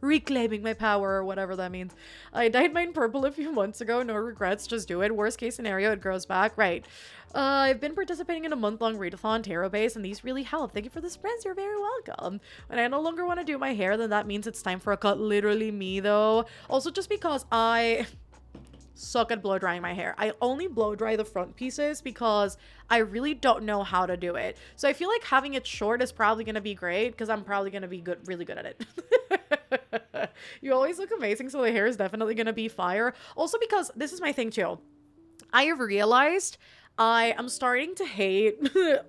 reclaiming my power or whatever that means. I dyed mine purple a few months ago. No regrets. Just do it. Worst case scenario, it grows back. Right. I've been participating in a month-long readathon tarot base, and these really help. Thank you for the spreads. You're very welcome. When I no longer want to do my hair, then that means it's time for a cut. Literally me, though. Also, just because I suck at blow drying my hair. I only blow dry the front pieces because I really don't know how to do it. So I feel like having it short is probably going to be great because I'm probably going to be really good at it. You always look amazing, so the hair is definitely going to be fire. Also because this is my thing too. I have realized I am starting to hate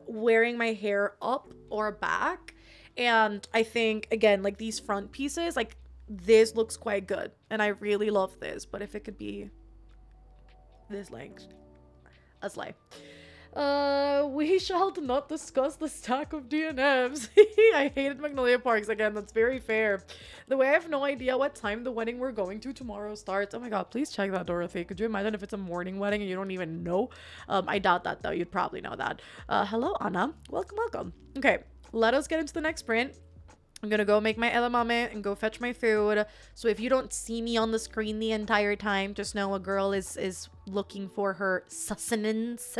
wearing my hair up or back. And I think, again, like these front pieces, like this looks quite good. And I really love this. But if it could be this length, a slay. We shall not discuss the stack of DNFs. I hated Magnolia Parks again. That's very fair. The way I have no idea what time the wedding we're going to tomorrow starts. Oh my god, please check that, Dorothy. Could you imagine if it's a morning wedding and you don't even know? I doubt that though. You'd probably know that. Hello, Anna. Welcome, welcome. Okay, let us get into the next sprint. I'm gonna go make my edamame and go fetch my food. So if you don't see me on the screen the entire time, just know a girl is looking for her sustenance.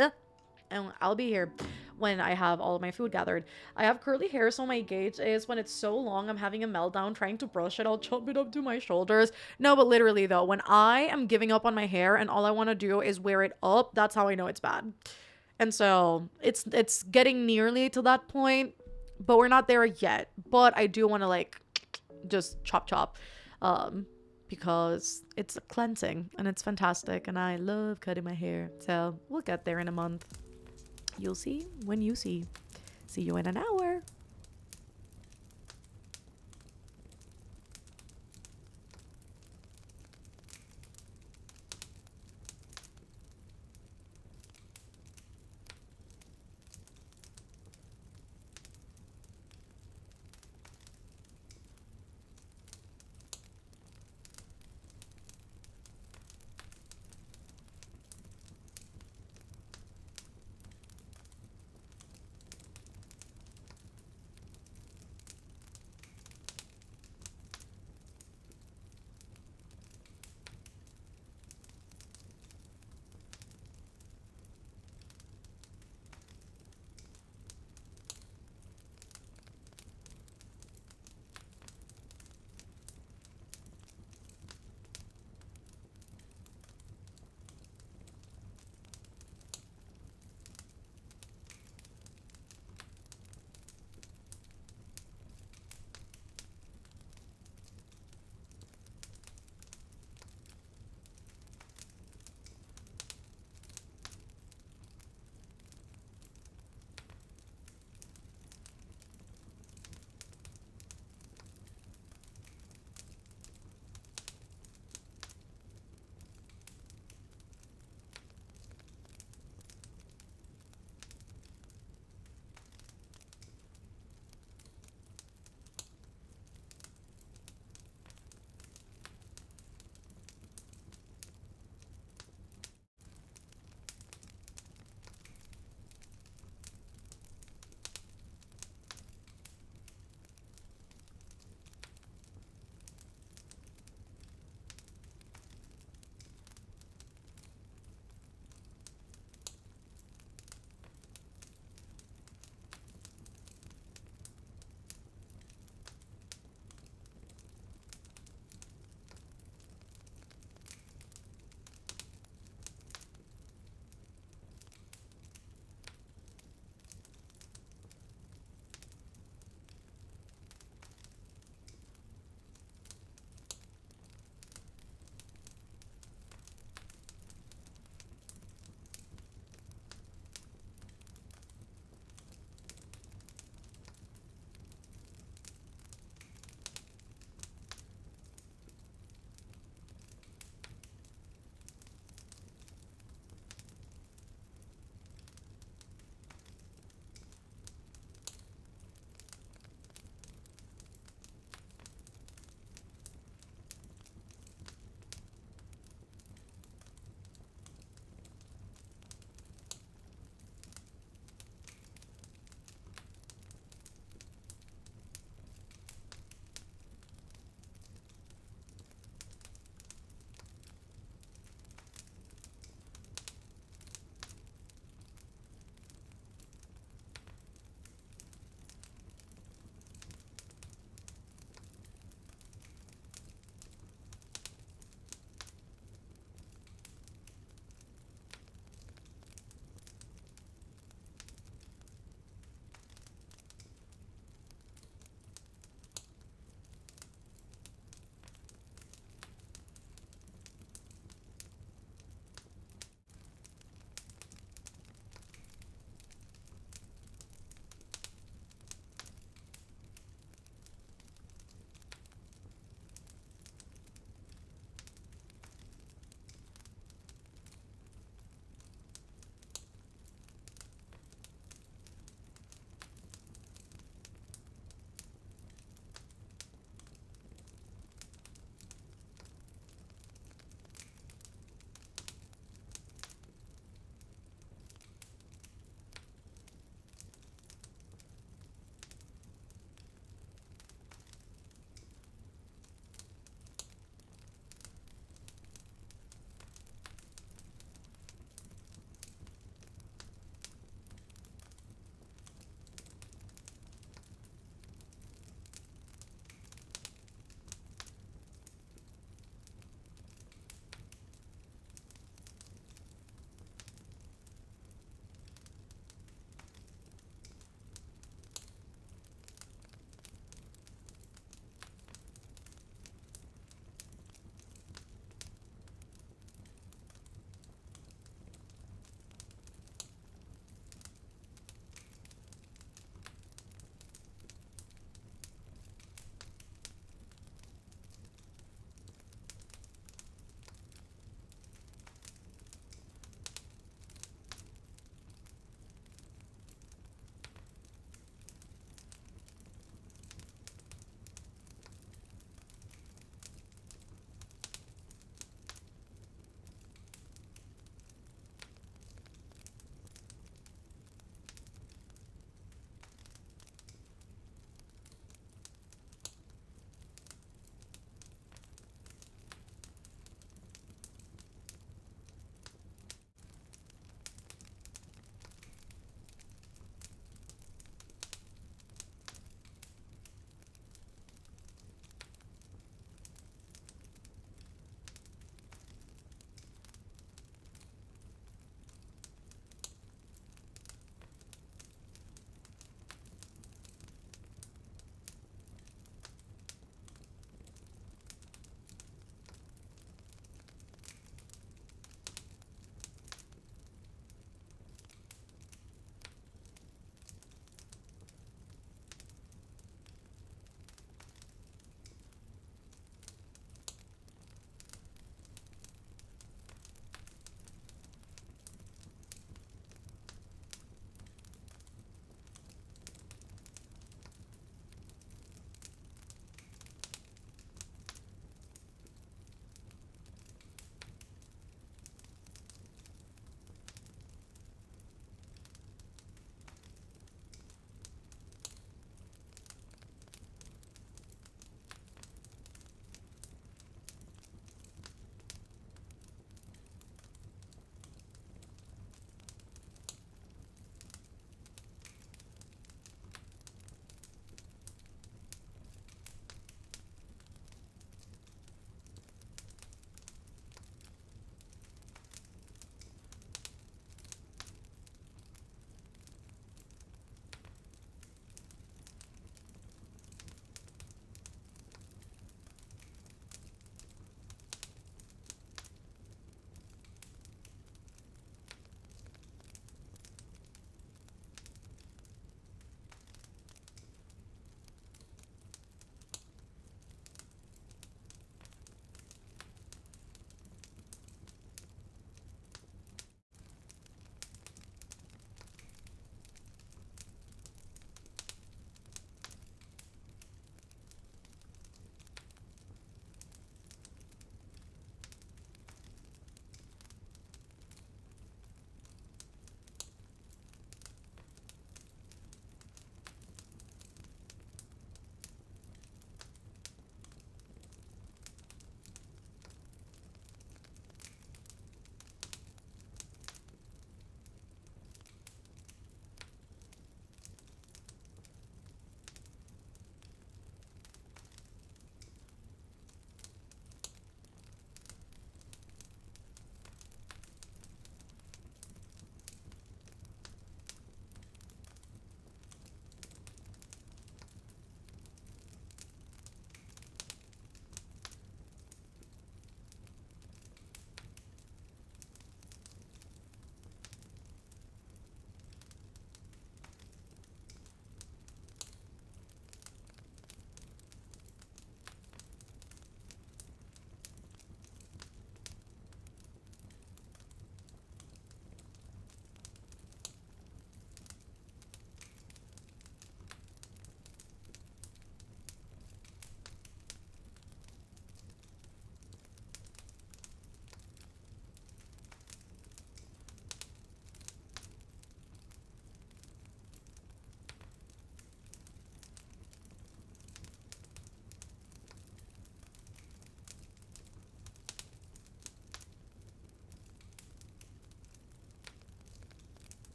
And I'll be here when I have all of my food gathered. I have curly hair, so my gauge is when it's so long I'm having a meltdown trying to brush it, I'll chop it up to my shoulders. No, but literally though, when I am giving up on my hair and all I want to do is wear it up, that's how I know it's bad. And so it's getting nearly to that point, but we're not there yet. But I do want to like just chop because it's cleansing and it's fantastic and I love cutting my hair. So we'll get there in a month. You'll see when you see. See you in an hour.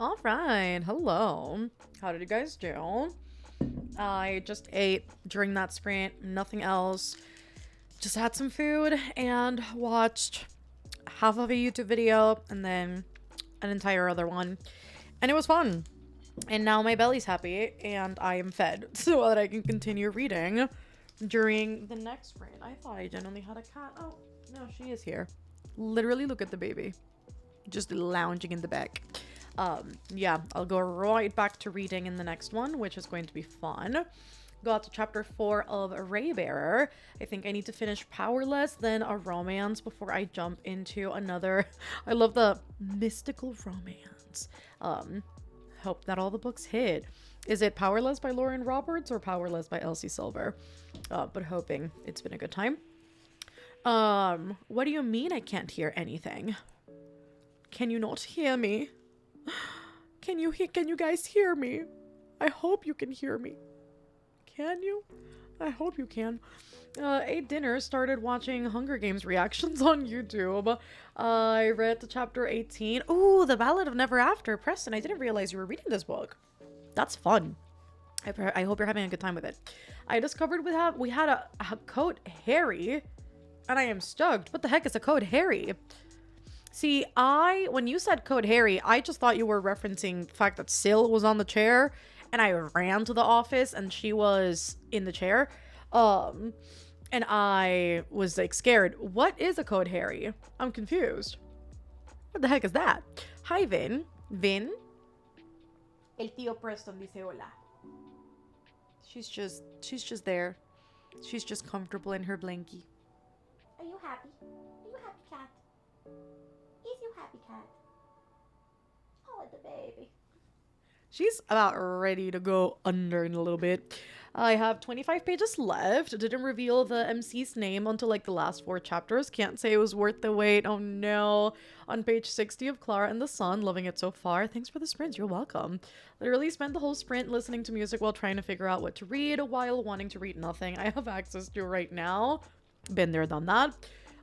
All right. Hello. How did you guys do? I just ate during that sprint, nothing else. Just had some food and watched half of a YouTube video and then an entire other one. And it was fun. And now my belly's happy and I am fed so that I can continue reading during the next sprint. I thought I genuinely had a cat. Oh, no, she is here. Literally, look at the baby. Just lounging in the back. Yeah, I'll go right back to reading in the next one, which is going to be fun. Got to chapter 4 of Raybearer. I think I need to finish Powerless, then a romance before I jump into another. I love the mystical romance. Hope that all the books hit. Is it Powerless by Lauren Roberts or Powerless by Elsie Silver? But hoping it's been a good time. What do you mean I can't hear anything? Can you not hear me? Can you guys hear me? I hope you can hear me. Can you? I hope you can. Ate dinner, started watching Hunger Games reactions on YouTube. I read to chapter 18. Ooh, The Ballad of Never After. Preston, I didn't realize you were reading this book. That's fun. I hope you're having a good time with it. I discovered we had a code Harry, and I am stoked. What the heck is a code Harry? See, when you said Code Harry, I just thought you were referencing the fact that Syl was on the chair and I ran to the office and she was in the chair. And I was like scared. What is a Code Harry? I'm confused. What the heck is that? Hi, Vin. Vin? El tío Preston dice hola. She's just there. She's just comfortable in her blankie. Are you happy? Are you happy, cat? Is you happy, cat? Oh, the baby. She's about ready to go under in a little bit. I have 25 pages left. Didn't reveal the MC's name until like the last 4 chapters. Can't say it was worth the wait. Oh no. On page 60 of Clara and the Sun. Loving it so far. Thanks for the sprint. You're welcome. Literally spent the whole sprint listening to music while trying to figure out what to read while wanting to read nothing I have access to right now. Been there, done that.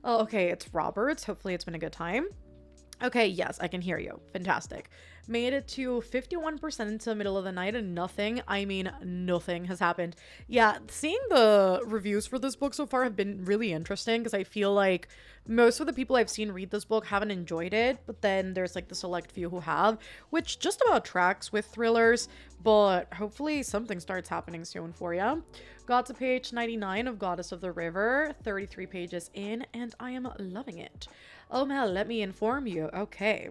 Oh, okay, it's Roberts. Hopefully it's been a good time. Okay, yes, I can hear you. Fantastic. Made it to 51% into the middle of the night and nothing has happened. Yeah, seeing the reviews for this book so far have been really interesting because I feel like most of the people I've seen read this book haven't enjoyed it, but then there's like the select few who have, which just about tracks with thrillers, but hopefully something starts happening soon for you. Got to page 99 of Goddess of the River, 33 pages in, and I am loving it. Oh, Mel, let me inform you. Okay.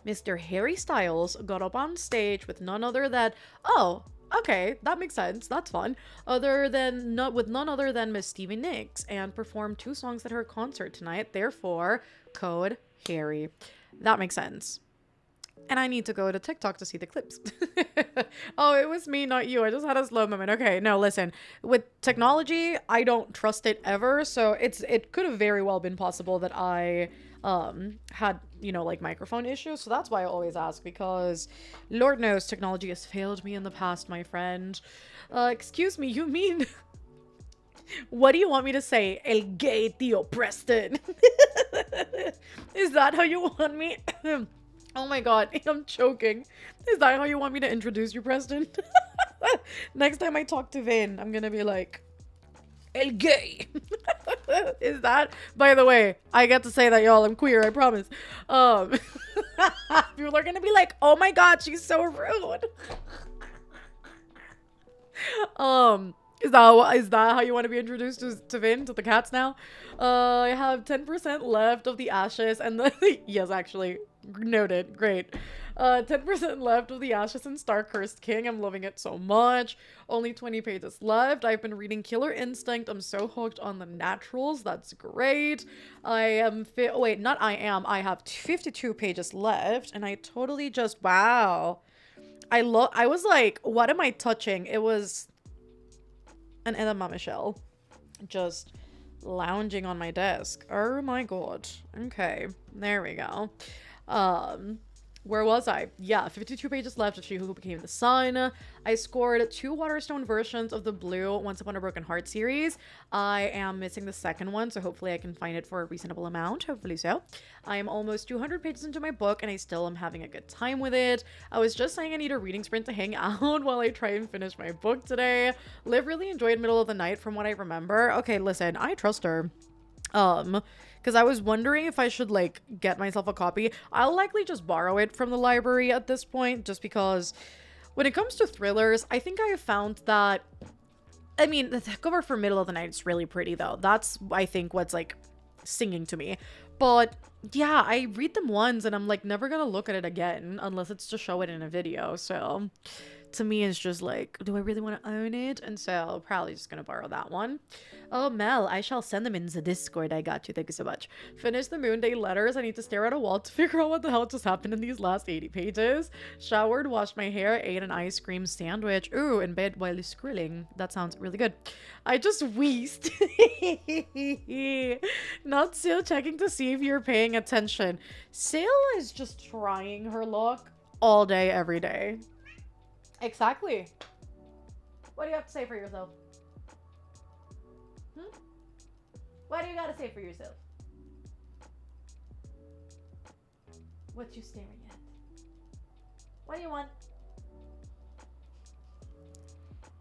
Mr. Harry Styles got up on stage with none other than... Oh, okay, that makes sense. That's fun. With none other than Miss Stevie Nicks and performed 2 songs at her concert tonight. Therefore, Code Harry. That makes sense. And I need to go to TikTok to see the clips. Oh, it was me, not you. I just had a slow moment. Okay, no, listen. With technology, I don't trust it ever. So it could have very well been possible that I had, like microphone issues. So that's why I always ask, because Lord knows technology has failed me in the past, my friend. Excuse me, you mean... What do you want me to say? El gay tío Preston. Is that how you want me? Oh my god, I'm choking. Is that how you want me to introduce you, Preston? Next time I talk to Vin, I'm gonna be like, El gay. Is that? By the way, I get to say that, y'all. I'm queer, I promise. People are gonna be like, oh my god, she's so rude. Is that how you want to be introduced to Vin, to the cats now? I have 10% left of the ashes and the... Yes, actually. Noted. Great. 10% left of the ashes in Star-Cursed King. I'm loving it so much. Only 20 pages left. I've been reading Killer Instinct. I'm so hooked on the naturals. That's great. I have 52 pages left and I totally just... Wow. I was like, what am I touching? It was... an Edema Michelle just lounging on my desk. Oh my god. Okay, there we go. Where was I? Yeah, 52 pages left of She Who Became the Sun. I scored 2 Waterstone versions of the Blue Once Upon a Broken Heart series. I am missing the second one, so hopefully I can find it for a reasonable amount. Hopefully so. I am almost 200 pages into my book, and I still am having a good time with it. I was just saying I need a reading sprint to hang out while I try and finish my book today. Liv really enjoyed Middle of the Night from what I remember. Okay, listen, I trust her. Because I was wondering if I should, like, get myself a copy. I'll likely just borrow it from the library at this point, just because when it comes to thrillers, I think I have found that, I mean, the cover for Middle of the Night is really pretty, though. That's, I think, what's, like, singing to me. But, yeah, I read them once, and I'm, like, never gonna look at it again, unless it's to show it in a video, so to me, it's just like, do I really want to own it? And so probably just gonna borrow that one. Oh, Mel, I shall send them in the Discord. I got you. Thank you so much. Finish the Moon Day letters. I need to stare at a wall to figure out what the hell just happened in these last 80 pages. Showered, washed my hair, ate an ice cream sandwich. Ooh, in bed while scrolling. That sounds really good. I just wheezed. Not still checking to see if you're paying attention. Sil is just trying her luck all day, every day. Exactly. What do you have to say for yourself? What do you gotta say for yourself? What you staring at? What do you want?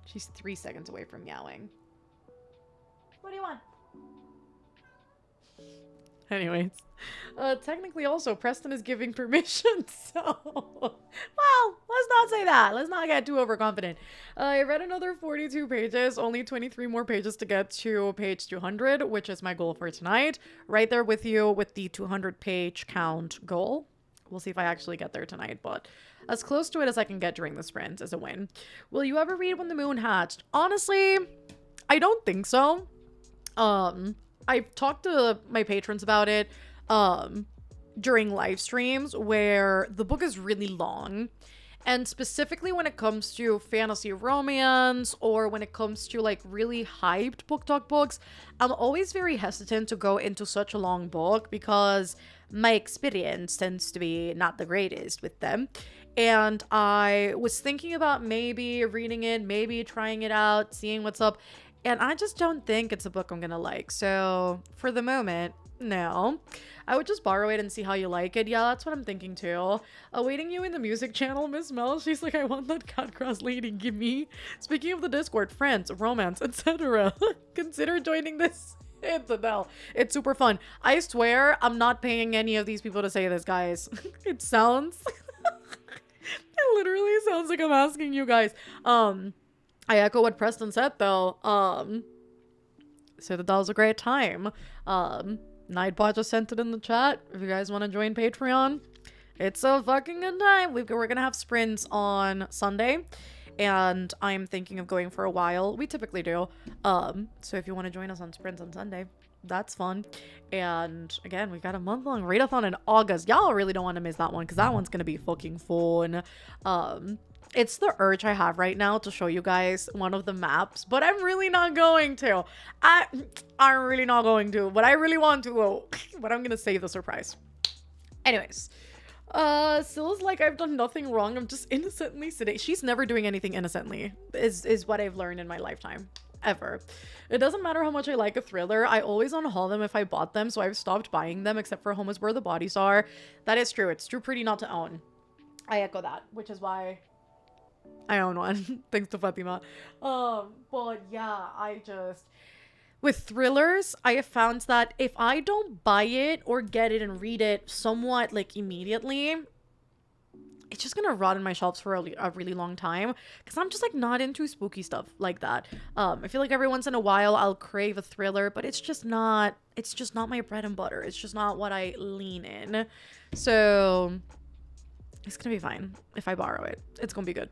She's 3 seconds away from meowing. What do you want? Anyways, technically also Preston is giving permission, so well, let's not say that. Let's not get too overconfident. I read another 42 pages, only 23 more pages to get to page 200, which is my goal for tonight. Right there with you with the 200 page count goal. We'll see if I actually get there tonight, but as close to it as I can get during the sprint is a win. Will you ever read When the Moon Hatched? Honestly, I don't think so. I've talked to my patrons about it during live streams where the book is really long. And specifically when it comes to fantasy romance or when it comes to like really hyped book talk books, I'm always very hesitant to go into such a long book because my experience tends to be not the greatest with them. And I was thinking about maybe reading it, maybe trying it out, seeing what's up. And I just don't think it's a book I'm gonna like. So for the moment, no. I would just borrow it and see how you like it. Yeah, that's what I'm thinking too. Awaiting you in the music channel, Miss Mel. She's like, I want that cat cross lady. Give me. Speaking of the Discord, friends, romance, etc. Consider joining this. It's Adele. It's super fun. I swear I'm not paying any of these people to say this, guys. It sounds... it literally sounds like I'm asking you guys. I echo what Preston said though. So that was a great time. Nightbot just sent it in the chat. If you guys want to join Patreon, it's a fucking good time. We're gonna have sprints on Sunday, and I'm thinking of going for a while. We typically do. So if you want to join us on sprints on Sunday, that's fun. And again, we got a month-long readathon in August. Y'all really don't want to miss that one because that one's gonna be fucking fun. It's the urge I have right now to show you guys one of the maps, but I'm really not going to. I'm really not going to, but I really want to. But I'm gonna save the surprise. Anyways, Syl's like, I've done nothing wrong. I'm just innocently sitting. She's never doing anything innocently, is what I've learned in my lifetime. Ever. It doesn't matter how much I like a thriller. I always unhaul them if I bought them, so I've stopped buying them except for Home is Where the Bodies Are. That is true. It's too pretty not to own. I echo that, which is why I own one. Thanks to Fatima. But yeah, with thrillers, I have found that if I don't buy it or get it and read it somewhat like immediately, it's just gonna rot in my shelves for a really long time because I'm just like not into spooky stuff like that. I feel like every once in a while I'll crave a thriller, but it's just not my bread and butter. It's just not what I lean in. So it's gonna be fine if I borrow it. It's gonna be good.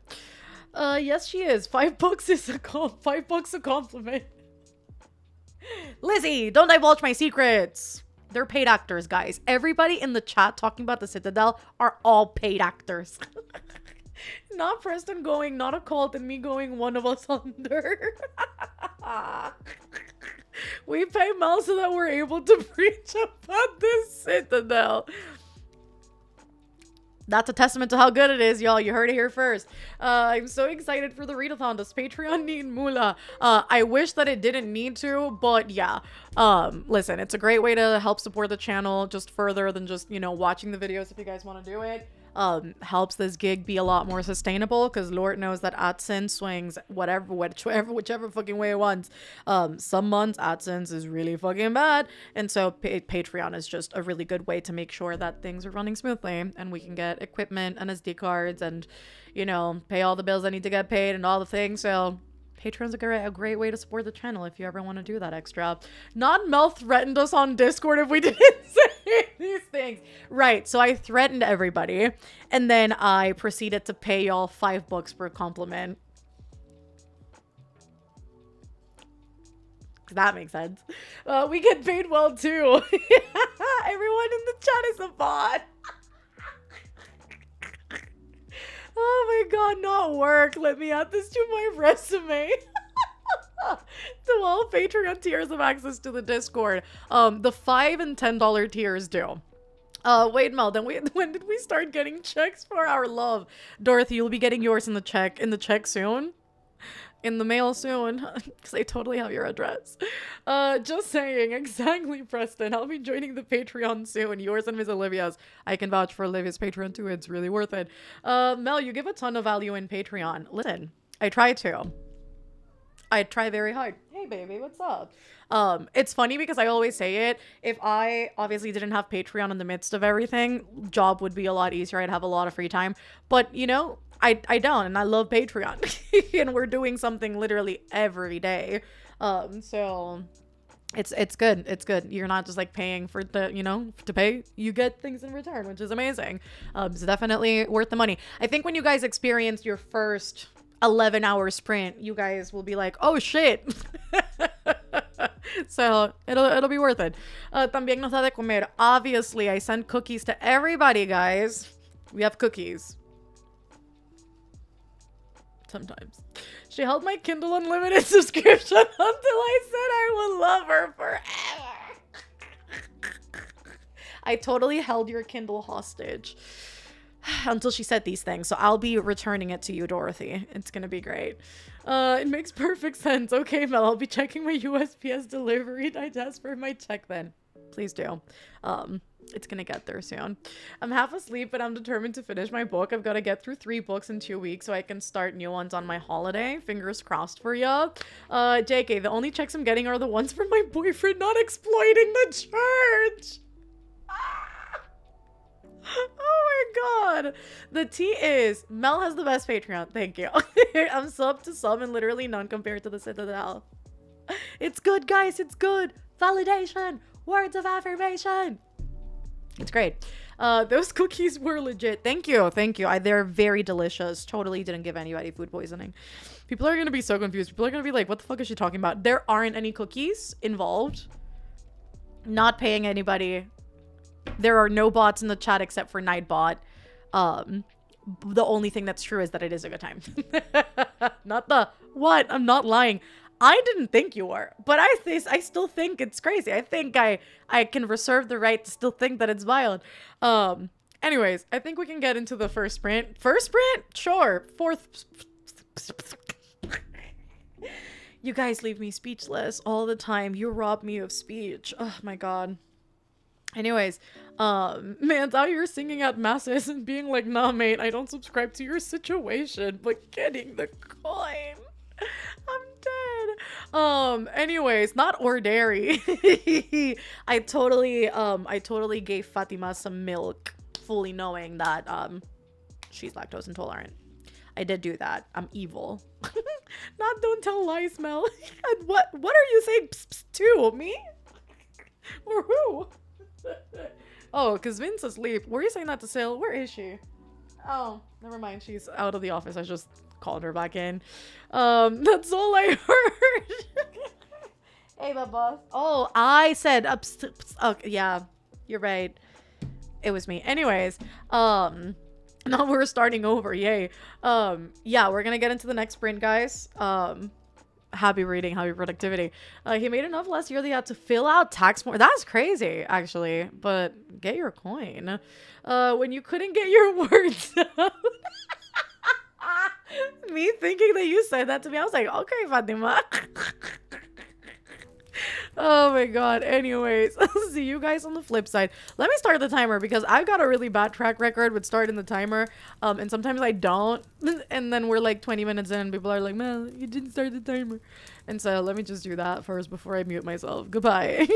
Yes, she is. $5 is $5 a compliment. Lizzie, don't divulge my secrets. They're paid actors, guys. Everybody in the chat talking about the Citadel are all paid actors. Not Preston going, not a cult, and me going one of us under. We pay Mel so that we're able to preach about this Citadel. That's a testament to how good it is, y'all. You heard it here first. I'm so excited for the readathon. Does Patreon need moolah? I wish that it didn't need to, but yeah. Listen, it's a great way to help support the channel just further than just, you know, watching the videos if you guys want to do it. Helps this gig be a lot more sustainable, because Lord knows that AdSense swings whichever fucking way it wants. Some months AdSense is really fucking bad, and so Patreon is just a really good way to make sure that things are running smoothly and we can get equipment and SD cards and, you know, pay all the bills that need to get paid and all the things. So Patreon's a great way to support the channel if you ever want to do that extra. Not Mel threatened us on Discord if we didn't say these things. Right, so I threatened everybody, and then I proceeded to pay y'all $5 per compliment. That makes sense. We get paid well too. Everyone in the chat is a bot. Oh my god, not work. Let me add this to my resume. To all Patreon tiers have access to the Discord. The $5 and $10 tiers do. Wait, Mel, then when did we start getting checks for our love? Dorothy, you'll be getting yours in the check soon. In the mail soon, because I totally have your address. Just saying, exactly, Preston. I'll be joining the Patreon soon. Yours and Miss Olivia's. I can vouch for Olivia's Patreon too. It's really worth it. Mel, you give a ton of value in Patreon. Listen, I try to. I try very hard. Hey, baby, what's up? It's funny because I always say it. If I obviously didn't have Patreon in the midst of everything, job would be a lot easier. I'd have a lot of free time. But, you know, I don't, and I love Patreon. And we're doing something literally every day. So it's good. It's good. You're not just like paying for the, you know, to pay. You get things in return, which is amazing. So definitely worth the money. I think when you guys experience your first 11-hour sprint, you guys will be like, oh shit. So it'll be worth it. También nos da de comer. Obviously, I send cookies to everybody, guys. We have cookies. Sometimes. She held my Kindle Unlimited subscription until I said I would love her forever. I totally held your Kindle hostage until she said these things. So I'll be returning it to you, Dorothy. It's gonna be great. It makes perfect sense. Okay, Mel, I'll be checking my USPS delivery digest for my check then. Please do. It's gonna get there soon. I'm half asleep, but I'm determined to finish my book. I've got to get through 3 books in 2 weeks so I can start new ones on my holiday. Fingers crossed for ya. JK, the only checks I'm getting are the ones from my boyfriend not exploiting the church. Oh my god. The tea is, Mel has the best Patreon. Thank you. I'm sub to some and literally none compared to the Citadel. It's good, guys. It's good. Validation. Words of affirmation. It's great. Those cookies were legit. Thank you. Thank you. They're very delicious. Totally didn't give anybody food poisoning. People are going to be so confused. People are going to be like, what the fuck is she talking about? There aren't any cookies involved. Not paying anybody. There are no bots in the chat except for Nightbot. The only thing that's true is that it is a good time. Not the what? I'm not lying. I didn't think you were, but I still think it's crazy. I think I can reserve the right to still think that it's wild. Anyways, I think we can get into the first sprint. First sprint? Sure. Fourth. You guys leave me speechless all the time. You rob me of speech. Oh my god. Anyways, man's out here singing at masses and being like, nah, mate, I don't subscribe to your situation, but getting the coin. I'm dead. Anyways, not ordinary. I totally gave Fatima some milk, fully knowing that, she's lactose intolerant. I did do that. I'm evil. Not don't tell lies, Mel. What are you saying psst, psst, to? Me? Or who? Oh, because Vin's asleep. Were you saying that to Sil? Where is she? Oh, never mind. She's out of the office. I just called her back in. That's all I heard. Hey, Bubba. Oh, I said okay, yeah, you're right. It was me. Anyways, now we're starting over. Yay. Yeah, we're gonna get into the next sprint, guys. happy reading, happy productivity. He made enough last year that he had to fill out tax form. That's crazy, actually. But get your coin. When you couldn't get your words out. Me thinking that you said that to me, I was like, okay, Fatima. Oh my god. Anyways, see you guys on the flip side. Let me start the timer because I've got a really bad track record with starting the timer. And sometimes I don't. And then we're like 20 minutes in and people are like, man, you didn't start the timer. And so let me just do that first before I mute myself. Goodbye.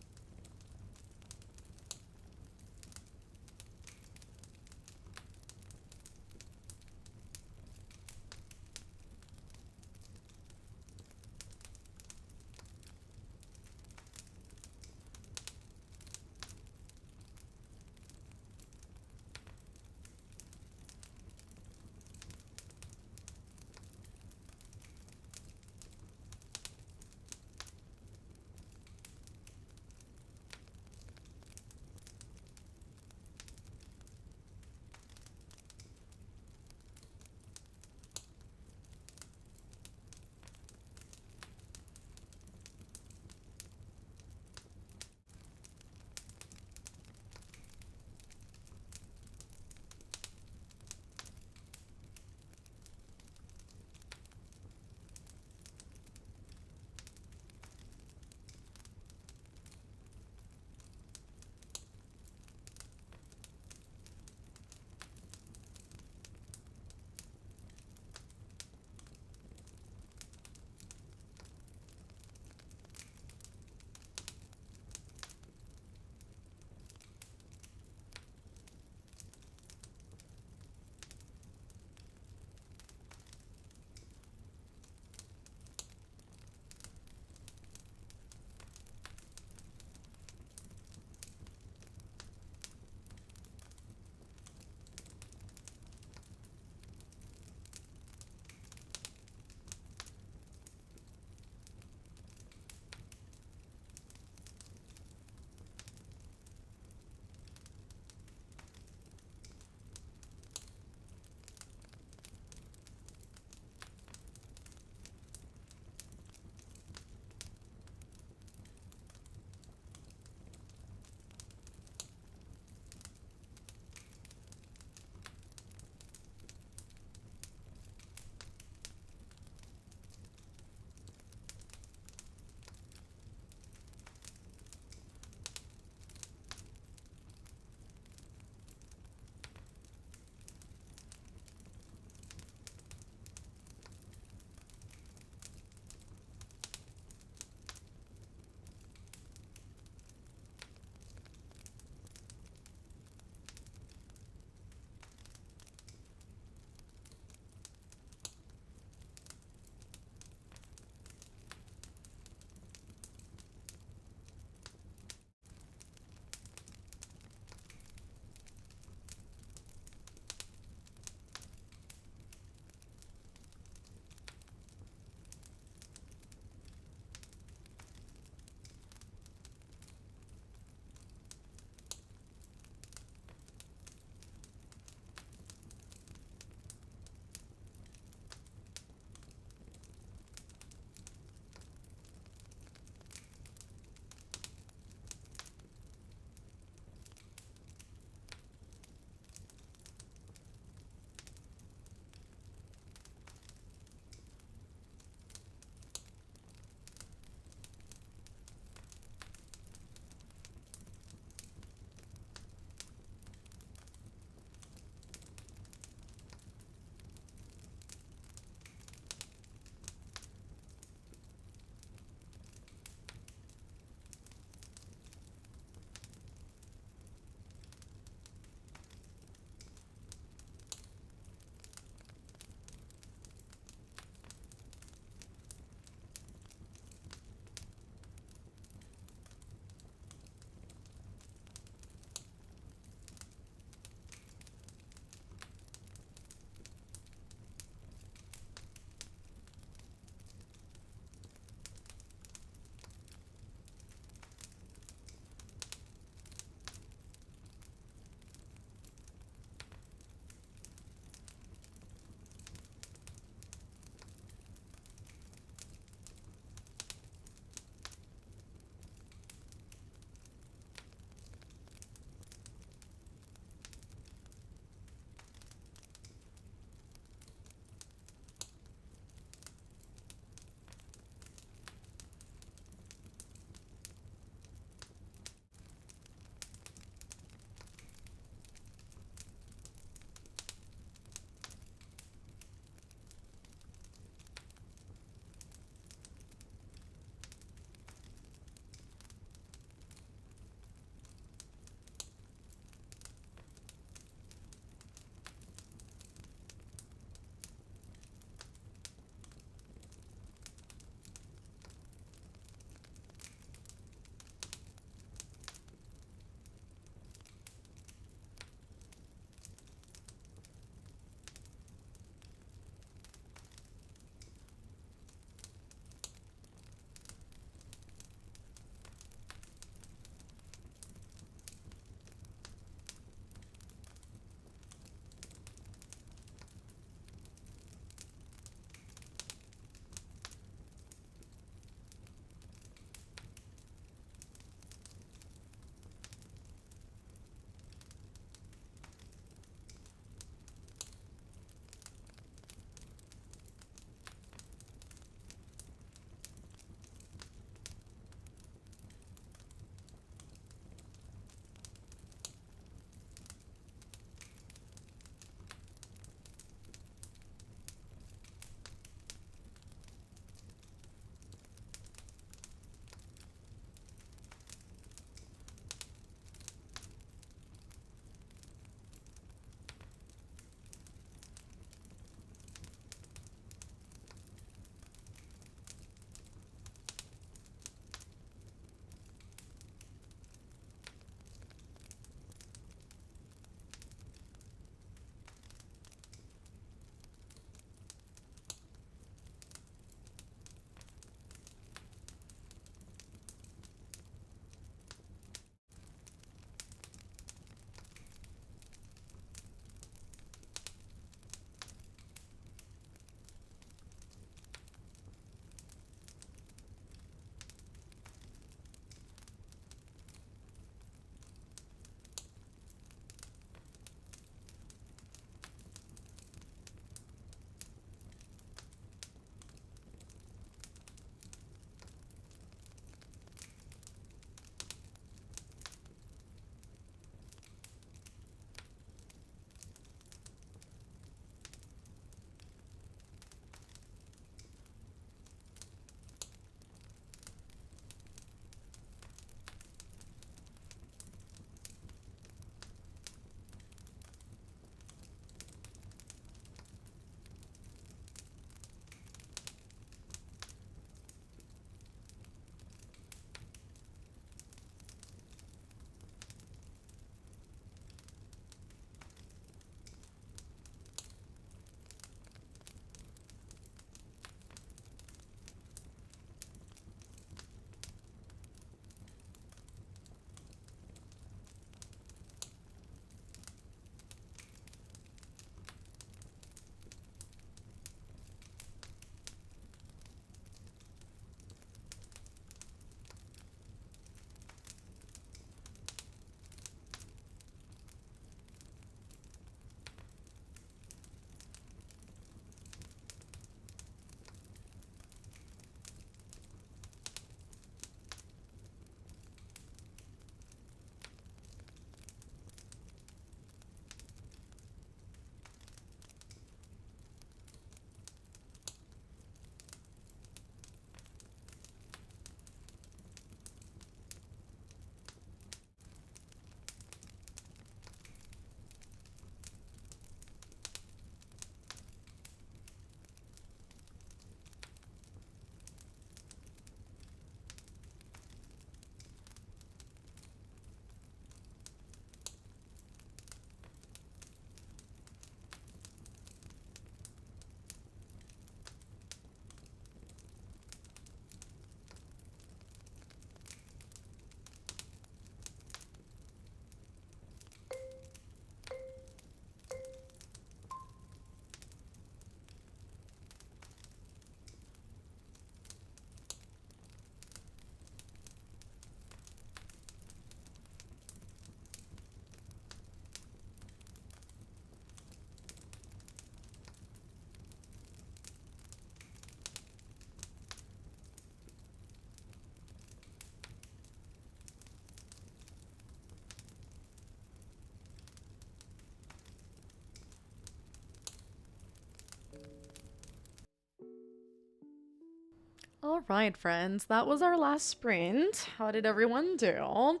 All right, friends, that was our last sprint. How did everyone do?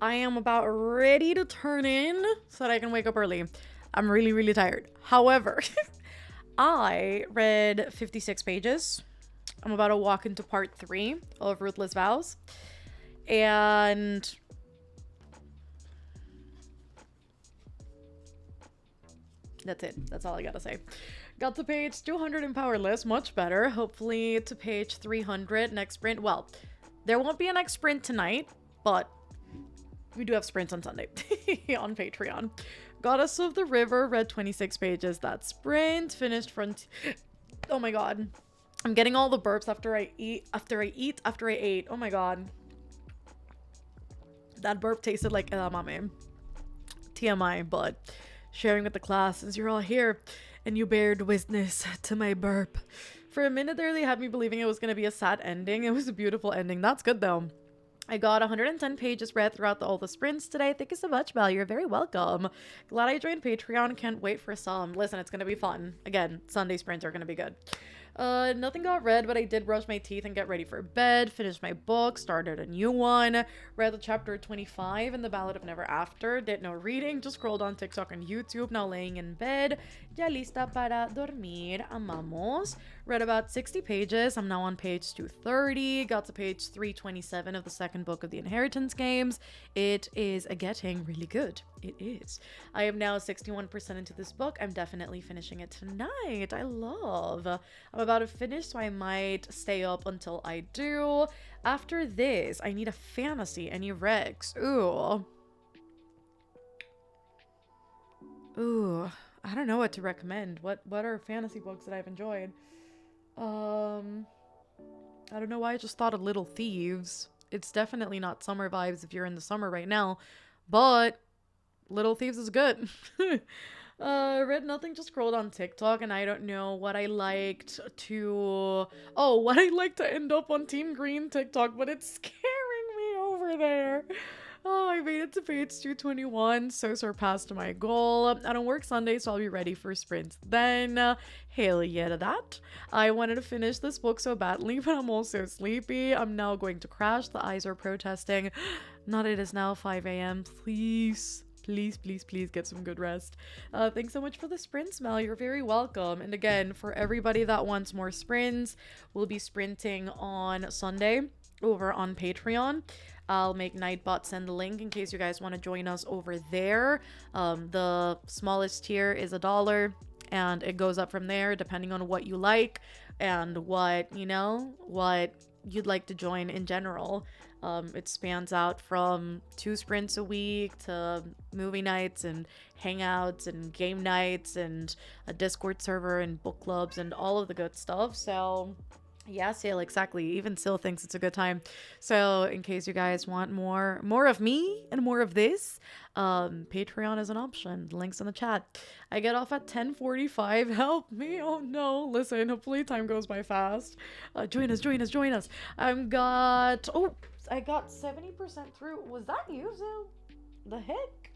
I am about ready to turn in so that I can wake up early. I'm really, really tired. However, I read 56 pages. I'm about to walk into part 3 of Ruthless Vows. And that's it. That's all I gotta say. Got to page 200 in Powerless, much better. Hopefully to page 300 next sprint. Well, there won't be a next sprint tonight, but we do have sprints on Sunday on Patreon. Goddess of the River, read 26 pages. That sprint finished front. Oh my god. I'm getting all the burps after I ate. Oh my god. That burp tasted like edamame. TMI, but sharing with the class since you're all here and you bared witness to my burp. For a minute there, they had me believing it was going to be a sad ending. It was a beautiful ending. That's good though. I got 110 pages read throughout all the sprints today. Thank you so much, Val. You're very welcome. Glad I joined Patreon. Can't wait for some. Listen, it's going to be fun. Again, Sunday sprints are going to be good. Nothing got read, but I did brush my teeth and get ready for bed, finished my book, started a new one, read the chapter 25 in the Ballad of Never After, did no reading, just scrolled on TikTok and YouTube, now laying in bed, ya lista para dormir, amamos. Read about 60 pages, I'm now on page 230, got to page 327 of the second book of the Inheritance Games. It is getting really good. It is. I am now 61% into this book. I'm definitely finishing it tonight. I love. I'm about to finish, so I might stay up until I do. After this, I need a fantasy. Any recs? Ooh, I don't know what to recommend. What are fantasy books that I've enjoyed? I don't know why I just thought of Little Thieves. It's definitely not summer vibes if you're in the summer right now, but Little Thieves is good. Read nothing, just scrolled on TikTok, and I don't know what I liked to... Oh, what I like to end up on Team Green TikTok, but it's scaring me over there. Oh, I made it to page 221, so surpassed my goal. I don't work Sunday, so I'll be ready for sprints then. Hail yeah to that. I wanted to finish this book so badly, but I'm also sleepy. I'm now going to crash. The eyes are protesting. Not it is now 5 a.m. Please. Please, please, please get some good rest. Thanks so much for the sprints, Mel. You're very welcome. And again, for everybody that wants more sprints, we'll be sprinting on Sunday over on Patreon. I'll make Nightbot send the link in case you guys want to join us over there. The smallest tier is $1, and it goes up from there depending on what you like and what you'd like to join in general. It spans out from 2 sprints a week to movie nights and hangouts and game nights and a Discord server and book clubs and all of the good stuff. So yeah, Sale, exactly. Even Sil thinks it's a good time. So in case you guys want more of me and more of this, Patreon is an option. The link's in the chat. I get off at 10:45. Help me. Oh no. Listen, hopefully time goes by fast. Join us. I got 70% through. Was that you, Sil? The heck?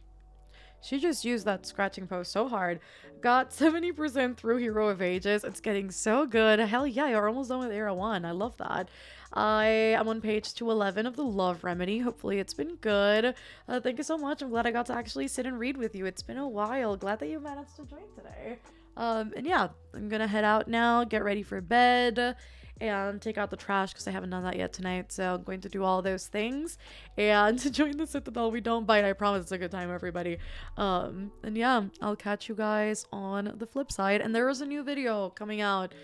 She just used that scratching post so hard. Got 70% through Hero of Ages. It's getting so good. Hell yeah, you're almost done with Era 1. I love that. I am on page 211 of The Love Remedy. Hopefully it's been good. Thank you so much. I'm glad I got to actually sit and read with you. It's been a while. Glad that you managed to join today. And yeah, I'm gonna head out now, get ready for bed, and take out the trash because I haven't done that yet tonight. So I'm going to do all those things and to join the Citadel. We don't bite. I promise it's a good time, everybody. And yeah, I'll catch you guys on the flip side. And there is a new video coming out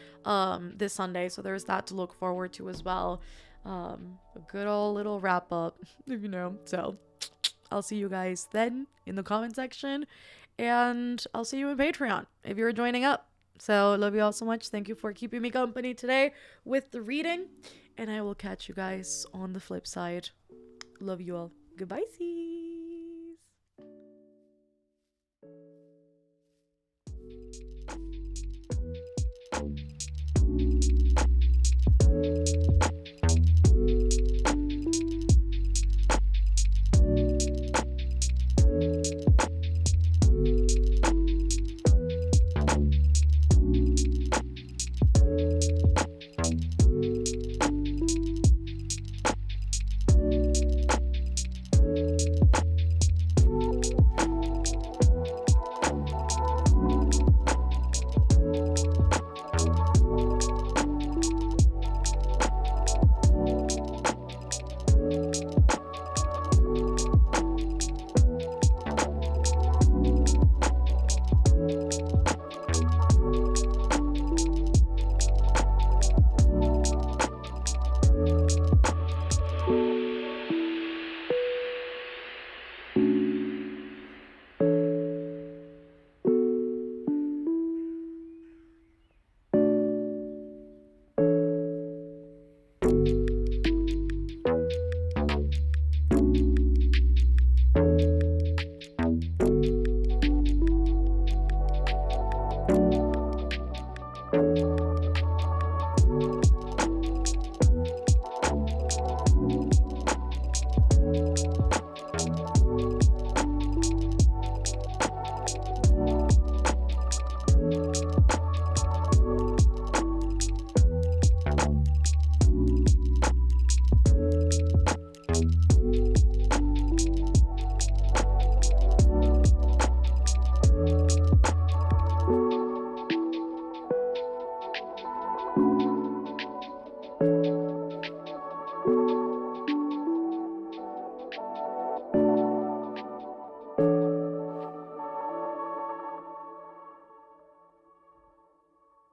this Sunday, so there's that to look forward to as well. A good old little wrap up, if you know. So I'll see you guys then in the comment section, and I'll see you in Patreon if you're joining up. So love you all so much. Thank you for keeping me company today with the reading, and I will catch you guys on the flip side. Love you all. Goodbye, sees.